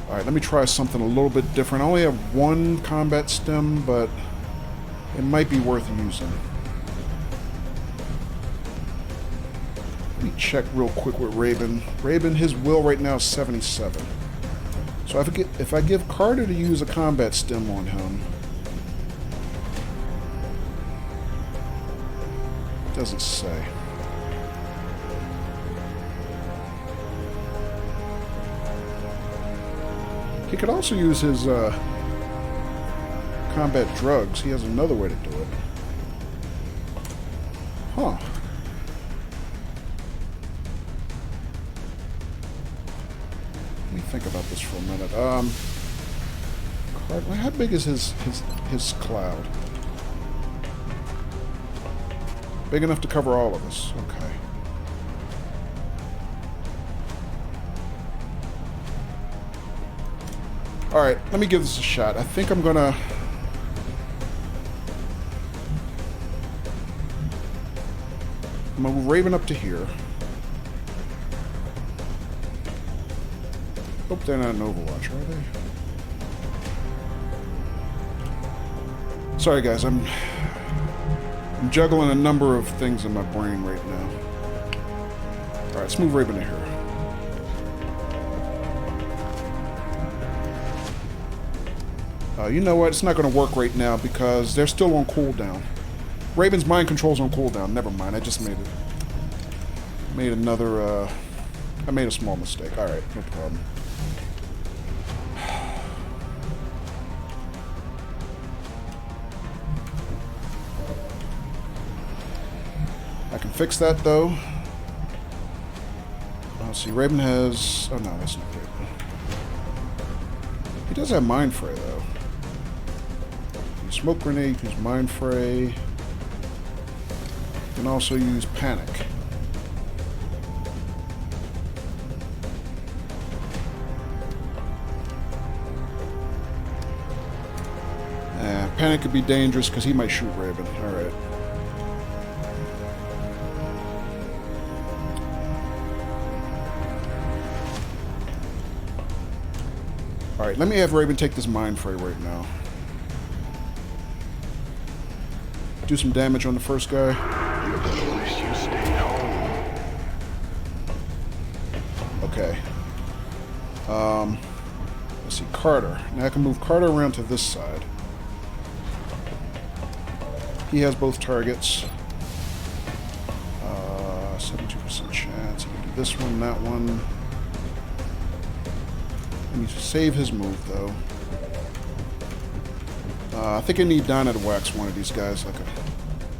[SPEAKER 1] Alright, let me try something a little bit different. I only have 1 combat stem, but it might be worth using. Let me check real quick with Raven. Raven, his will right now is 77. So if I give Carter to use a combat stem on him, it doesn't say. He could also use his combat drugs. He has another way to do it. Huh. Let me think about this for a minute. How big is his cloud? Big enough to cover all of us. Okay. Alright, let me give this a shot. I think I'm gonna... I'm gonna move Raven up to here. Hope they're not in Overwatch, are they? Sorry guys, I'm juggling a number of things in my brain right now. Alright, let's move Raven to here. You know what? It's not going to work right now because they're still on cooldown. Raven's mind control's on cooldown. Never mind. I just made another. I made a small mistake. All right, no problem. I can fix that though. Let's see. Raven has. Oh no, that's not Raven. He does have Mind Fray though. Smoke grenade, you can use Mind Fray. You can also use Panic. Panic could be dangerous because he might shoot Raven. Alright. Alright, let me have Raven take this Mind Fray right now. Do some damage on the first guy.
[SPEAKER 6] Wish you stayed home.
[SPEAKER 1] Okay. Let's see, Carter. Now I can move Carter around to this side. He has both targets. 72% chance. He can do this one, that one. I need to save his move, though. I think I need Donna to wax one of these guys like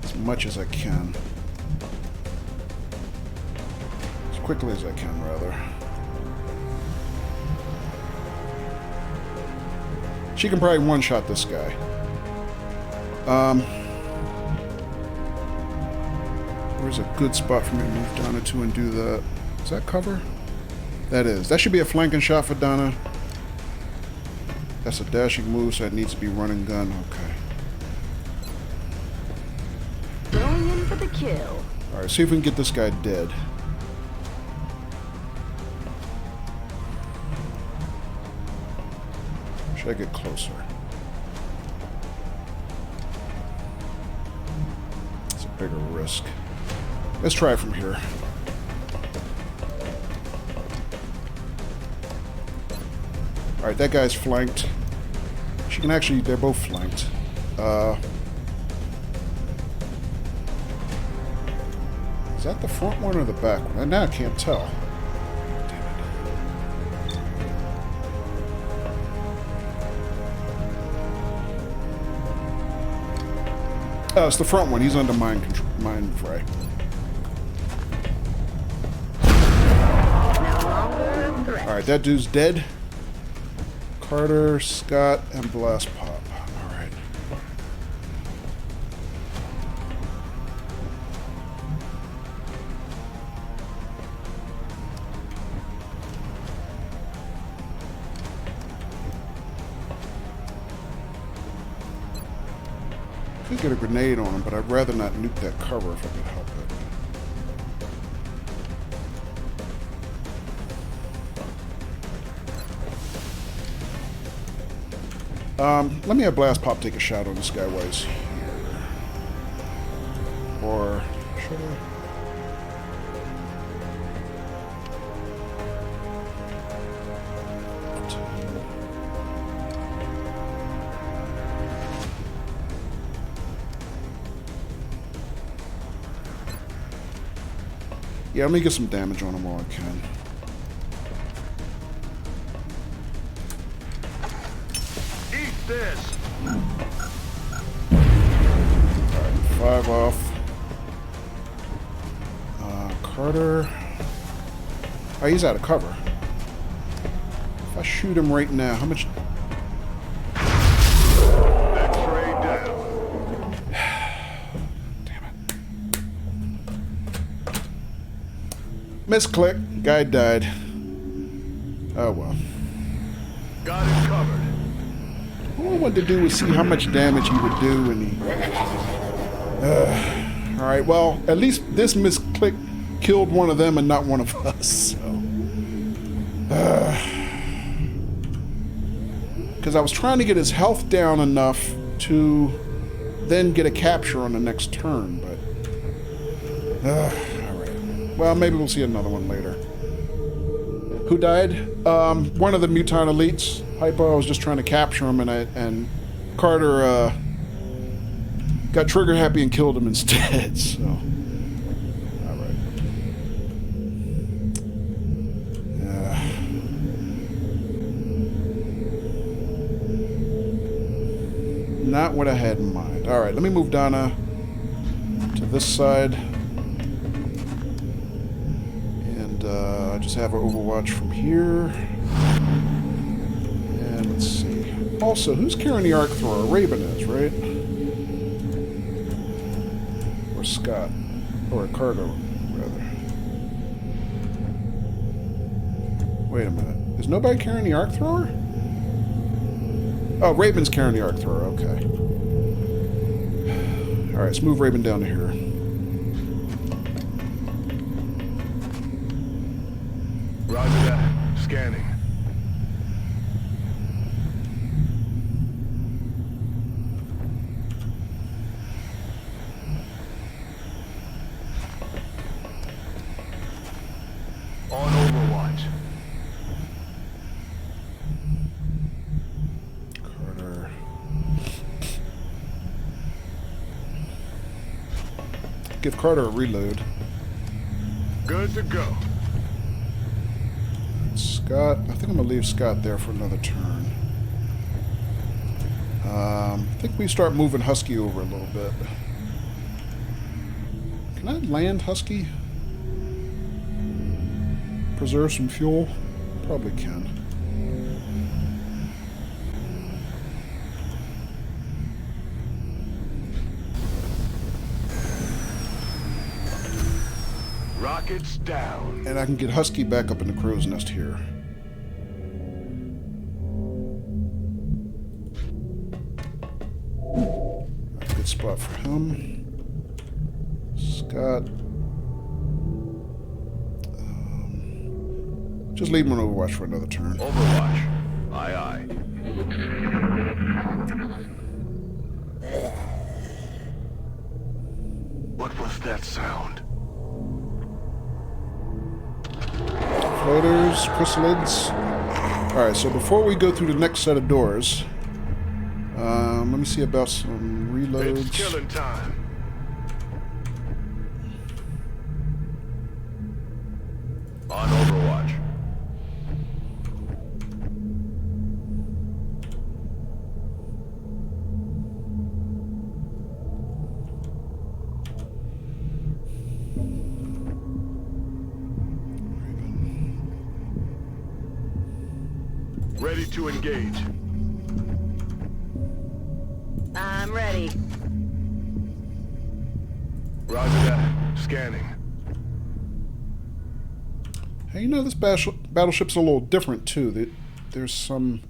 [SPEAKER 1] as much as I can. As quickly as I can, rather. She can probably one-shot this guy. Where's a good spot for me to move Donna to and do that? Is that cover? That is. That should be a flanking shot for Donna. That's a dashing move, so it needs to be run and gun. Okay.
[SPEAKER 2] Going in for the kill.
[SPEAKER 1] Alright, see if we can get this guy dead. Should I get closer? It's a bigger risk. Let's try it from here. Alright, that guy's flanked. She can actually, they're both flanked. Is that the front one or the back one? Now I can't tell. Oh, it's the front one. He's under mind fray.
[SPEAKER 2] No longer a threat.
[SPEAKER 1] Alright, that dude's dead. Carter, Scott, and Blast Pop. Alright. Could get a grenade on him, but I'd rather not nuke that cover if I could help it. Let me have Blast Pop take a shot on this guy while he's here. Or should I? Yeah, let me get some damage on him while I can.
[SPEAKER 6] This.
[SPEAKER 1] Alright, 5 off. Carter. Oh, he's out of cover. If I shoot him right now, how much?
[SPEAKER 6] X-ray down.
[SPEAKER 1] Damn it. Misclick. Guy died. Oh well.
[SPEAKER 6] Got it covered.
[SPEAKER 1] All I wanted to do was see how much damage he would do, and he... Alright, well, at least this misclick killed one of them and not one of us, so... Because I was trying to get his health down enough to then get a capture on the next turn, but... Alright. Well, maybe we'll see another one later. Who died? One of the Mutant Elites. Hypo, I was just trying to capture him, and Carter got trigger happy and killed him instead, so... Alright. Not what I had in mind. Alright, let me move Donna to this side. And I just have her overwatch from here. Let's see. Also, who's carrying the arc thrower? Raven is, right? Or Scott. Or Carter, rather. Wait a minute. Is nobody carrying the arc thrower? Oh, Raven's carrying the arc thrower. Okay. Alright, let's move Raven down to here.
[SPEAKER 6] Roger that. Scanning.
[SPEAKER 1] give Carter a reload.
[SPEAKER 6] Good to go.
[SPEAKER 1] Scott, I think I'm gonna leave Scott there for another turn. I think we start moving Husky over a little bit. Can I land Husky? Preserve some fuel? Probably can.
[SPEAKER 6] Rockets down.
[SPEAKER 1] And I can get Husky back up in the crow's nest here. That's a good spot for him. Scott. Just leave him on Overwatch for another turn.
[SPEAKER 6] Overwatch. Aye, aye. What was that sound?
[SPEAKER 1] Floaters, chrysalids. Alright, so before we go through the next set of doors, let me see about some reloads.
[SPEAKER 6] It's killing time. On Overwatch. Ready to engage.
[SPEAKER 2] I'm ready.
[SPEAKER 6] Roger that. Scanning.
[SPEAKER 1] Hey, you know, this battleship's a little different, too. There's some...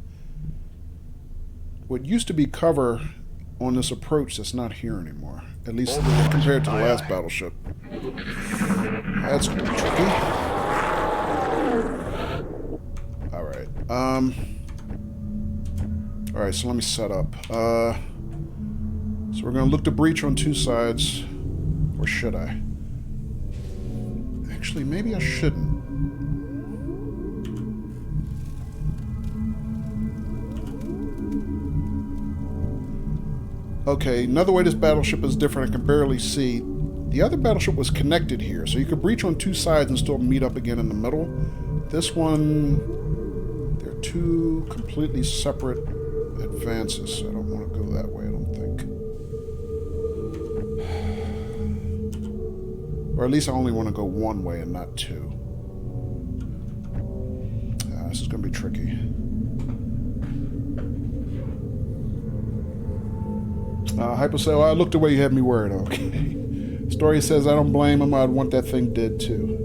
[SPEAKER 1] what used to be cover on this approach that's not here anymore. At least
[SPEAKER 6] Overwatch.
[SPEAKER 1] compared to the
[SPEAKER 6] Aye,
[SPEAKER 1] last
[SPEAKER 6] aye.
[SPEAKER 1] battleship. That's gonna be tricky. Alright, alright, so let me set up. So we're gonna look to breach on two sides. Or should I? Actually, maybe I shouldn't. Okay, another way this battleship is different, I can barely see. The other battleship was connected here, so you could breach on two sides and still meet up again in the middle. This one, they're two completely separate advances, so I don't want to go that way, I don't think. Or at least I only want to go one way and not two. This is going to be tricky. Hypocell, I looked the way you had me worried. Okay. Story says I don't blame him. I'd want that thing dead too.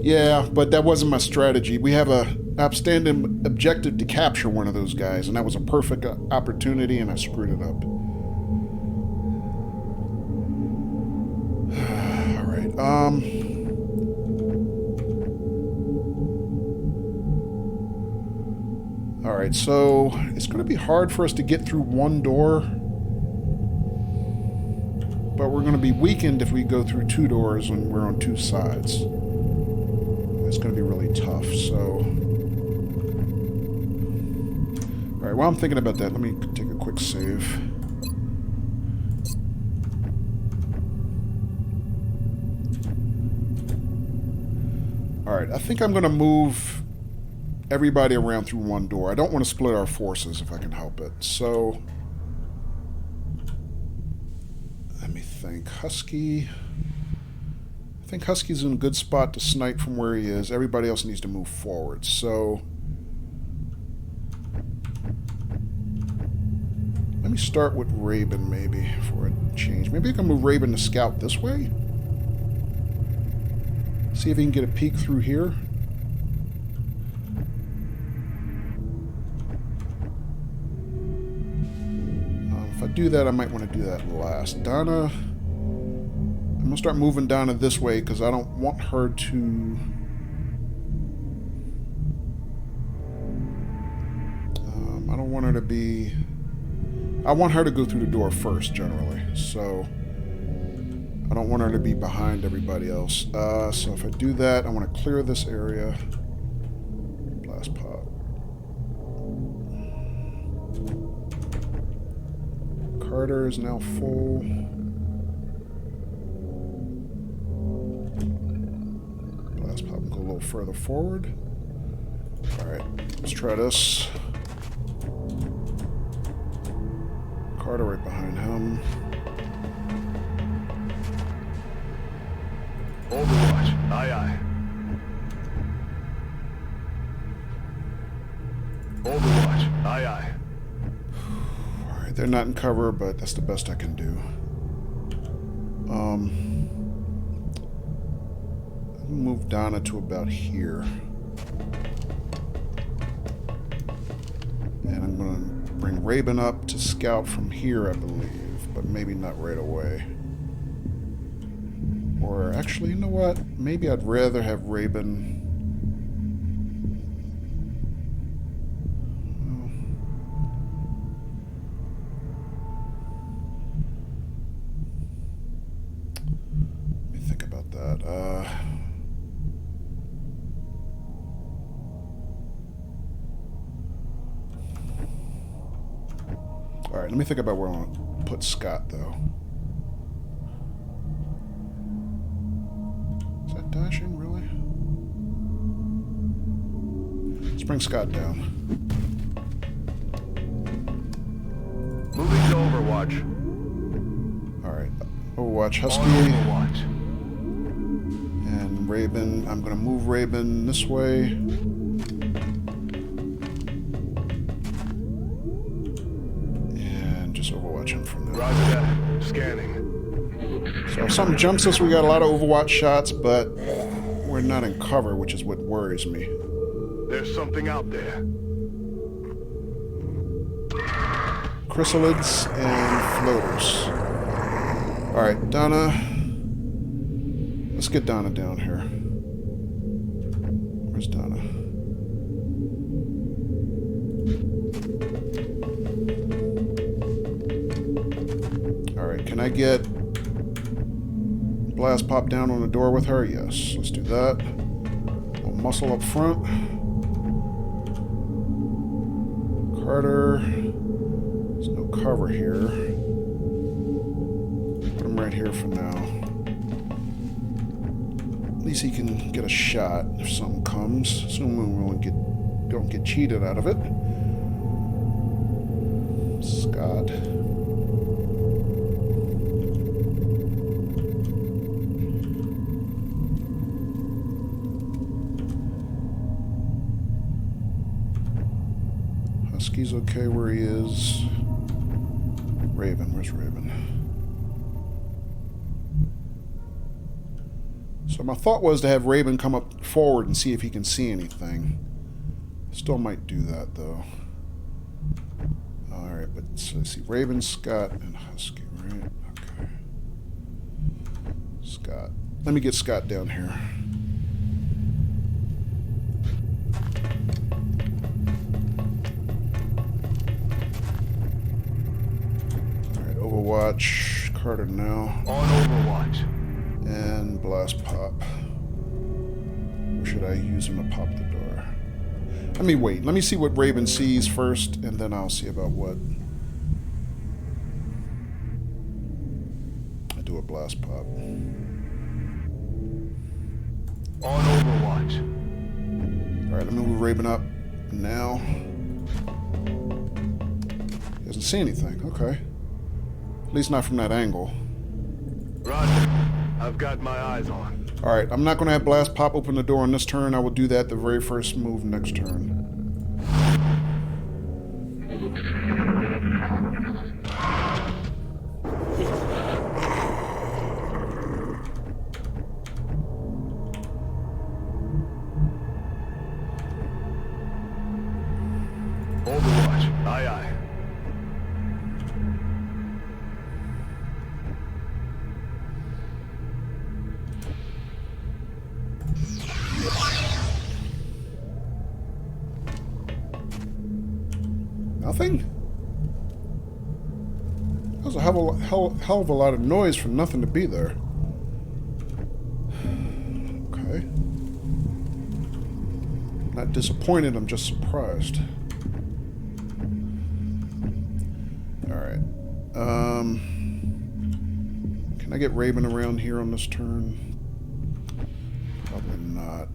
[SPEAKER 1] Yeah, but that wasn't my strategy. We have a outstanding objective to capture one of those guys, and that was a perfect opportunity, and I screwed it up. All right. All right, so it's going to be hard for us to get through one door, but we're going to be weakened if we go through two doors and we're on two sides. It's going to be really tough, so... All right, while I'm thinking about that, let me take a quick save. All right, I think I'm going to move everybody around through one door. I don't want to split our forces if I can help it. So, let me think. Husky. I think Husky's in a good spot to snipe from where he is. Everybody else needs to move forward. So, let me start with Raven maybe for a change. Maybe I can move Raven to scout this way. See if he can get a peek through here. If I do that, I might want to do that last. Donna, I'm going to start moving Donna this way because I don't want her to... I don't want her to be... I want her to go through the door first, generally. So, I don't want her to be behind everybody else. So if I do that, I want to clear this area. Blast pod. Carter is now full. further forward. Alright, let's try this. Carter right behind him.
[SPEAKER 6] Overwatch. Aye, aye. Overwatch. Aye, aye.
[SPEAKER 1] Alright, they're not in cover, but that's the best I can do. Move Donna to about here. And I'm going to bring Raven up to scout from here, I believe. But maybe not right away. Or actually, you know what? Maybe I'd rather have Raven... Let me think about that. Alright, let me think about where I want to put Scott, though. Is that dashing, really? Let's bring Scott down.
[SPEAKER 6] Moving to Overwatch.
[SPEAKER 1] Alright, Overwatch Husky.
[SPEAKER 6] On Overwatch.
[SPEAKER 1] And Raven, I'm going to move Raven this way. Overwatch him from there.
[SPEAKER 6] Roger that. Scanning.
[SPEAKER 1] So if something jumps us, we got a lot of Overwatch shots, but we're not in cover, which is what worries me.
[SPEAKER 6] There's something out there.
[SPEAKER 1] Chrysalids and floaters. Alright, Donna. Let's get Donna down here. Where's Donna? Alright, can I get blast pop down on the door with her? Yes, let's do that. We'll muscle up front. Carter. There's no cover here. Put him right here for now. At least he can get a shot if something comes. Assuming we don't get cheated out of it. Scott. Husky's okay where he is. Raven, where's Raven? So my thought was to have Raven come up forward and see if he can see anything. Still might do that though. Alright, but so let's see. Raven, Scott, and Husky, right? Okay. Scott. Let me get Scott down here. Alright, Overwatch. Carter now.
[SPEAKER 6] On Overwatch.
[SPEAKER 1] And blast pop. Or should I use him to pop the door? Let me wait. Let me see what Raven sees first, and then I'll see about what. I do a blast pop.
[SPEAKER 6] On Overwatch.
[SPEAKER 1] Alright, let me move Raven up now. He doesn't see anything. Okay. At least not from that angle.
[SPEAKER 6] Roger. I've got my eyes on.
[SPEAKER 1] Alright, I'm not going to have blast pop open the door on this turn. I will do that the very first move next turn.
[SPEAKER 6] Overwatch. Aye, aye.
[SPEAKER 1] Nothing? That was a hell of a lot of noise for nothing to be there. Okay. Not disappointed, I'm just surprised. Alright. Can I get Raven around here on this turn? Probably not.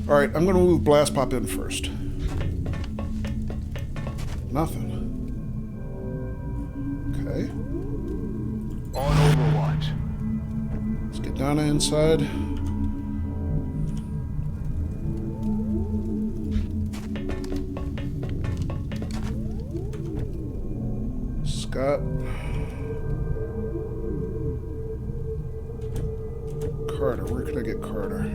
[SPEAKER 1] Alright, I'm going to move Blast Pop in first. Nothing. Okay.
[SPEAKER 6] On Overwatch.
[SPEAKER 1] Let's get Donna inside. Scott. Carter. Where can I get Carter?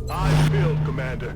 [SPEAKER 6] I feel, Commander.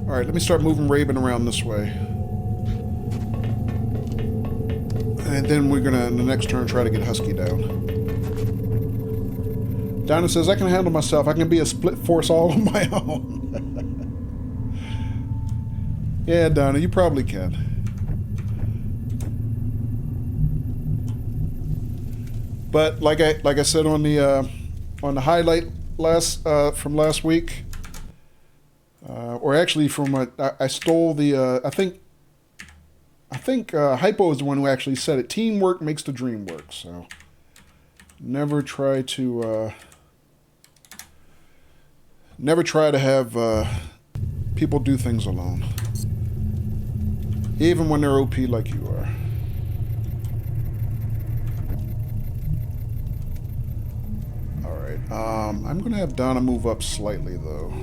[SPEAKER 1] Alright, let me start moving Raven around this way. And then we're gonna, in the next turn, try to get Husky down. Donna says, I can handle myself. I can be a split force all on my own. Yeah, Donna, you probably can. But like I said on the highlight from last week, or actually from I stole the I think Hypo is the one who actually said it. Teamwork makes the dream work. So never try to have people do things alone, even when they're OP like you are. All right, I'm gonna have Donna move up slightly though.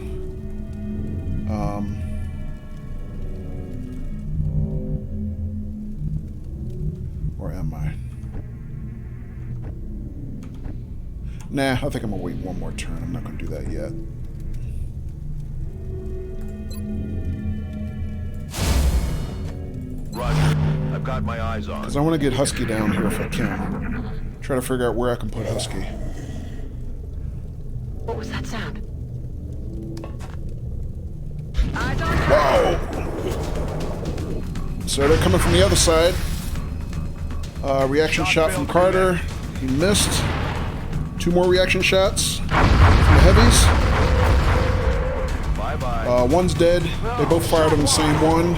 [SPEAKER 1] Where am I? Nah, I think I'm gonna wait one more turn. I'm not gonna do that yet.
[SPEAKER 6] Roger. I've got my eyes on.
[SPEAKER 1] Because I want to get Husky down here if I can. Try to figure out where I can put Husky.
[SPEAKER 2] What was that sound?
[SPEAKER 1] Whoa! So they're coming from the other side. Reaction shot from Carter. He missed. 2 more reaction shots from the heavies.
[SPEAKER 6] Bye-bye.
[SPEAKER 1] One's dead. They both fired on the same one.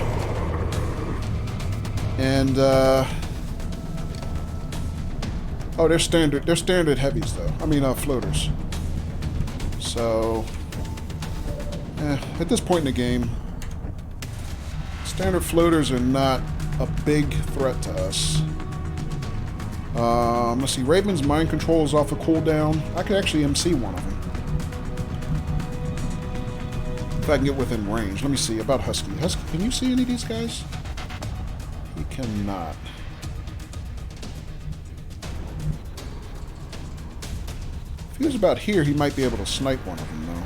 [SPEAKER 1] And oh, they're standard heavies though. I mean floaters. So at this point in the game, standard floaters are not a big threat to us. Let's see, Raven's mind control is off a cooldown. I could actually MC one of them. If I can get within range. Let me see about Husky. Husky, can you see any of these guys? He cannot. If he was about here, he might be able to snipe one of them, though.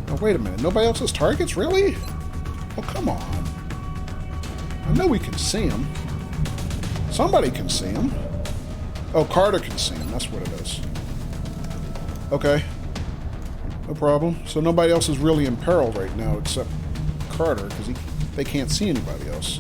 [SPEAKER 1] Oh, wait a minute. Nobody else has targets? Really? Oh, come on. I know we can see him. Somebody can see him. Oh, Carter can see him. That's what it is. Okay. No problem. So nobody else is really in peril right now except Carter, because they can't see anybody else.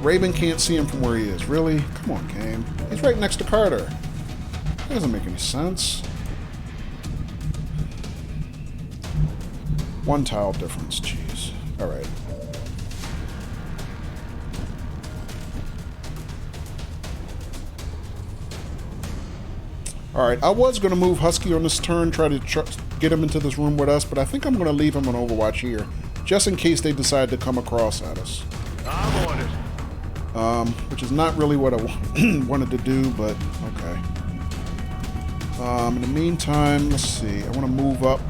[SPEAKER 1] Raven can't see him from where he is. Really? Come on, game. He's right next to Carter. That doesn't make any sense. 1 tile difference. Jeez. Alright. Alright, I was going to move Husky on this turn, try to get him into this room with us, but I think I'm going to leave him on Overwatch here. just in case they decide to come across at us.
[SPEAKER 6] I'm on it.
[SPEAKER 1] Which is not really what I wanted to do, but okay. In the meantime, let's see. I want to move up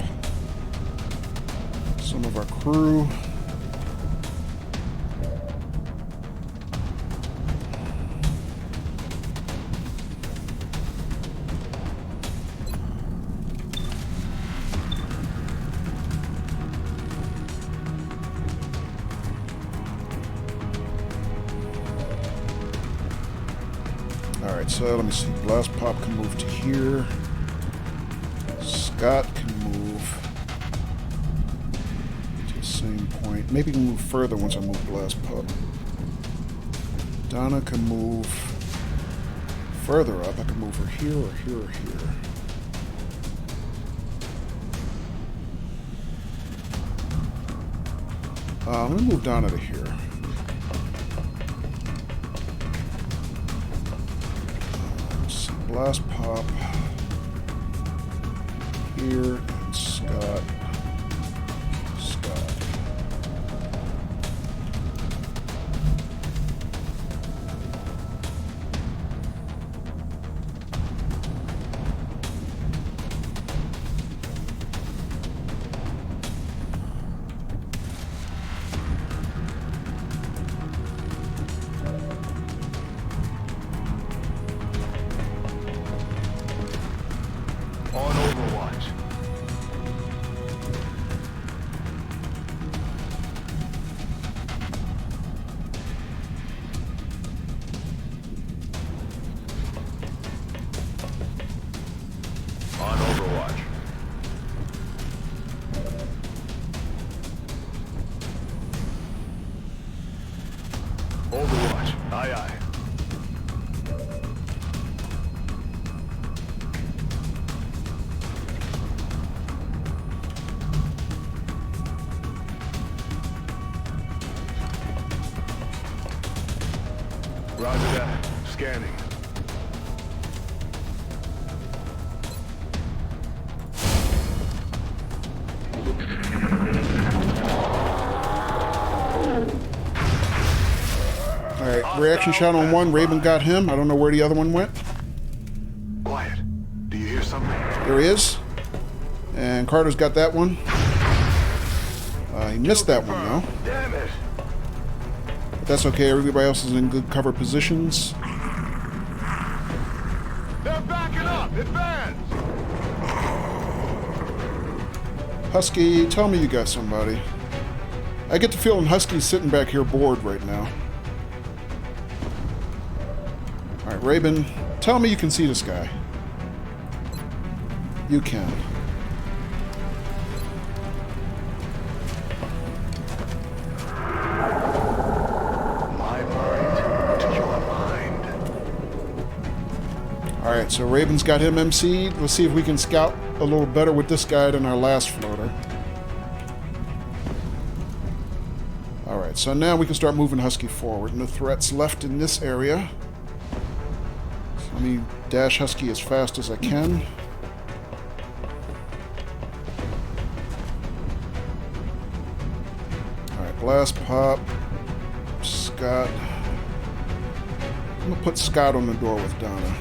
[SPEAKER 1] some of our crew. Alright, so let me see. Blast Pop can move to here. Scott can move to the same point. Maybe he can move further once I move Blast Pop. Donna can move further up. I can move her here or here or here. Let me move Donna to here. Blast Pop here and Scott.
[SPEAKER 6] On Overwatch. On Overwatch. Overwatch. Aye, aye. Roger that. Scanning.
[SPEAKER 1] Alright, reaction shot on one. Raven got him. I don't know where the other one went.
[SPEAKER 6] Quiet. Do you hear something?
[SPEAKER 1] There he is. And Carter's got that one. He missed that one, though.
[SPEAKER 6] Damn it.
[SPEAKER 1] But that's okay. Everybody else is in good cover positions.
[SPEAKER 6] They're backing up. Advance.
[SPEAKER 1] Husky, tell me you got somebody. I get the feeling Husky's sitting back here bored right now. Alright, Raven, tell me you can see this guy. You can. Alright, so Raven's got him MC'd. Let's see if we can scout a little better with this guy than our last floater. Alright, so now we can start moving Husky forward. No threats left in this area. So let me dash Husky as fast as I can. Alright, Blast Pop. Scott. I'm going to put Scott on the door with Donna.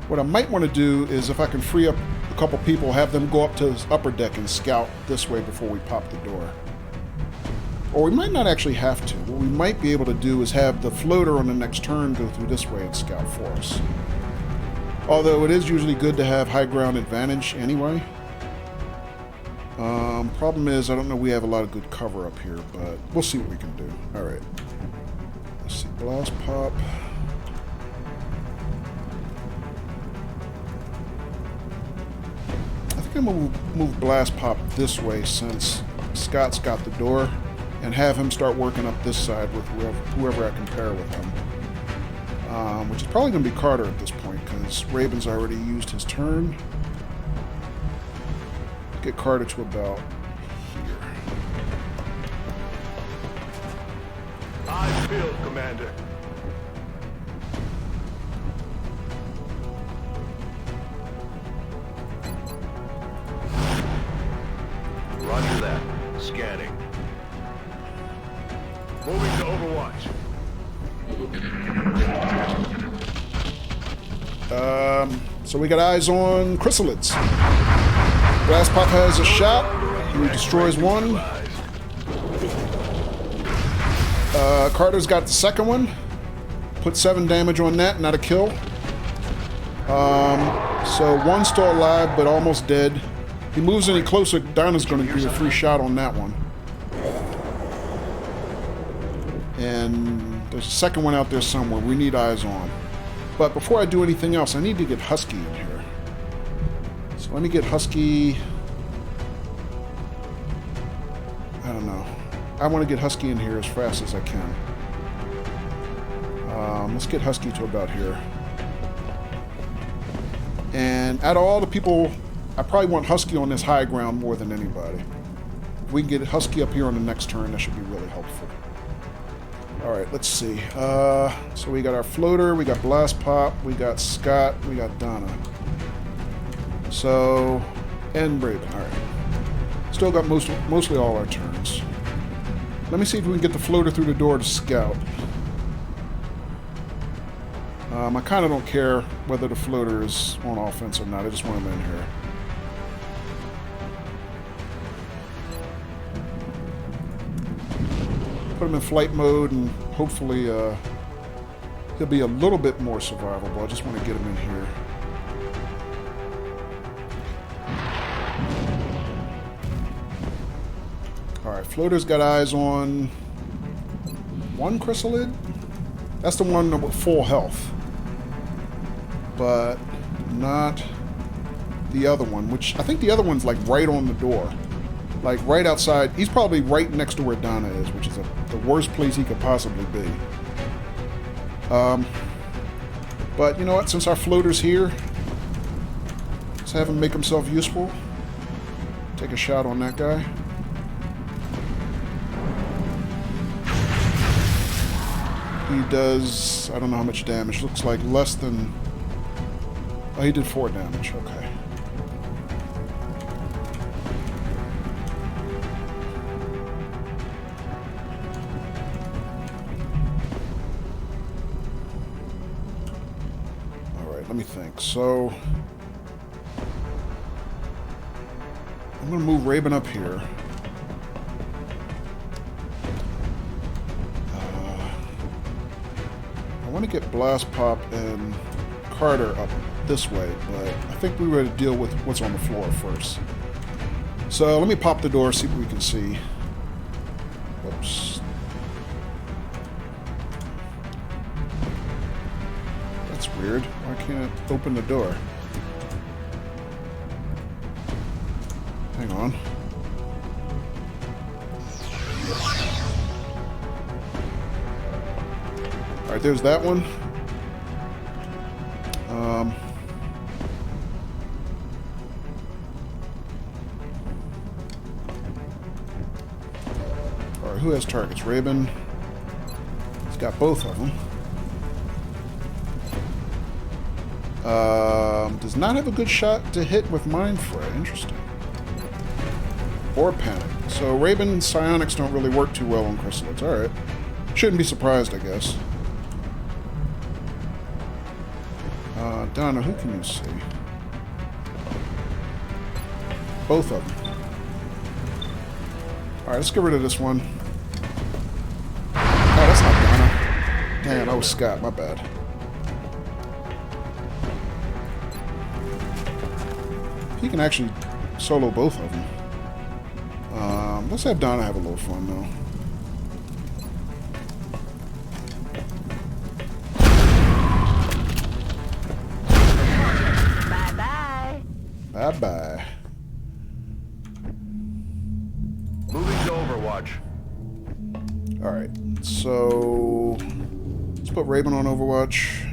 [SPEAKER 1] What I might want to do is, if I can free up a couple people, have them go up to this upper deck and scout this way before we pop the door. Or we might not actually have to. What we might be able to do is have the floater on the next turn go through this way and scout for us. Although it is usually good to have high ground advantage anyway. Problem is, I don't know we have a lot of good cover up here, but we'll see what we can do. Alright. Let's see, Blast Pop. I think I'm going to move Blast Pop this way since Scott's got the door, and have him start working up this side with whoever I can pair with him. Which is probably going to be Carter at this point, because Raven's already used his turn. Get Carter to about here.
[SPEAKER 6] I feel, Commander. Roger that. Scanning. Moving to Overwatch.
[SPEAKER 1] So we got eyes on chrysalids. Blast Pop has a shot. He destroys one. Carter's got the second one. Put 7 damage on that, not a kill. So one's still alive, but almost dead. He moves any closer, Donna's going to do a free shot on that one. And there's a second one out there somewhere we need eyes on. But before I do anything else, I need to get Husky in here. So let me get Husky. I don't know. I want to get Husky in here as fast as I can. Let's get Husky to about here. And out of all the people, I probably want Husky on this high ground more than anybody. If we can get Husky up here on the next turn, that should be really helpful. Alright, let's see. So we got our floater, we got Blast Pop, we got Scott, we got Donna. So, and Braven, alright. Still got mostly all our turns. Let me see if we can get the floater through the door to scout. I kind of don't care whether the floater is on offense or not. I just want him in here. Put him in flight mode and hopefully he'll be a little bit more survivable. I just want to get him in here. Alright, floater's got eyes on one chrysalid. That's the one with full health. But not the other one, which I think the other one's like right on the door. Like right outside. He's probably right next to where Donna is, which is the worst place he could possibly be. But you know what? Since our floater's here, let's have him make himself useful. Take a shot on that guy. He does, I don't know how much damage. Looks like less than... Oh, he did 4 damage. Okay. Alright, let me think. So... I'm going to move Raven up here. I want to get Blast Pop and Carter up this way, but I think we were to deal with what's on the floor first. So let me pop the door, see what we can see. Whoops. That's weird. Why can't it open the door? Hang on. Alright, there's that one. Alright, who has targets? Raven. He's got both of them. Does not have a good shot to hit with Mind Fray. Interesting. Or Panic. So Raven and Psionics don't really work too well on chrysalids. Alright. Shouldn't be surprised, I guess. Donna, who can you see? Both of them. Alright, let's get rid of this one. Oh, that's not Donna. Damn, that was Scott. My bad. He can actually solo both of them. Let's have Donna have a little fun, though. Bye-bye.
[SPEAKER 6] Moving to Overwatch.
[SPEAKER 1] Alright, so... let's put Raven on Overwatch.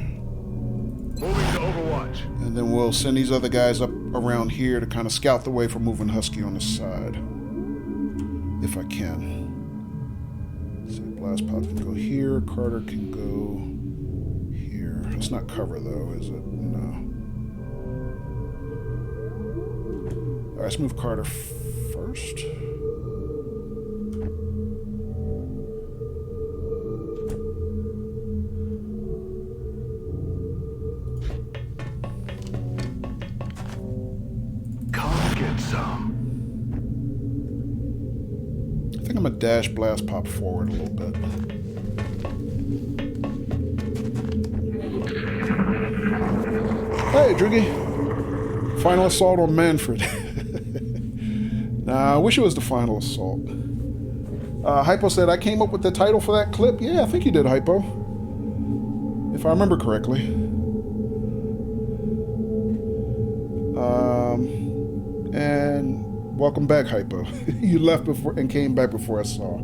[SPEAKER 6] Moving to Overwatch.
[SPEAKER 1] And then we'll send these other guys up around here to kind of scout the way for moving Husky on this side. If I can. Let's see, Blast Pop can go here. Carter can go here. It's not cover, though, is it? No. Alright, let's move Carter first. think I'm gonna dash blast pop forward a little bit. Hey, Droogie. Final assault on Manfred. Nah, I wish it was the final assault. Hypo said, I came up with the title for that clip. Yeah, I think you did, Hypo. If I remember correctly. And welcome back, Hypo. You left before and came back before I saw.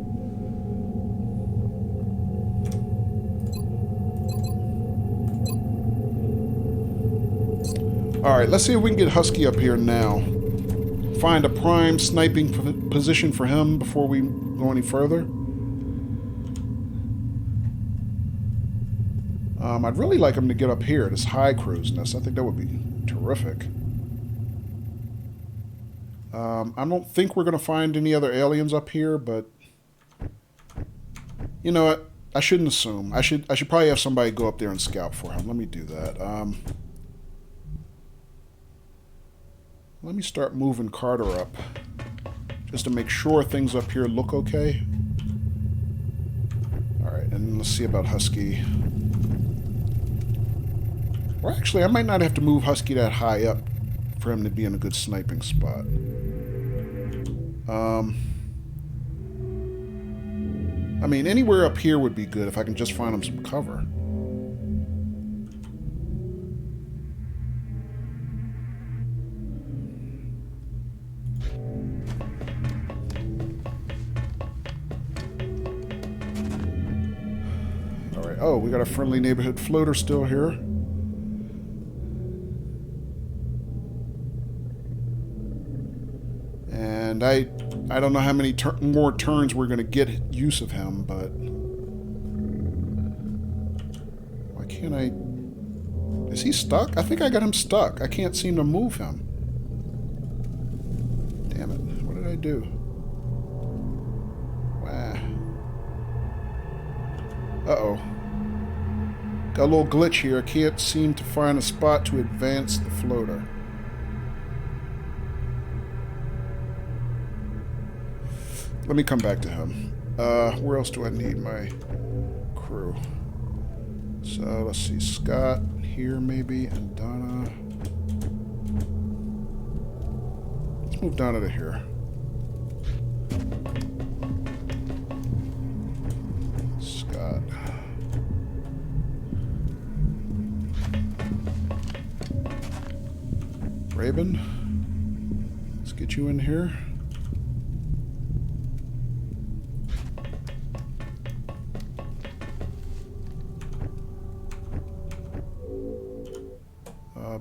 [SPEAKER 1] Alright, let's see if we can get Husky up here now. Find a prime sniping position for him before we go any further. I'd really like him to get up here, this high crow's nest. I think that would be terrific. I don't think we're going to find any other aliens up here, but you know what? I shouldn't assume. I should probably have somebody go up there and scout for him. Let me do that. Let me start moving Carter up just to make sure things up here look okay. Alright, and let's see about Husky. Or actually, I might not have to move Husky that high up for him to be in a good sniping spot. I mean, anywhere up here would be good if I can just find him some cover. Alright, oh, we got a friendly neighborhood floater still here. And I don't know how many more turns we're going to get use of him, but why can't I? Is he stuck? I think I got him stuck. I can't seem to move him. Damn it. What did I do? Wow. Uh-oh. Got a little glitch here. I can't seem to find a spot to advance the floater. Let me come back to him. Where else do I need my crew? So, let's see. Scott here, maybe, and Donna. Let's move Donna to here. Scott. Raven. Let's get you in here.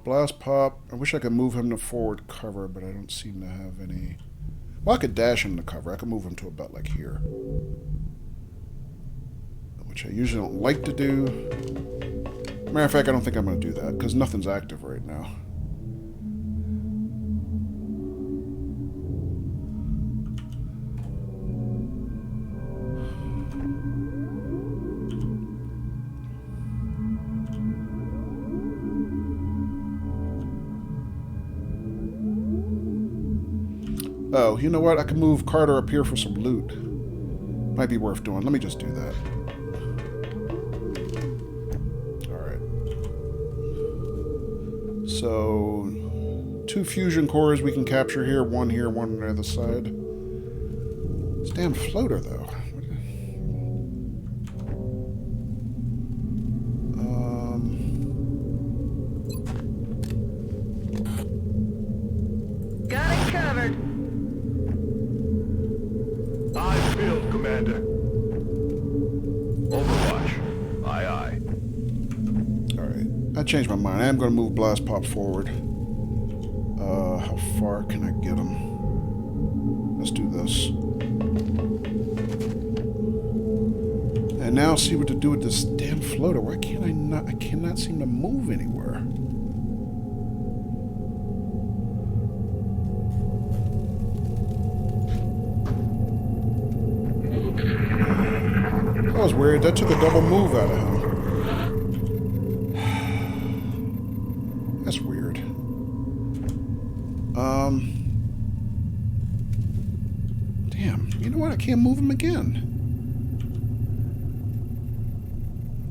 [SPEAKER 1] Blast Pop. I wish I could move him to forward cover, but I don't seem to have any. Well, I could dash him to cover. I could move him to about like here. Which I usually don't like to do. Matter of fact, I don't think I'm going to do that, because nothing's active right now. Oh, you know what? I can move Carter up here for some loot. Might be worth doing. Let me just do that. Alright. So, 2 fusion cores we can capture here. One on the other side. This damn floater, though.
[SPEAKER 2] Got it covered.
[SPEAKER 6] Eyes peeled, Commander. Overwatch. Aye, aye.
[SPEAKER 1] Alright. I changed my mind. I am going to move Blast Pop forward. How far can I get him? Let's do this. And now see what to do with this damn floater. Why can't I not? I cannot seem to move anywhere. That was weird. That took a double move out of him. That's weird. Damn Damn. You know what? I can't move him again.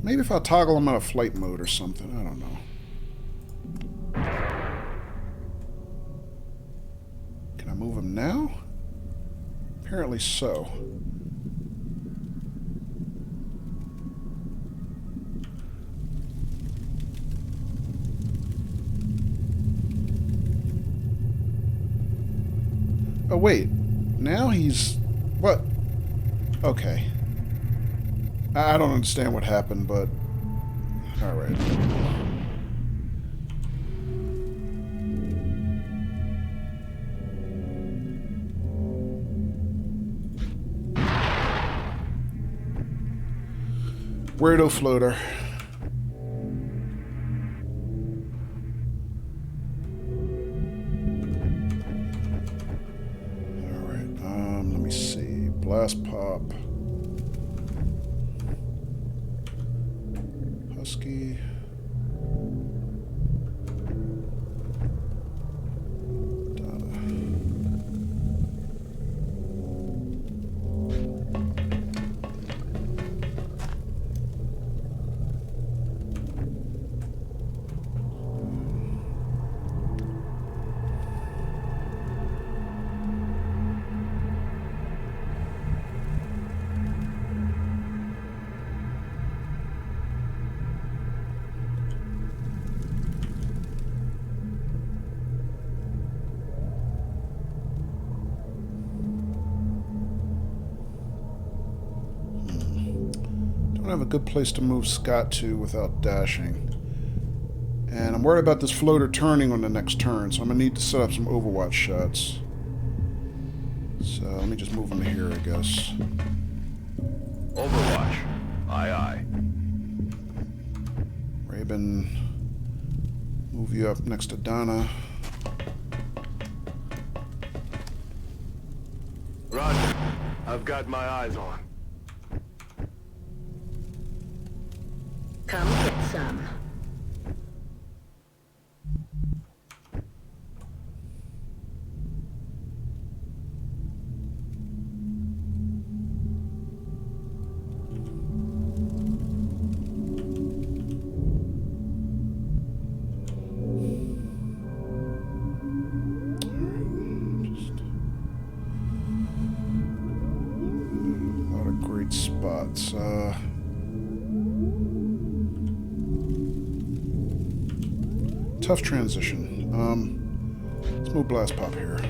[SPEAKER 1] Maybe if I toggle him out of flight mode or something. I don't know. Can I move him now? Apparently so. Oh, wait. Now he's... What? Okay. I don't understand what happened, but... Alright. Weirdo floater. Let me see. Blast pop. Husky. I don't have a good place to move Scott to without dashing. And I'm worried about this floater turning on the next turn, so I'm going to need to set up some Overwatch shots. So let me just move him here, I guess.
[SPEAKER 6] Overwatch. Aye, aye.
[SPEAKER 1] Raven, move you up next to Donna.
[SPEAKER 6] Roger. I've got my eyes on.
[SPEAKER 2] Come get some.
[SPEAKER 1] A lot of great spots. Tough transition. Let's move Blast Pop here.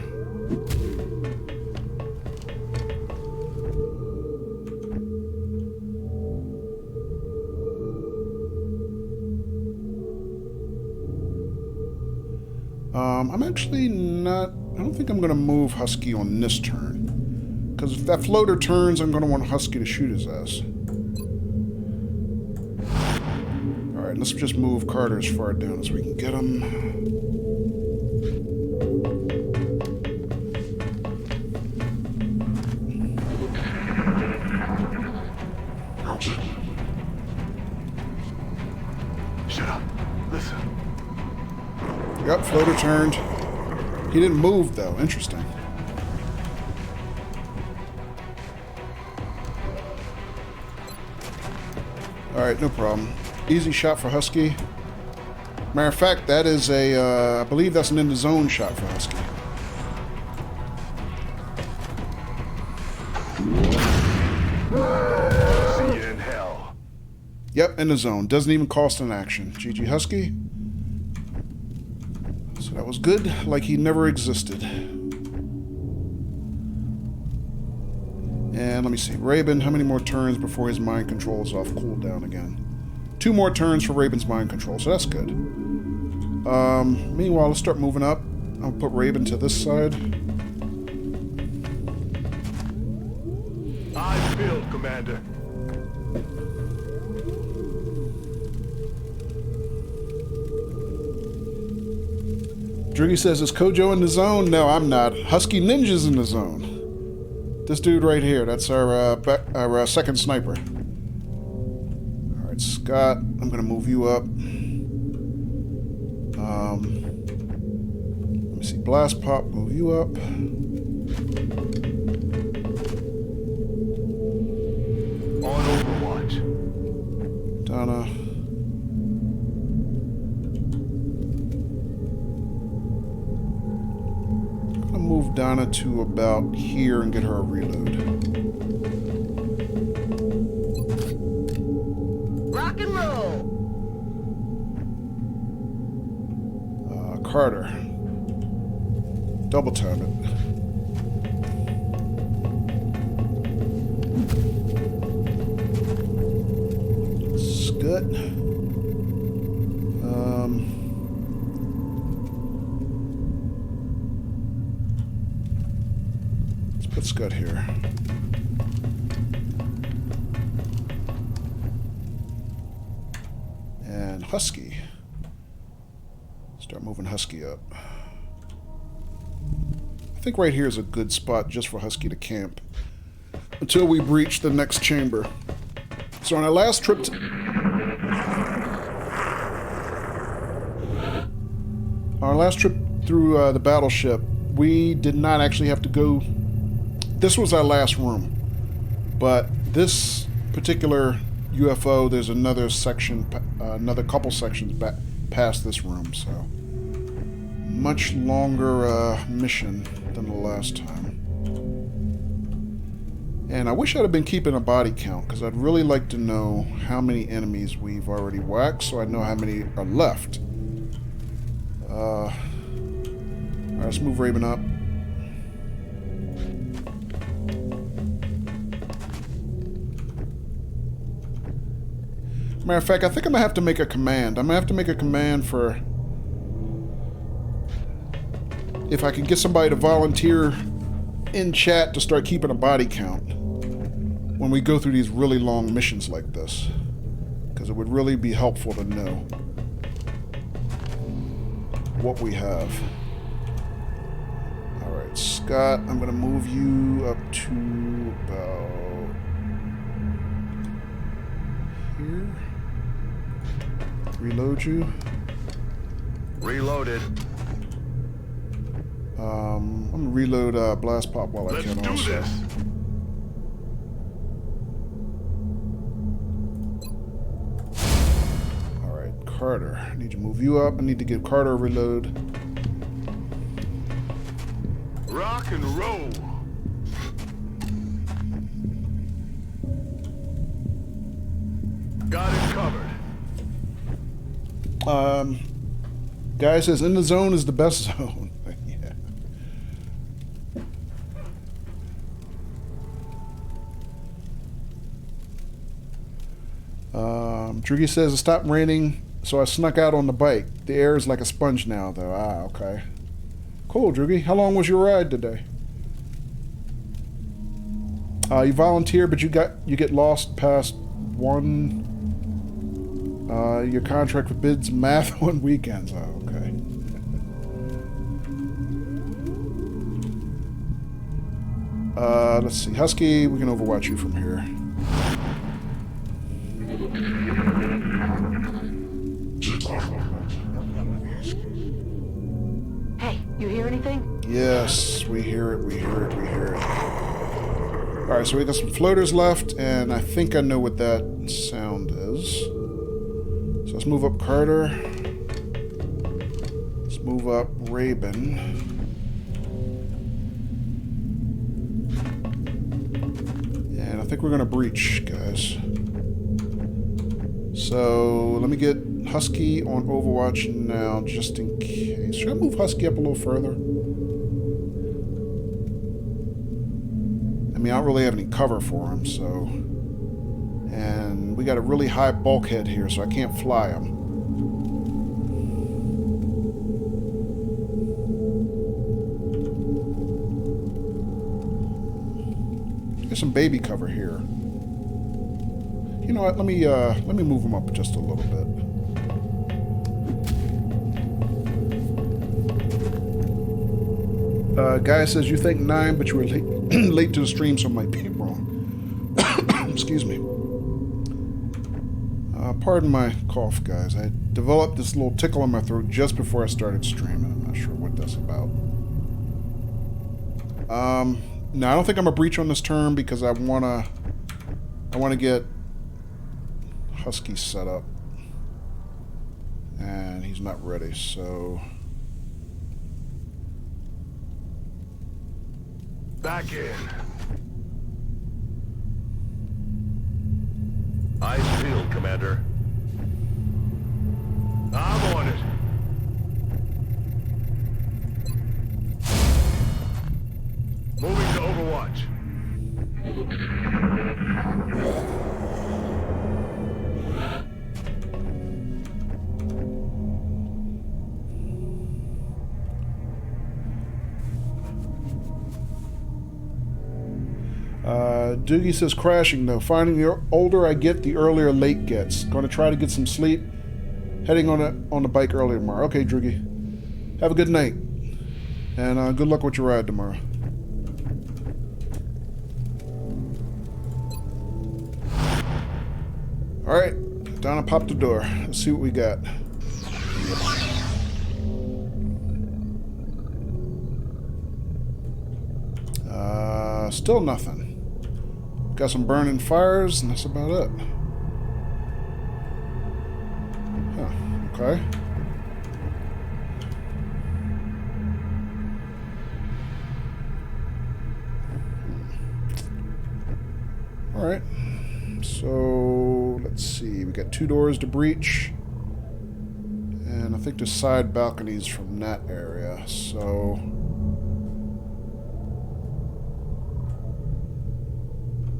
[SPEAKER 1] I'm actually not... I don't think I'm going to move Husky on this turn. Because if that floater turns, I'm going to want Husky to shoot his ass. Alright, let's just move Carter as far down as we can get him.
[SPEAKER 6] Shut up. Listen.
[SPEAKER 1] Yep, floater turned. He didn't move, though. Interesting. Alright, no problem. Easy shot for Husky. Matter of fact, that is a, I believe that's an in-the-zone shot for Husky.
[SPEAKER 6] See you in hell.
[SPEAKER 1] Yep, in the zone. Doesn't even cost an action. GG Husky. So that was good, like he never existed. And let me see. Raven, how many more turns before his mind control is off cooldown again? 2 more turns for Raven's mind control, so that's good. Meanwhile, let's start moving up. I'll put Raven to this side.
[SPEAKER 6] Eyes filled, Commander.
[SPEAKER 1] Druggy says, is Kojo in the zone? No, I'm not. Husky Ninja's in the zone. This dude right here, that's our second sniper. Alright, Scott, I'm going to move you up. Let me see, Blast Pop, move you up. Donna to about here and get her a reload.
[SPEAKER 2] Rock and roll.
[SPEAKER 1] Carter. Double time it. Scut. Let's put Scut here. And Husky. Start moving Husky up. I think right here is a good spot just for Husky to camp until we breach the next chamber. So on our last trip to... Our last trip through the battleship, we did not actually have to go... This was our last room. But this particular UFO, there's another section, another couple sections back past this room, so... Much longer mission than the last time. And I wish I'd have been keeping a body count, because I'd really like to know how many enemies we've already whacked, so I know how many are left. Alright, let's move Raven up. Matter of fact, I think I'm going to have to make a command. I'm going to have to make a command for... If I can get somebody to volunteer in chat to start keeping a body count when we go through these really long missions like this. Because it would really be helpful to know what we have. Alright, Scott, I'm going to move you up to about here. Reload you.
[SPEAKER 6] Reloaded.
[SPEAKER 1] I'm gonna reload Blast Pop while I can also.
[SPEAKER 6] This.
[SPEAKER 1] Alright, Carter. I need to move you up. I need to give Carter a reload.
[SPEAKER 6] Rock and roll. Got it covered.
[SPEAKER 1] Guy says in the zone is the best zone. Yeah. Druggy says it stopped raining, so I snuck out on the bike. The air is like a sponge now, though. Ah, okay. Cool, Druggy. How long was your ride today? You volunteer, but you get lost past one. Your contract forbids math on weekends. Oh, okay. Let's see. Husky, we can overwatch you from here.
[SPEAKER 2] Hey, you hear anything?
[SPEAKER 1] Yes, we hear it, we hear it, we hear it. Alright, so we got some floaters left, and I think I know what that sound is. So let's move up Carter. Let's move up Raven. And I think we're going to breach, guys. So let me get Husky on Overwatch now, just in case. Should I move Husky up a little further? I mean, I don't really have any cover for him, so... And we got a really high bulkhead here, so I can't fly him. There's some baby cover here. You know what? Let me move him up just a little bit. Guy says you think 9, but you were late to the stream, so I might be wrong. Excuse me. Pardon my cough, guys. I developed this little tickle in my throat just before I started streaming. I'm not sure what that's about. No, I don't think I'm a breach on this turn because I wanna get Husky set up, and he's not ready. So
[SPEAKER 6] Back in. Eyes peeled, Commander. I'm on it. Moving to Overwatch.
[SPEAKER 1] Doogie says crashing though. Finding the older I get, the earlier late gets. Going to try to get some sleep. Heading on the bike early tomorrow. Okay, Droogie. Have a good night. And good luck with your ride tomorrow. Alright. Donna popped the door. Let's see what we got. Still nothing. Got some burning fires, and that's about it. Huh, okay. Alright. So, let's see. We got 2 doors to breach. And I think the side balconies from that area, so...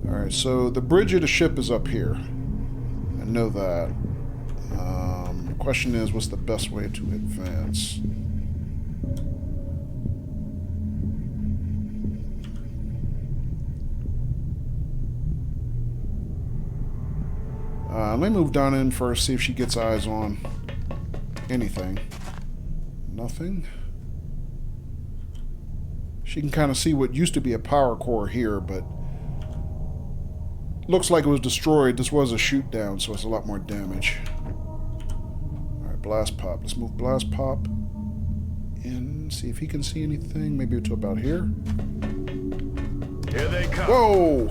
[SPEAKER 1] Alright, so the bridge of the ship is up here. I know that. The question is, what's the best way to advance? Let me move Donna in first, see if she gets eyes on anything. Nothing. She can kind of see what used to be a power core here, but looks like it was destroyed. This was a shoot down, so it's a lot more damage. Alright, Blast Pop. Let's move Blast Pop in, see if he can see anything. Maybe to about here.
[SPEAKER 6] Here they come.
[SPEAKER 1] Whoa!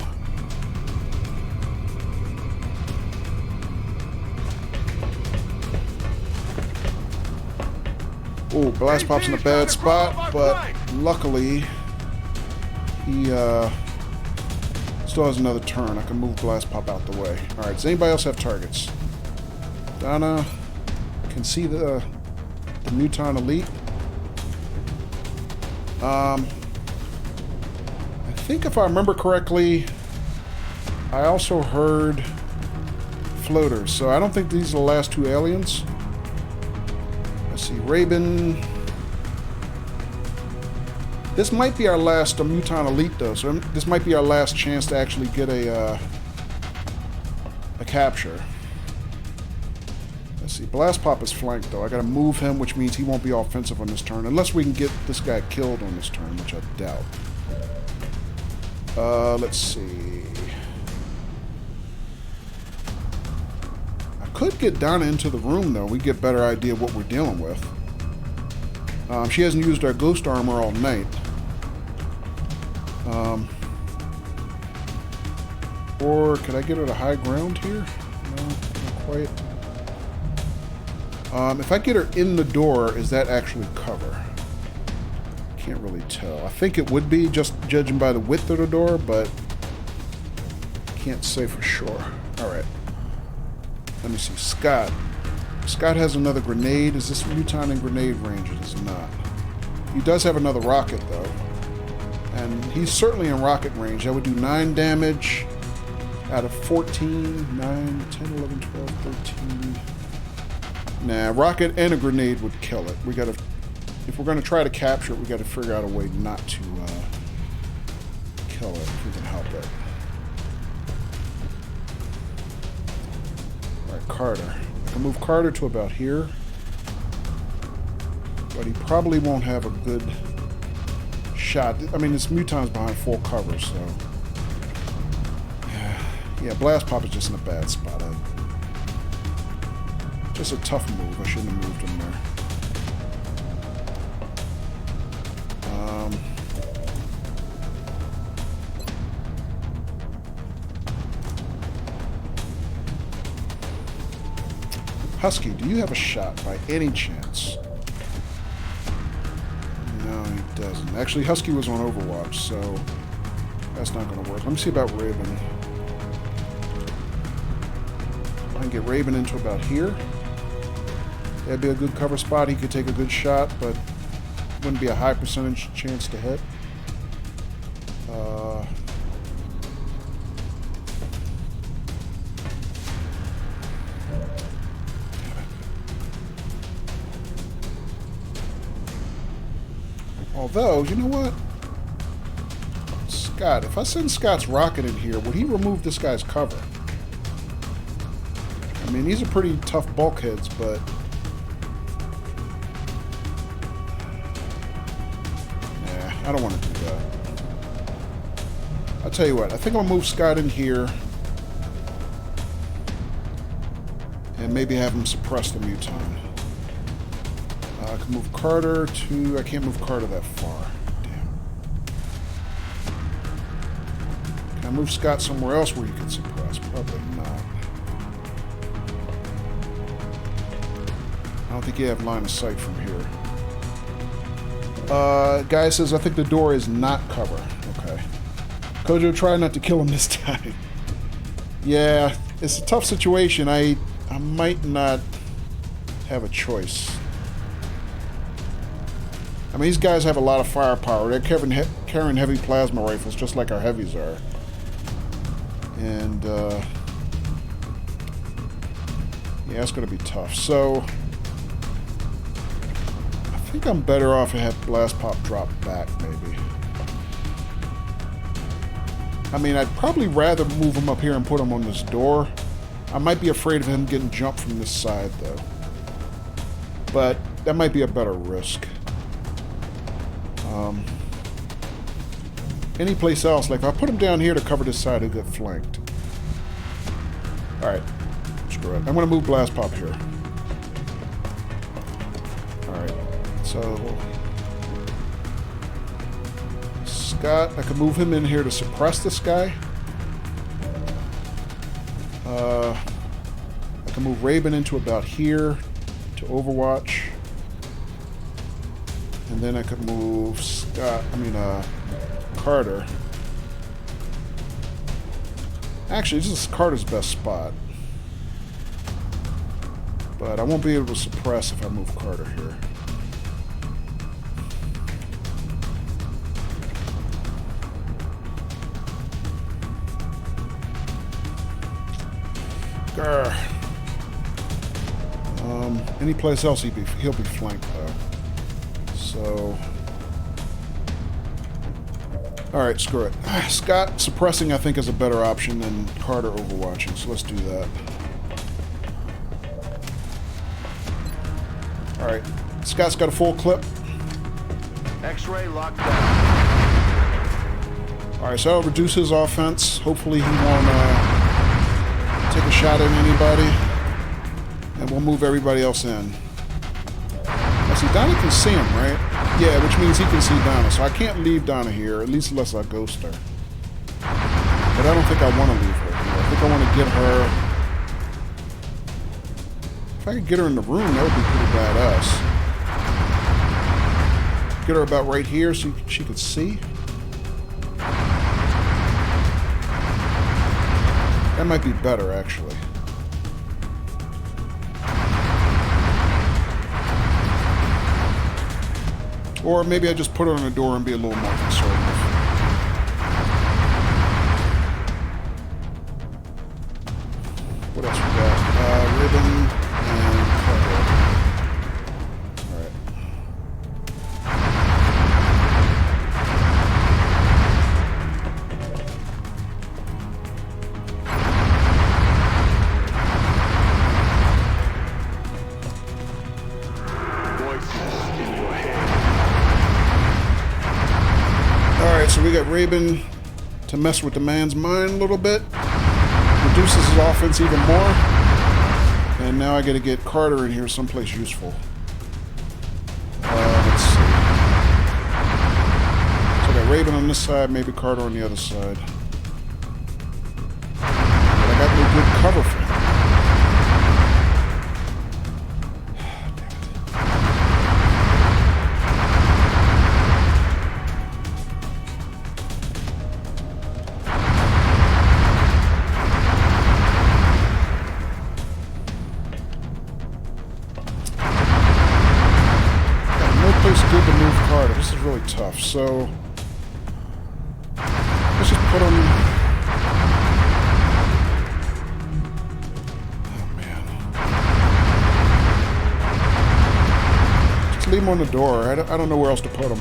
[SPEAKER 1] Oh, Blast Pop's in a bad spot, but luckily he still has another turn. I can move Blast Pop out the way. Alright, does anybody else have targets? Donna can see the Muton Elite. I think if I remember correctly, I also heard floaters, so I don't think these are the last 2 aliens. Let's see, Raven. This might be our last Muton Elite, though, so this might be our last chance to actually get a capture. Let's see, Blast Pop is flanked, though. I gotta move him, which means he won't be offensive on this turn, unless we can get this guy killed on this turn, which I doubt. Let's see. I could get Donna into the room, though. We get a better idea of what we're dealing with. She hasn't used our ghost armor all night. Or could I get her to high ground here? No, not quite. If I get her in the door, is that actually cover? Can't really tell. I think it would be, just judging by the width of the door, but can't say for sure. Alright. Let me see. Scott. Scott has another grenade. Is this Muton in grenade range? It is not. He does have another rocket, though. And he's certainly in rocket range. That would do 9 damage out of 14, 9, 10, 11, 12, 13. Nah, rocket and a grenade would kill it. We gotta, if we're gonna try to capture it, we gotta figure out a way not to kill it if we can help it. Alright, Carter. I can move Carter to about here. But he probably won't have a good shot. I mean, this Muton's behind full cover, so... Yeah, Blast Pop is just in a bad spot. Just a tough move. I shouldn't have moved him there. Husky, do you have a shot by any chance? No, doesn't. Actually, Husky was on Overwatch, so that's not going to work. Let me see about Raven. I can get Raven into about here. That'd be a good cover spot. He could take a good shot, but wouldn't be a high percentage chance to hit. Although, you know what? Scott, if I send Scott's rocket in here, would he remove this guy's cover? I mean, these are pretty tough bulkheads, but... Nah, I don't want to do that. I'll tell you what, I think I'll move Scott in here. And maybe have him suppress the Muton. I can move Carter to... I can't move Carter that far. Damn. Can I move Scott somewhere else where he can suppress? Probably not. I don't think you have line of sight from here. Guy says, I think the door is not cover. Okay. Kojo, try not to kill him this time. Yeah, it's a tough situation. I might not have a choice. I mean, these guys have a lot of firepower. They're carrying heavy plasma rifles, just like our heavies are. And, yeah, it's going to be tough. So, I think I'm better off to have Blast Pop drop back, maybe. I mean, I'd probably rather move him up here and put him on this door. I might be afraid of him getting jumped from this side, though. But that might be a better risk. Any place else, like if I put him down here to cover this side, he'll get flanked. Alright, screw it. I'm going to move Blast Pop here. Alright, so... Scott, I can move him in here to suppress this guy. I can move Raven into about here to Overwatch. And then I could move Carter. Actually, this is Carter's best spot. But I won't be able to suppress if I move Carter here. Grr. Any place else he'll be flanked though. So, alright, screw it. Scott suppressing, I think, is a better option than Carter overwatching, so let's do that. Alright, Scott's got a full clip.
[SPEAKER 6] X-ray locked down.
[SPEAKER 1] Alright, so I'll reduce his offense. Hopefully he won't take a shot at anybody. And we'll move everybody else in. See, Donna can see him, right? Yeah, which means he can see Donna. So I can't leave Donna here, at least unless I ghost her. But I don't think I want to leave her here. I think I want to get her... If I could get her in the room, that would be pretty badass. Get her about right here so she could see. That might be better, actually. Or maybe I just put her on the door and be a little more conservative. What else we got? Ribbon and Carter. Alright. So we got Raven to mess with the man's mind a little bit. Reduces his offense even more. And now I gotta get Carter in here someplace useful. Let's see. So I got Raven on this side, maybe Carter on the other side. But I got no good cover for him. really tough. So let's just put him. Oh man! Just leave him on the door. I don't know where else to put him.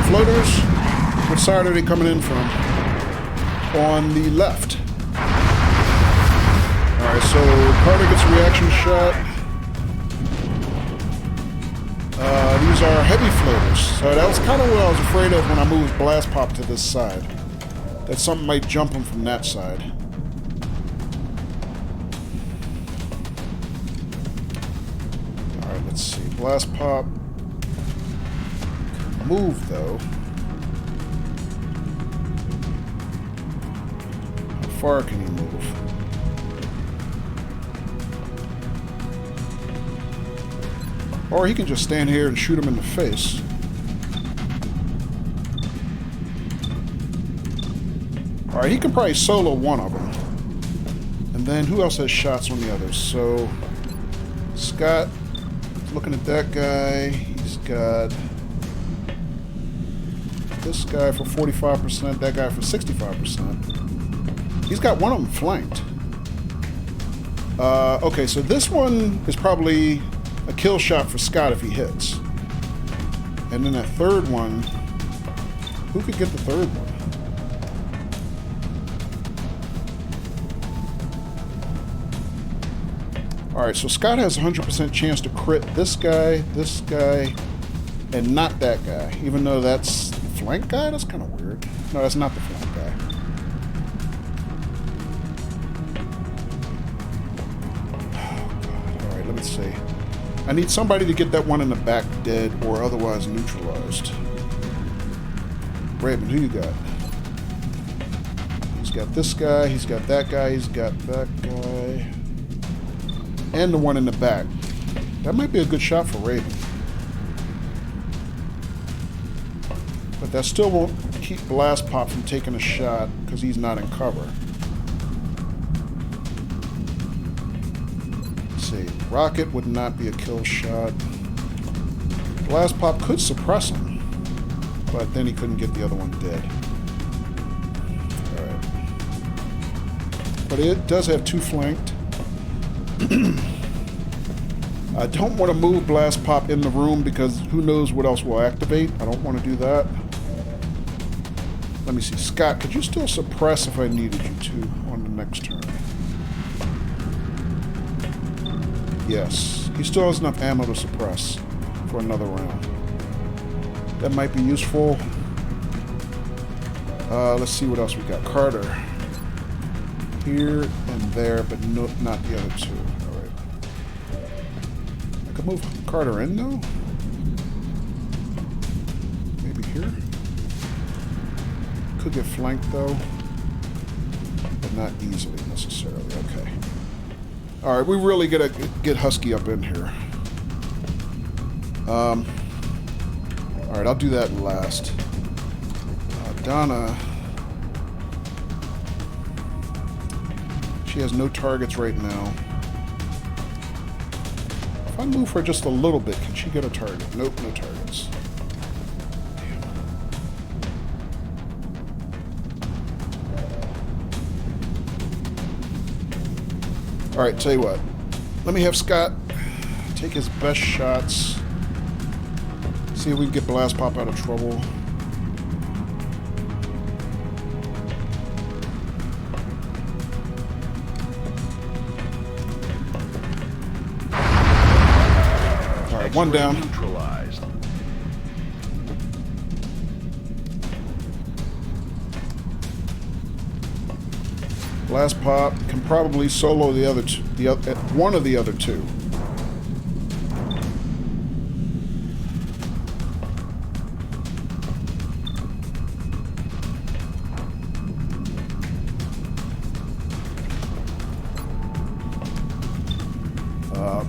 [SPEAKER 1] Floaters. Which side are they coming in from? On the left. Alright, so Carter gets a reaction shot. These are heavy floaters. So that was kind of what I was afraid of when I moved Blast Pop to this side. That something might jump him from that side. Alright, let's see. Blast Pop. Move though. How far can he move? Or he can just stand here and shoot him in the face. Alright, he can probably solo one of them. And then who else has shots on the others? So Scott, looking at that guy, he's got this guy for 45%, that guy for 65%. He's got one of them flanked. Okay, so this one is probably a kill shot for Scott if he hits. And then that third one, who could get the third one? Alright, so Scott has a 100% chance to crit this guy, and not that guy, even though that's the flank guy? That's kind of weird. No, that's not the flank guy. Oh, God. Alright, let me see. I need somebody to get that one in the back dead or otherwise neutralized. Raven, who you got? He's got this guy, he's got that guy, he's got that guy. And the one in the back. That might be a good shot for Raven. But that still won't keep Blast Pop from taking a shot because he's not in cover. Let's see. Rocket would not be a kill shot. Blast Pop could suppress him, but then he couldn't get the other one dead. Alright. But it does have two flanked. I don't want to move Blast Pop in the room because who knows what else will activate. I don't want to do that. Let me see. Scott, could you still suppress if I needed you to on the next turn? Yes. He still has enough ammo to suppress for another round. That might be useful. Let's see what else we got. Carter. Here and there, but no, not the other two. Alright. I could move Carter in, though? Maybe here? Could get flanked, though. But not easily, necessarily. Okay. Alright, we really gotta get Husky up in here. Alright, I'll do that last. Donna... She has no targets right now. If I move her just a little bit, can she get a target? Nope, no targets. Damn. Alright, tell you what. Let me have Scott take his best shots. See if we can get Blast Pop out of trouble. One down.
[SPEAKER 6] Neutralized.
[SPEAKER 1] Blast Pop can probably solo the other two, one of the other two.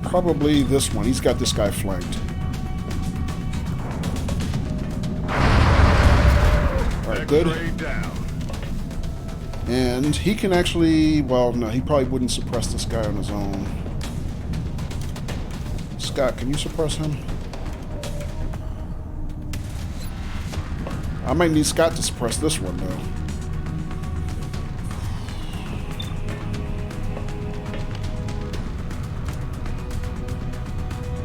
[SPEAKER 1] Probably this one. He's got this guy flanked. Alright, good.
[SPEAKER 6] X-ray down.
[SPEAKER 1] And he can actually... Well, no, he probably wouldn't suppress this guy on his own. Scott, can you suppress him? I might need Scott to suppress this one, though.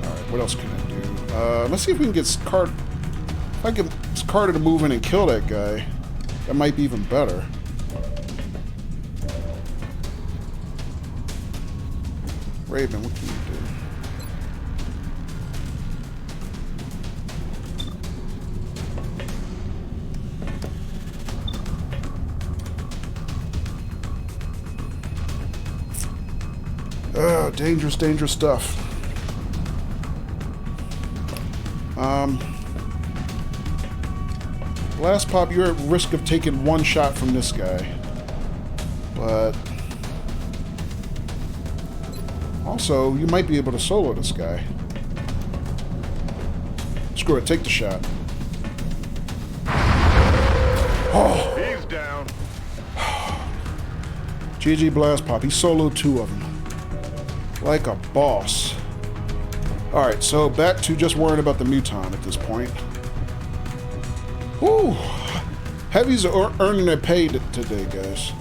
[SPEAKER 1] Alright, what else can I do? Let's see if we can get Carter... If I get Carter to move in and kill that guy, that might be even better. Raven, what can you do? Oh, dangerous, dangerous stuff. Last pop, you're at risk of taking one shot from this guy. But... also, you might be able to solo this guy. Screw it, take the shot. Oh!
[SPEAKER 6] He's down.
[SPEAKER 1] GG Blast Pop, he soloed 2 of them. Like a boss. Alright, so back to just worrying about the Muton at this point. Woo! Heavies are earning their pay today, guys.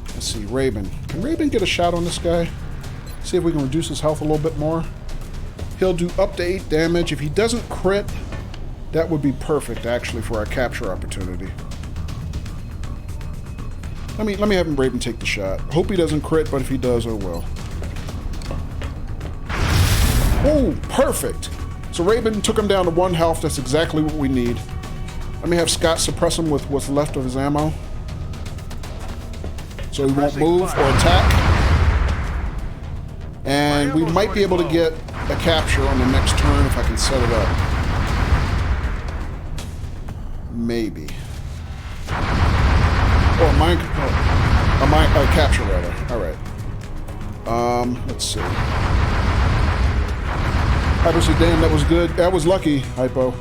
[SPEAKER 1] Let's see, Raven. Can Raven get a shot on this guy? See if we can reduce his health a little bit more. He'll do up to 8 damage. If he doesn't crit, that would be perfect, actually, for our capture opportunity. Let me have Raven take the shot. Hope he doesn't crit, but if he does, oh well. Oh, perfect! So Raven took him down to 1 health. That's exactly what we need. Let me have Scott suppress him with what's left of his ammo. So he won't move or attack. And we might be able to get a capture on the next turn if I can set it up. Maybe. Or mine... capture, rather. Alright. Let's see. Hypo said, damn, that was good. That was lucky, Hypo.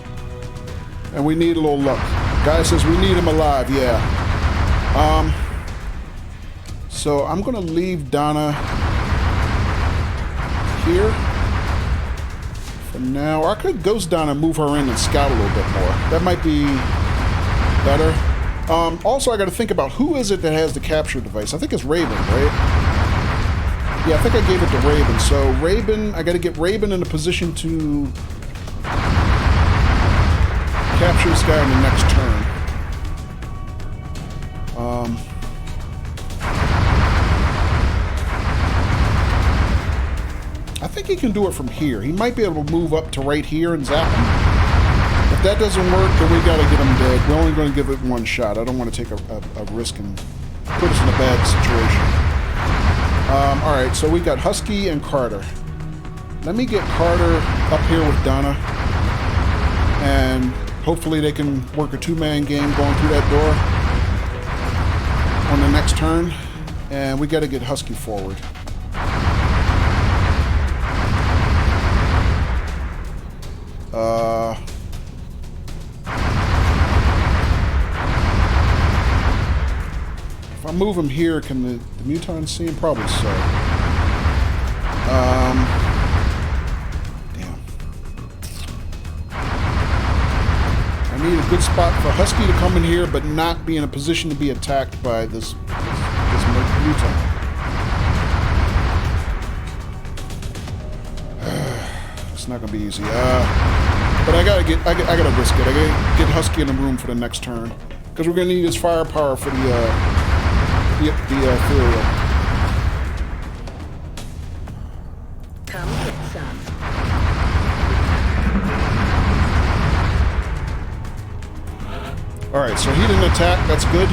[SPEAKER 1] And we need a little luck. Guy says we need him alive, yeah. So I'm gonna leave Donna here for now. Or I could ghost Donna, move her in and scout a little bit more. That might be better. Also, I gotta think about who is it that has the capture device. I think it's Raven, right? Yeah, I think I gave it to Raven. So Raven, I gotta get Raven in a position to capture this guy in the next turn. I think he can do it from here. He might be able to move up to right here and zap him. If that doesn't work, then we gotta get him dead. We're only going to give it 1 shot. I don't want to take a risk and put us in a bad situation. Alright, so we got Husky and Carter. Let me get Carter up here with Donna. And hopefully they can work a 2-man game going through that door on the next turn. And we got to get Husky forward. If I move him here, can the Muton see him? Probably so. Damn. I need a good spot for Husky to come in here, but not be in a position to be attacked by this Muton. It's not gonna be easy. But I gotta risk it. I gotta get Husky in the room for the next turn, because we're gonna need his firepower for the ethereal.
[SPEAKER 2] Come get some.
[SPEAKER 1] All right, so he didn't attack. That's good.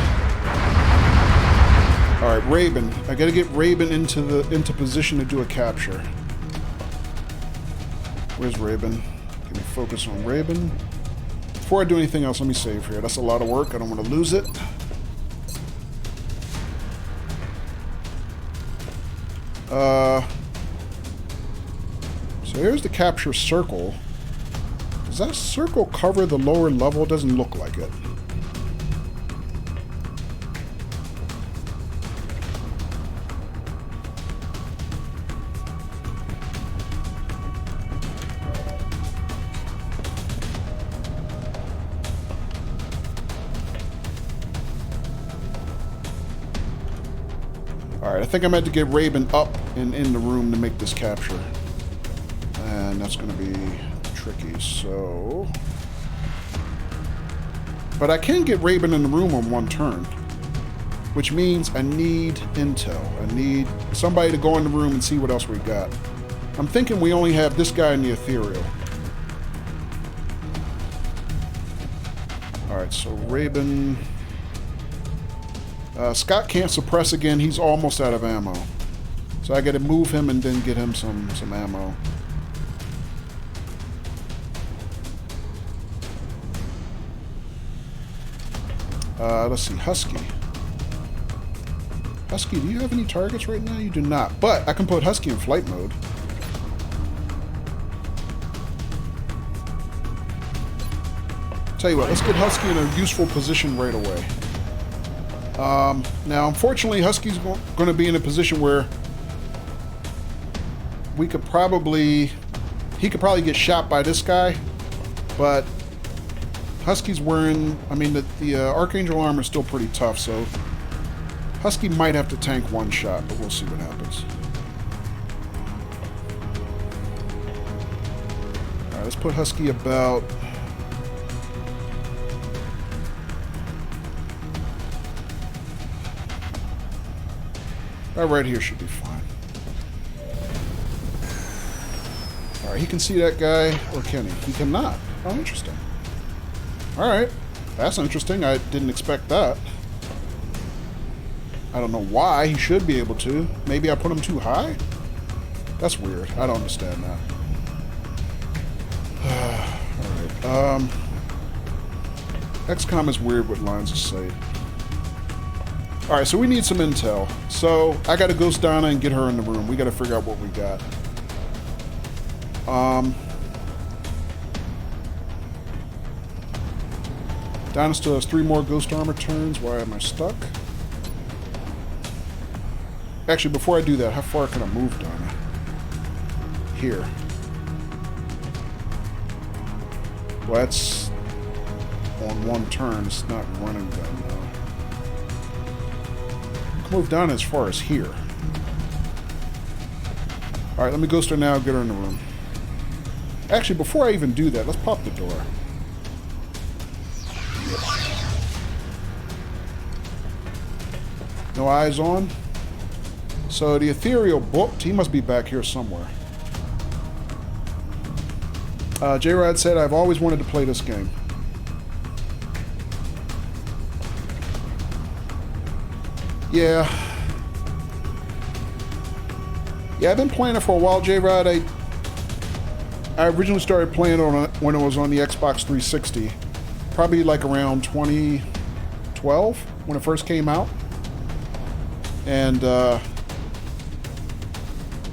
[SPEAKER 1] All right, Raven. I gotta get Raven into position to do a capture. Where's Raven? Can we focus on Raven? Before I do anything else, let me save here. That's a lot of work. I don't want to lose it. So here's the capture circle. Does that circle cover the lower level? It doesn't look like it. Alright, I think I'm going to get Raven up and in the room to make this capture. And that's going to be tricky, so... But I can get Raven in the room on one turn. Which means I need intel. I need somebody to go in the room and see what else we got. I'm thinking we only have this guy in the ethereal. Alright, so Raven... Scott can't suppress again. He's almost out of ammo. So I gotta move him and then get him some ammo. Let's see. Husky. Husky, do you have any targets right now? You do not. But I can put Husky in flight mode. Tell you what, let's get Husky in a useful position right away. Now, unfortunately, Husky's going to be in a position where we could probably... He could probably get shot by this guy, but Husky's wearing... I mean, the Archangel armor is still pretty tough, so Husky might have to tank one shot, but we'll see what happens. Alright, let's put Husky about... Right here should be fine. Alright, he can see that guy, or can he? He cannot. Oh, interesting. Alright, that's interesting. I didn't expect that. I don't know why. He should be able to. Maybe I put him too high? That's weird. I don't understand that. Alright, XCOM is weird with lines of sight. Alright, so we need some intel. So, I gotta ghost Donna and get her in the room. We gotta figure out what we got. Donna still has 3 more ghost armor turns. Why am I stuck? Actually, before I do that, how far can I move Donna? Here. Well, that's on one turn. It's not running gun now. Move down as far as here. Alright, let me ghost her now, get her in the room. Actually, before I even do that, let's pop the door. No eyes on. So the ethereal booked. He must be back here somewhere. J-Rod said, I've always wanted to play this game. Yeah. Yeah, I've been playing it for a while, J-Rod. I originally started playing on when it was on the Xbox 360. Probably like around 2012 when it first came out. And,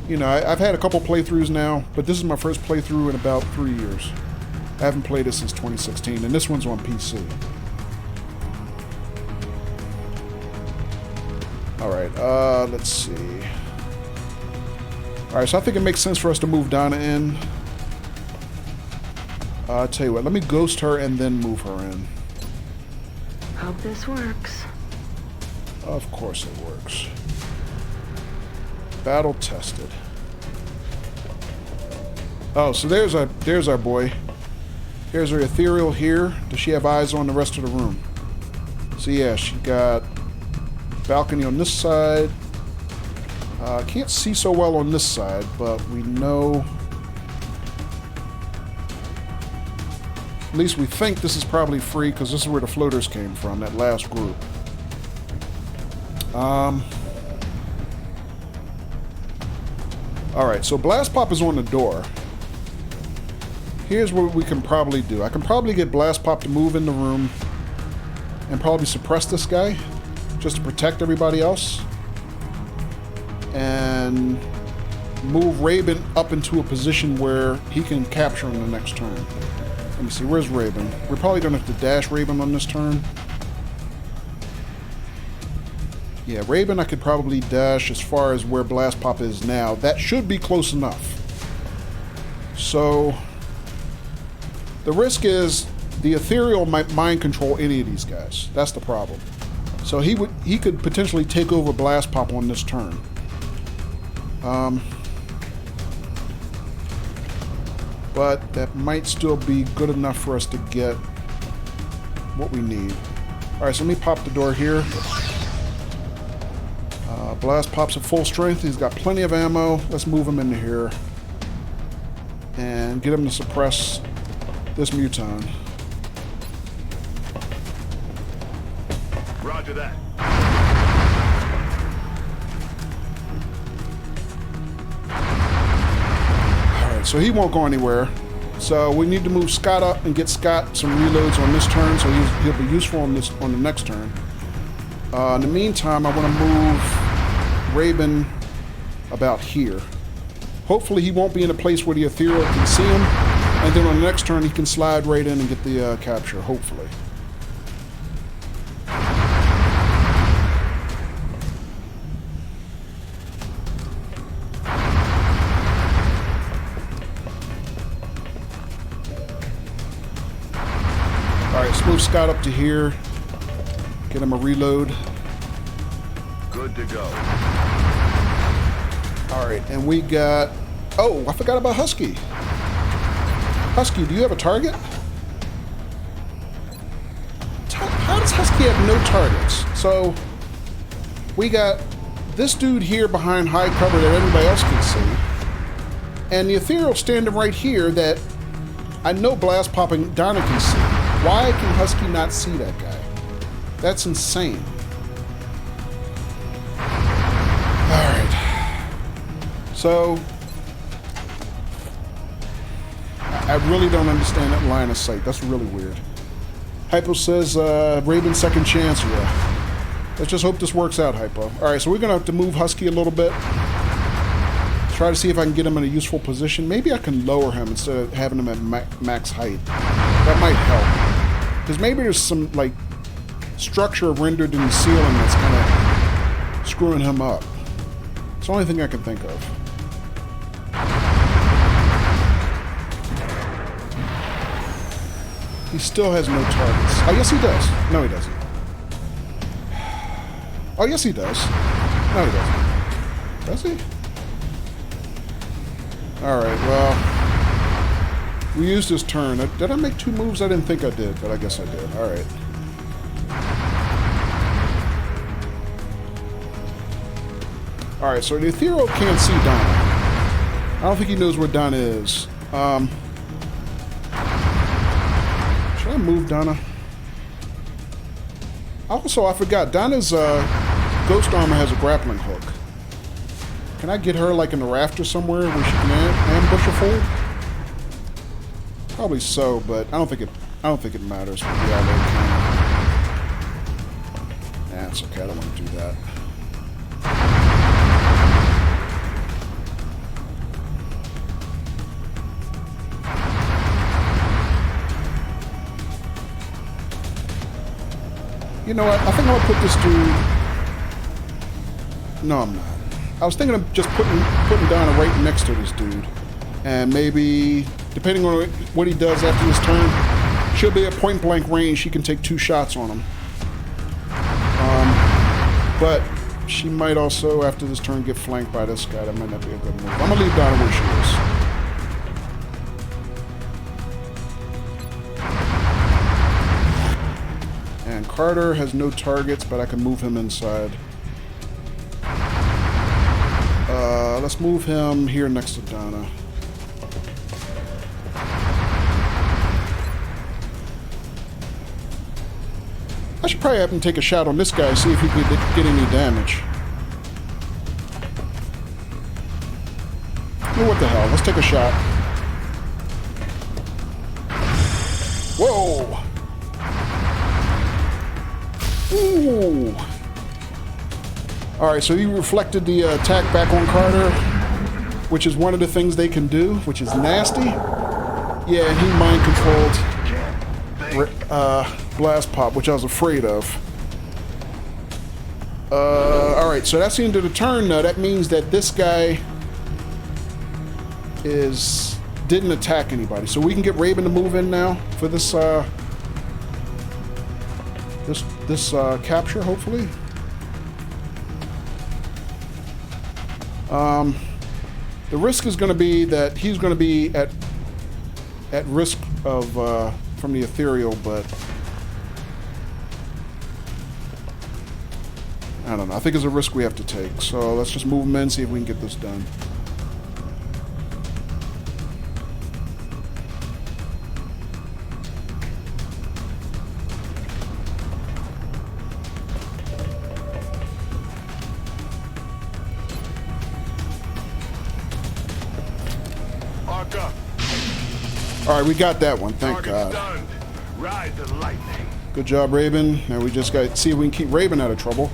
[SPEAKER 1] you know, I've had a couple playthroughs now, but this is my first playthrough in about 3 years. I haven't played it since 2016, and this one's on PC. Alright, let's see. Alright, so I think it makes sense for us to move Donna in. I'll tell you what, let me ghost her and then move her in.
[SPEAKER 2] Hope this works.
[SPEAKER 1] Of course it works. Battle tested. Oh, so there's our boy. Here's her ethereal here. Does she have eyes on the rest of the room? So yeah, she got balcony on this side. Can't see so well on this side, but we know... At least we think this is probably free, because this is where the floaters came from, that last group. Alright, so Blast Pop is on the door. Here's what we can probably do. I can probably get Blast Pop to move in the room and probably suppress this guy, just to protect everybody else. and move Raven up into a position where he can capture him the next turn. Let me see, where's Raven? We're probably gonna have to dash Raven on this turn. Yeah, Raven I could probably dash as far as where Blast Pop is now. That should be close enough. So the risk is the Ethereal might mind control any of these guys. That's the problem. So he could potentially take over Blast Pop on this turn. But that might still be good enough for us to get what we need. Alright, so let me pop the door here. Blast Pop's at full strength. He's got plenty of ammo. Let's move him into here. And get him to suppress this Muton.
[SPEAKER 6] Roger that.
[SPEAKER 1] Alright, so he won't go anywhere. So we need to move Scott up and get Scott some reloads on this turn, so he'll be useful on the next turn. In the meantime, I want to move Raven about here. Hopefully he won't be in a place where the Ethereal can see him, and then on the next turn he can slide right in and get the capture, hopefully. Alright, let's move Scott up to here. Get him a reload.
[SPEAKER 6] Good to go.
[SPEAKER 1] Alright, and we got... Oh, I forgot about Husky. Husky, do you have a target? How does Husky have no targets? So, we got this dude here behind high cover that everybody else can see. And the Ethereal standing right here that I know Blast Popping Donna can see. Why can Husky not see that guy? That's insane. Alright. So, I really don't understand that line of sight. That's really weird. Hypo says, Raven's second chance. Yeah. Let's just hope this works out, Hypo. Alright, so we're going to have to move Husky a little bit. Try to see if I can get him in a useful position. Maybe I can lower him instead of having him at max height. That might help. Because maybe there's some, like, structure rendered in the ceiling that's kind of screwing him up. It's the only thing I can think of. He still has no targets. Oh, yes, he does. No, he doesn't. Oh, yes, he does. No, he doesn't. Does he? Alright, well... We used this turn. Did I make 2 moves? I didn't think I did, but I guess I did. Alright. Alright, so the Ethereal can't see Donna. I don't think he knows where Donna is. Should I move Donna? Also, I forgot. Donna's ghost armor has a grappling hook. Can I get her like in the rafter somewhere where she can ambush a fool? Probably so, but I don't think it matters. Nah, it's okay. I don't want to do that. You know what? I think I'm gonna put this dude. No, I'm not. I was thinking of just putting Donna right next to this dude, and maybe depending on what he does after this turn, she'll be at point blank range. She can take 2 shots on him. But she might also after this turn get flanked by this guy. That might not be a good move. I'm gonna leave Donna where she is. And Carter has no targets, but I can move him inside. Let's move him here next to Donna. I should probably have him take a shot on this guy, see if he can get any damage. Oh, what the hell? Let's take a shot. Whoa! Ooh! Alright, so he reflected the attack back on Carter, which is one of the things they can do, which is nasty. Yeah, and he mind controlled Blast Pop, which I was afraid of. Alright, so that's the end of the turn now. That means that this guy didn't attack anybody. So we can get Raven to move in now for this capture, hopefully. The risk is going to be that he's going to be at risk of from the ethereal, but I don't know. I think it's a risk we have to take. So let's just move him in, see if we can get this done. Alright, we got that one, thank God.
[SPEAKER 6] Done. Ride the lightning.
[SPEAKER 1] Good job, Raven. Now we just got to see if we can keep Raven out of trouble.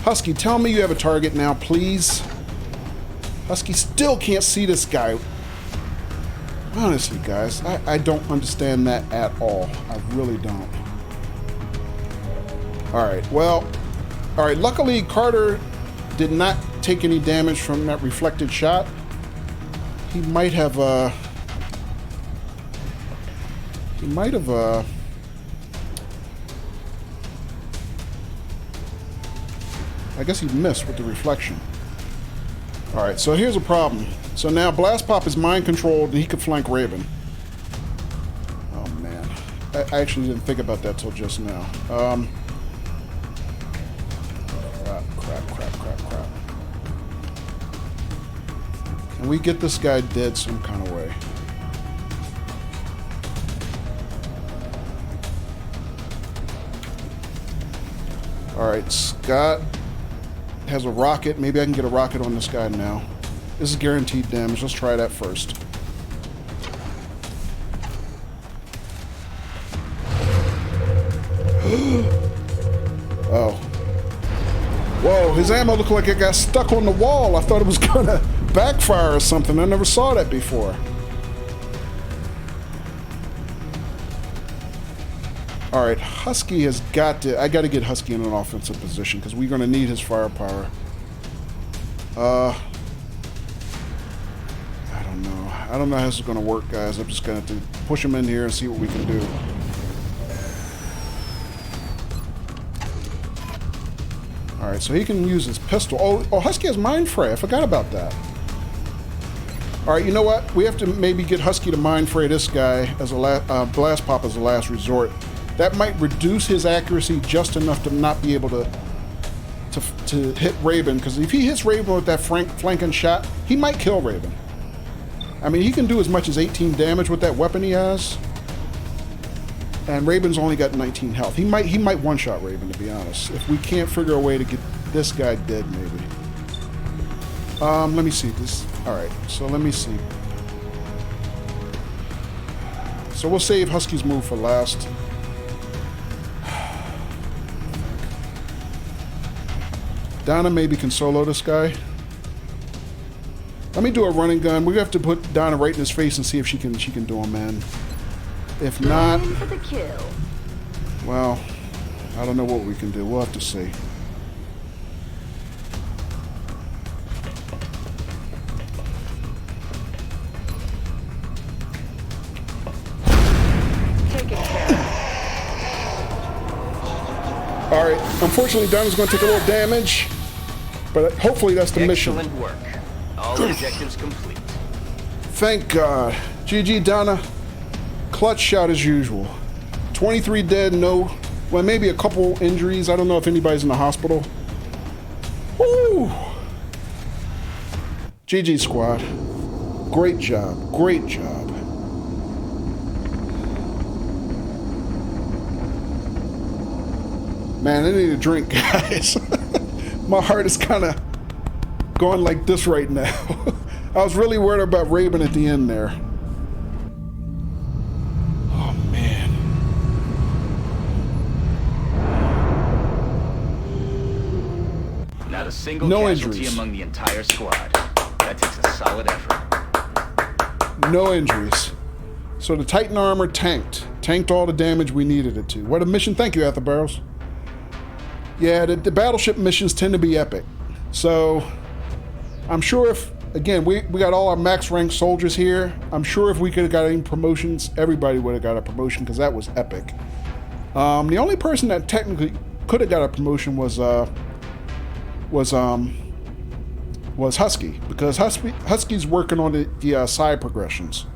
[SPEAKER 1] Husky, tell me you have a target now, please. Husky still can't see this guy. Honestly, guys, I don't understand that at all. I really don't. Alright, well, alright, luckily Carter did not take any damage from that reflected shot. He might have, I guess he missed with the reflection. Alright, so here's a problem. So now Blast Pop is mind controlled and he could flank Raven. Oh man. I actually didn't think about that till just now. Crap. Can we get this guy dead some kind of way? Alright, Scott has a rocket. Maybe I can get a rocket on this guy now. This is guaranteed damage. Let's try that first. Oh. Whoa, his ammo looked like it got stuck on the wall. I thought it was gonna backfire or something. I never saw that before. Alright, Husky has got to... I got to get Husky in an offensive position because we're going to need his firepower. I don't know. I don't know how this is going to work, guys. I'm just going to have to push him in here and see what we can do. Alright, so he can use his pistol. Oh, Husky has Mind Fray. I forgot about that. Alright, you know what? We have to maybe get Husky to Mind Fray this guy as a Blast Pop as a last resort. That might reduce his accuracy just enough to not be able to hit Raven, because if he hits Raven with that flanking shot, he might kill Raven. I mean, he can do as much as 18 damage with that weapon he has, and Raven's only got 19 health. He might one-shot Raven, to be honest, if we can't figure a way to get this guy dead, maybe. Let me see this. All right, so let me see. So we'll save Husky's move for last. Donna maybe can solo this guy. Let me do a running gun. We have to put Donna right in his face and see if she can do him in. If not,
[SPEAKER 2] For the kill.
[SPEAKER 1] well, I don't know what we can do. We'll have to see. All right. Unfortunately, Donna's going to take a little damage, but hopefully that's the mission.
[SPEAKER 5] Excellent work. All objectives complete.
[SPEAKER 1] Thank God. GG, Donna. Clutch shot as usual. 23 dead, no... Well, maybe a couple injuries. I don't know if anybody's in the hospital. Woo! GG, squad. Great job. Great job. Man, I need a drink, guys. My heart is kind of going like this right now. I was really worried about Raven at the end there. Oh, man.
[SPEAKER 5] Now Not a single
[SPEAKER 1] No
[SPEAKER 5] casualty
[SPEAKER 1] injuries.
[SPEAKER 5] among the entire squad. That takes a solid effort.
[SPEAKER 1] No injuries. So the Titan armor tanked. Tanked all the damage we needed it to. What a mission. Thank you, Barrows. Yeah, the battleship missions tend to be epic. So I'm sure if, again, we got all our max ranked soldiers here. I'm sure if we could have got any promotions, everybody would have got a promotion because that was epic. The only person that technically could have got a promotion was Husky, because Husky's working on the side progressions.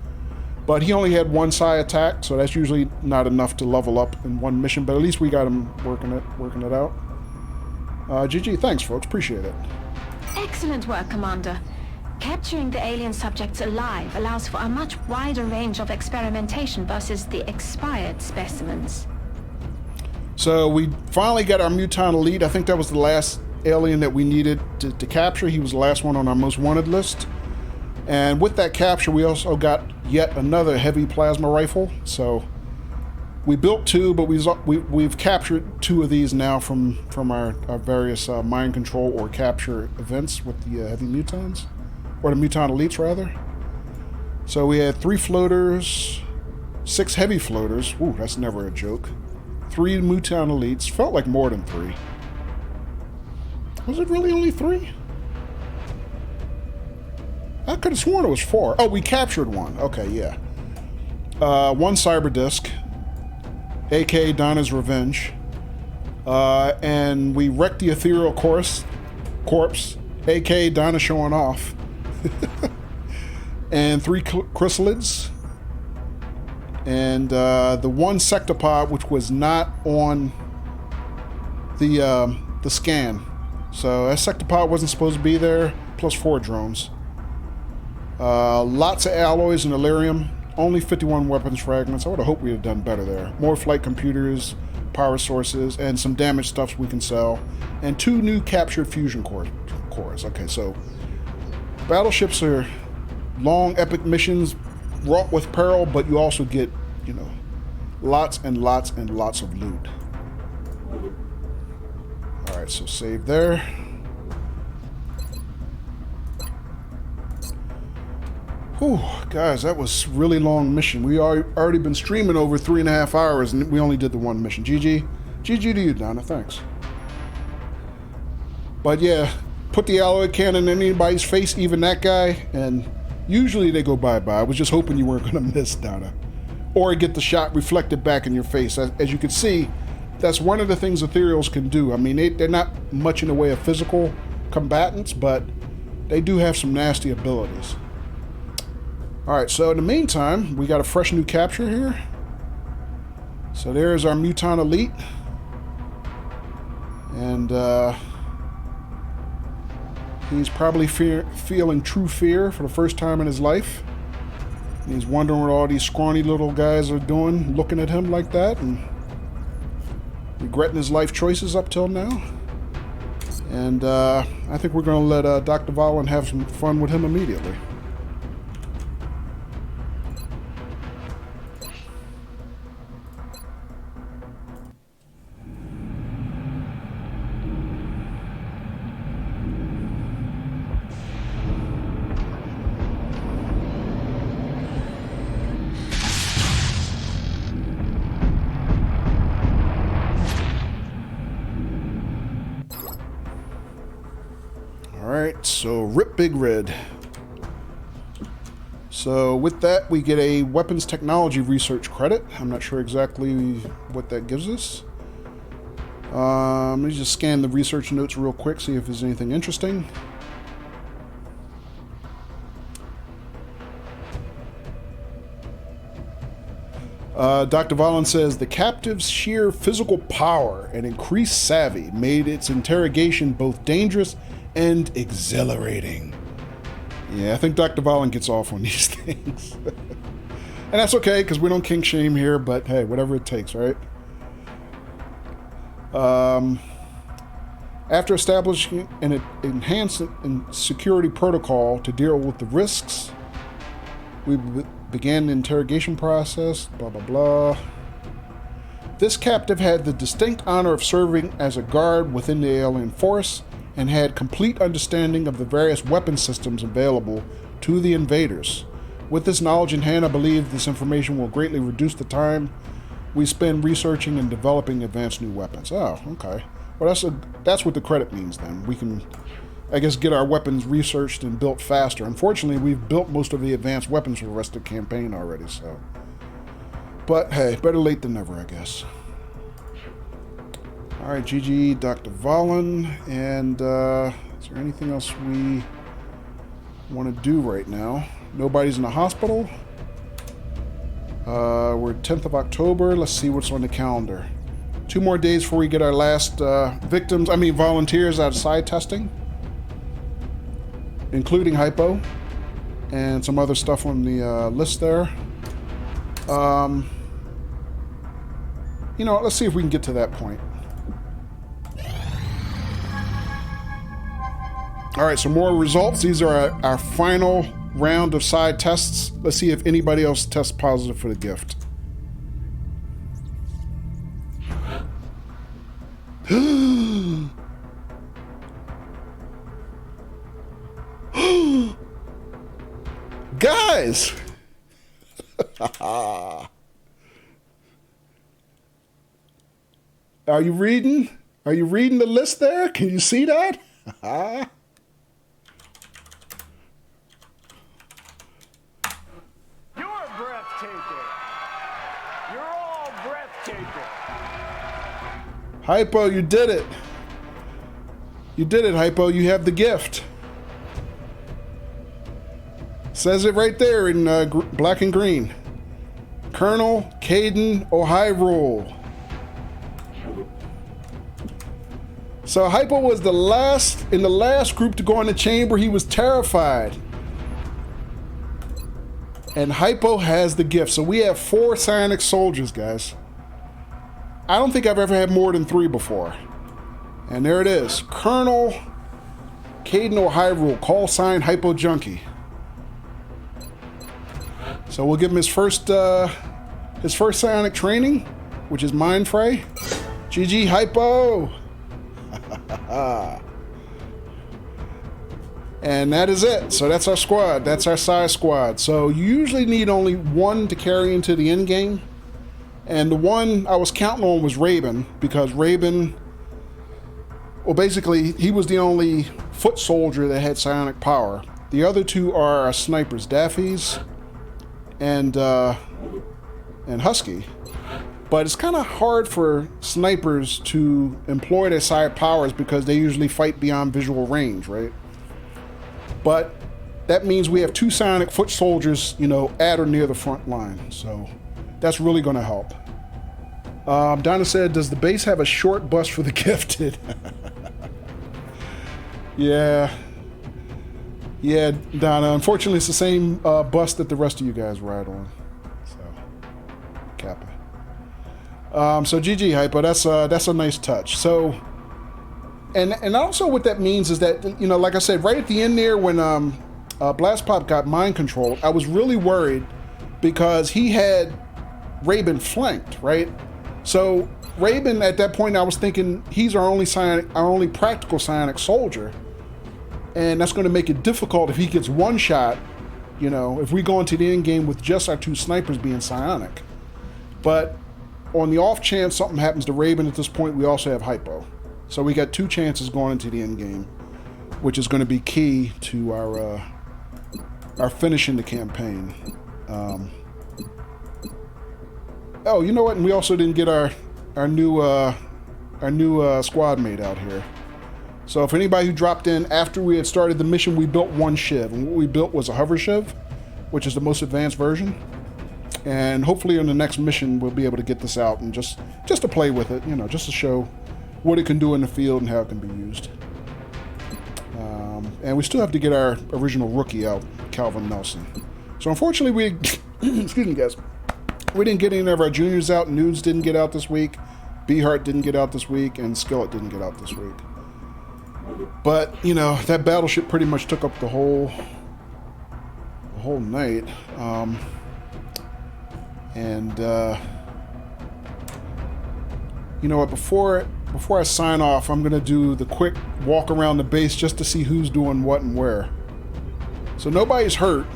[SPEAKER 1] But he only had one psi attack, so that's usually not enough to level up in one mission. But at least we got him working it out. GG, thanks, folks. Appreciate it.
[SPEAKER 7] Excellent work, Commander. Capturing the alien subjects alive allows for a much wider range of experimentation versus the expired specimens.
[SPEAKER 1] So we finally got our Muton Elite. I think that was the last alien that we needed to capture. He was the last one on our most wanted list. And with that capture, we also got yet another heavy plasma rifle. So we built two, but we've captured two of these now from our various mind control or capture events with the heavy mutons, or the Muton Elites rather. So we had 3 floaters, 6 heavy floaters. Ooh, that's never a joke. 3 Muton Elites. Felt like more than 3. Was it really only 3? I could have sworn it was 4. Oh, we captured one. Okay, yeah. 1 cyber disc, aka Donna's Revenge. And we wrecked the ethereal corpse, aka Donna showing off. And 3 chrysalids. And the 1 sectopod, which was not on the scan. So that sectopod wasn't supposed to be there, plus 4 drones. Lots of alloys and Illyrium. Only 51 weapons fragments. I would have hoped we had done better there. More flight computers, power sources, and some damaged stuffs we can sell. And 2 new captured fusion cores. Okay, so battleships are long, epic missions, wrought with peril, but you also get, lots and lots and lots of loot. Alright, so save there. Whew, guys, that was a really long mission. We already been streaming over 3.5 hours, and we only did the 1 mission. GG. GG to you, Donna. Thanks. But yeah, put the alloy cannon in anybody's face, even that guy, and usually they go bye-bye. I was just hoping you weren't going to miss, Donna. Or get the shot reflected back in your face. As you can see, that's one of the things ethereals can do. I mean, they're not much in the way of physical combatants, but they do have some nasty abilities. Alright, so in the meantime, we got a fresh new capture here. So there's our Muton Elite. And he's probably feeling true fear for the first time in his life. And he's wondering what all these scrawny little guys are doing, looking at him like that, and regretting his life choices up till now. And I think we're going to let Dr. Valen have some fun with him immediately. Alright, so RIP Big Red. So with that, we get a weapons technology research credit. I'm not sure exactly what that gives us. Let me just scan the research notes real quick, see if there's anything interesting. Dr. Valen says, the captive's sheer physical power and increased savvy made its interrogation both dangerous and exhilarating. Yeah, I think Dr. Valen gets off on these things. And that's okay, because we don't kink shame here, but hey, whatever it takes, right? After establishing an enhanced security protocol to deal with the risks, we began the interrogation process, blah, blah, blah. This captive had the distinct honor of serving as a guard within the alien force and had complete understanding of the various weapon systems available to the invaders. With this knowledge in hand, I believe this information will greatly reduce the time we spend researching and developing advanced new weapons. Oh, okay. Well, that's what the credit means then. We can, I guess, get our weapons researched and built faster. Unfortunately, we've built most of the advanced weapons for the rest of the campaign already, so. But hey, better late than never, I guess. Alright, GG, Dr. Valen. And is there anything else we want to do right now? Nobody's in the hospital. We're 10th of October. Let's see what's on the calendar. 2 more days before we get our last volunteers out of side testing. Including hypo. And some other stuff on the list there. You know, let's see if we can get to that point. Alright, so more results. These are our final round of side tests. Let's see if anybody else tests positive for the gift. Guys! Are you reading? Are you reading the list there? Can you see that?
[SPEAKER 3] You're breathtaking. You're all breathtaking.
[SPEAKER 1] Hypo, you did it. You did it, Hypo. You have the gift. Says it right there in black and green. Colonel Caden O'Hyrule. So Hypo was in the last group to go in the chamber. He was terrified. And Hypo has the gift. So we have 4 psionic soldiers, guys. I don't think I've ever had more than 3 before. And there it is. Colonel Caden O'Hyrule, call sign Hypo Junkie. So we'll give him his first psionic training, which is Mind Fray. GG Hypo! And that is it. So that's our squad. That's our size squad. So you usually need only 1 to carry into the end game. And the one I was counting on was Raven, because Raven, well, basically, he was the only foot soldier that had psionic power. The other 2 are our snipers, Daffy's and Husky. But it's kind of hard for snipers to employ their psi powers because they usually fight beyond visual range, right? But that means we have 2 psionic foot soldiers, you know, at or near the front line. So that's really going to help. Donna said, does the base have a short bus for the gifted? Yeah, Donna. Unfortunately, it's the same bus that the rest of you guys ride on. So, Kappa. So GG Hypo, that's a nice touch. So, and also what that means is that, you know, like I said, right at the end there when Blast Pop got mind controlled, I was really worried because he had Raven flanked, right? So Raven at that point, I was thinking he's our only practical psionic soldier, and that's going to make it difficult if he gets one shot. You know, if we go into the end game with just our 2 snipers being psionic. But on the off chance something happens to Raven at this point, we also have Hypo. So we got 2 chances going into the end game, which is going to be key to our finishing the campaign. Oh, you know what? And we also didn't get our new squad mate out here. So if anybody who dropped in after we had started the mission, we built 1 shiv, and what we built was a hover shiv, which is the most advanced version. And hopefully in the next mission we'll be able to get this out and just to play with it, you know, just to show what it can do in the field and how it can be used. And we still have to get our original rookie out, Calvin Nelson. So unfortunately we, excuse me guys, we didn't get any of our juniors out. Nudes didn't get out this week. Beehart didn't get out this week, and Skillet didn't get out this week. But, you know, that battleship pretty much took up the whole night. You know what, before before I sign off, I'm going to do the quick walk around the base just to see who's doing what and where. So nobody's hurt.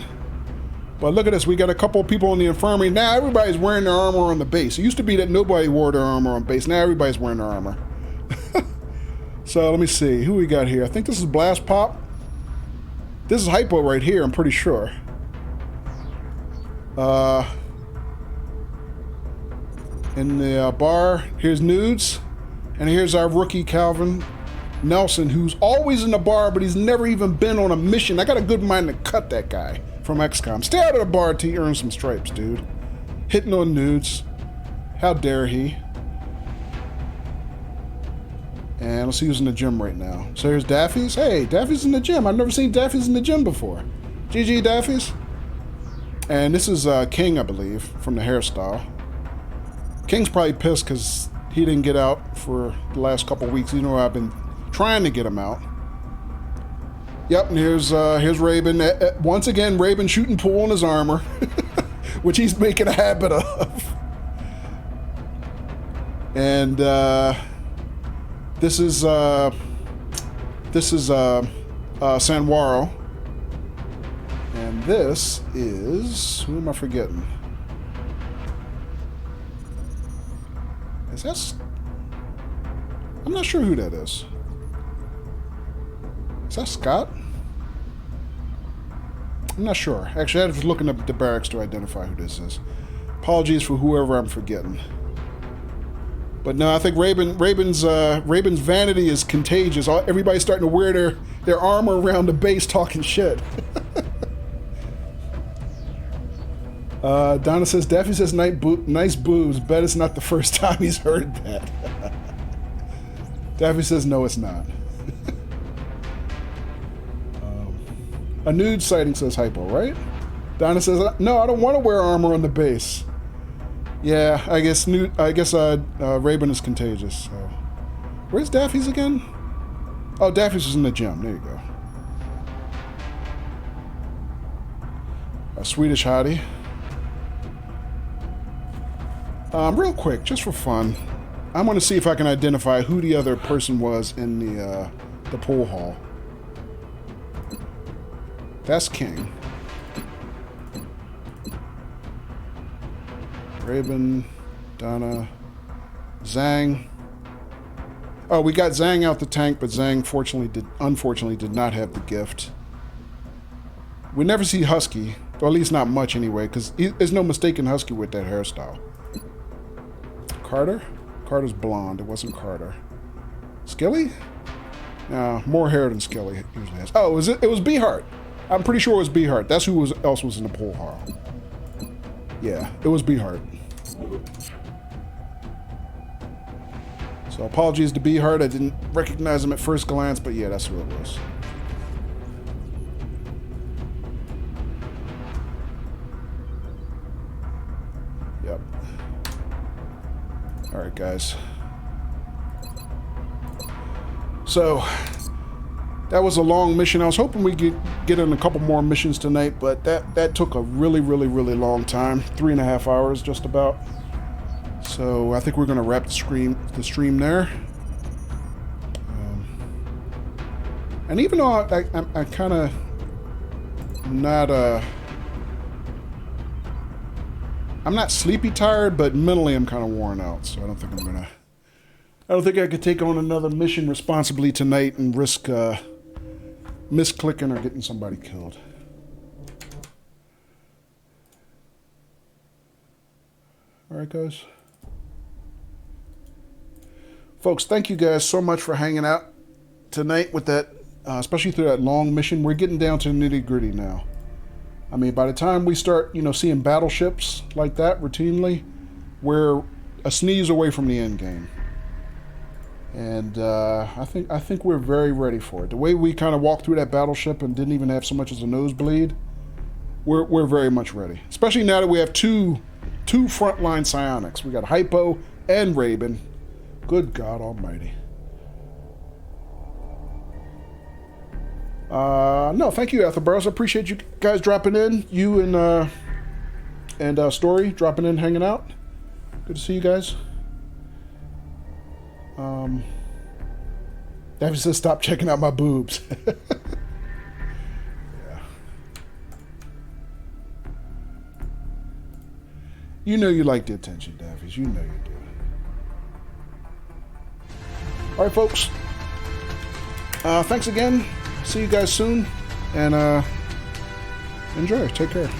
[SPEAKER 1] But look at this. We got a couple of people in the infirmary. Now everybody's wearing their armor on the base. It used to be that nobody wore their armor on base. Now everybody's wearing their armor. So let me see. Who we got here? I think this is Blast Pop. This is Hypo right here, I'm pretty sure. In the bar, here's Nudes. And here's our rookie Calvin Nelson, who's always in the bar, but he's never even been on a mission. I got a good mind to cut that guy from XCOM. Stay out of the bar till you earn some stripes, dude. Hitting on Nudes. How dare he? And let's see who's in the gym right now. So here's Daffy's. Hey, Daffy's in the gym. I've never seen Daffy's in the gym before. GG, Daffy's. And this is King, I believe, from the hairstyle. King's probably pissed because he didn't get out for the last couple weeks. You know, I've been trying to get him out. Yep, and here's Raven. Once again, Raven shooting pool in his armor, which he's making a habit of. And this is Sanwaro. And this is, who am I forgetting? Is that? I'm not sure who that is. Is that Scott? I'm not sure. Actually, I was looking up at the barracks to identify who this is. Apologies for whoever I'm forgetting. But no, I think Raven's vanity is contagious. Everybody's starting to wear their armor around the base talking shit. Donna says, Daffy says nice boobs. Bet it's not the first time he's heard that. Daffy says, no, it's not. A nude sighting says Hypo, right? Donna says, no, I don't want to wear armor on the base. Yeah, I guess Raven is contagious. So. Where's Daffy's again? Oh, Daffy's is in the gym. There you go. A Swedish hottie. Real quick, just for fun, I'm going to see if I can identify who the other person was in the pool hall. That's King. Raven, Donna, Zhang. Oh, we got Zhang out the tank, but Zhang unfortunately did not have the gift. We never see Husky, or at least not much anyway, because there's no mistaking Husky with that hairstyle. Carter? Carter's blonde. It wasn't Carter. Skilly? No, more hair than Skilly usually has. Oh, it was Beehart. I'm pretty sure it was Beehart. That's who else was in the pool hall. Yeah, it was Beehart. So apologies to Beehart. I didn't recognize him at first glance, but yeah, that's who it was. Yep. All right, guys. So that was a long mission. I was hoping we could get in a couple more missions tonight, but that took a really long time. 3.5 hours, just about. So I think we're going to wrap the stream there. And even though I kind of not I'm not sleepy tired, but mentally I'm kind of worn out. So I don't think I could take on another mission responsibly tonight and risk misclicking or getting somebody killed. All right, guys. Folks, thank you guys so much for hanging out tonight with that, especially through that long mission. We're getting down to the nitty-gritty now. I mean, by the time we start, seeing battleships like that routinely, we're a sneeze away from the end game. And I think we're very ready for it. The way we kind of walked through that battleship and didn't even have so much as a nosebleed, we're very much ready. Especially now that we have two frontline psionics. We got Hypo and Raven. Good God Almighty. No, thank you, Ethelbros. I appreciate you guys dropping in. You and Story dropping in, hanging out. Good to see you guys. Daffy says, stop checking out my boobs. Yeah. You know you like the attention, Daffy. You know you do. All right, folks. Thanks again. See you guys soon. And enjoy. Take care.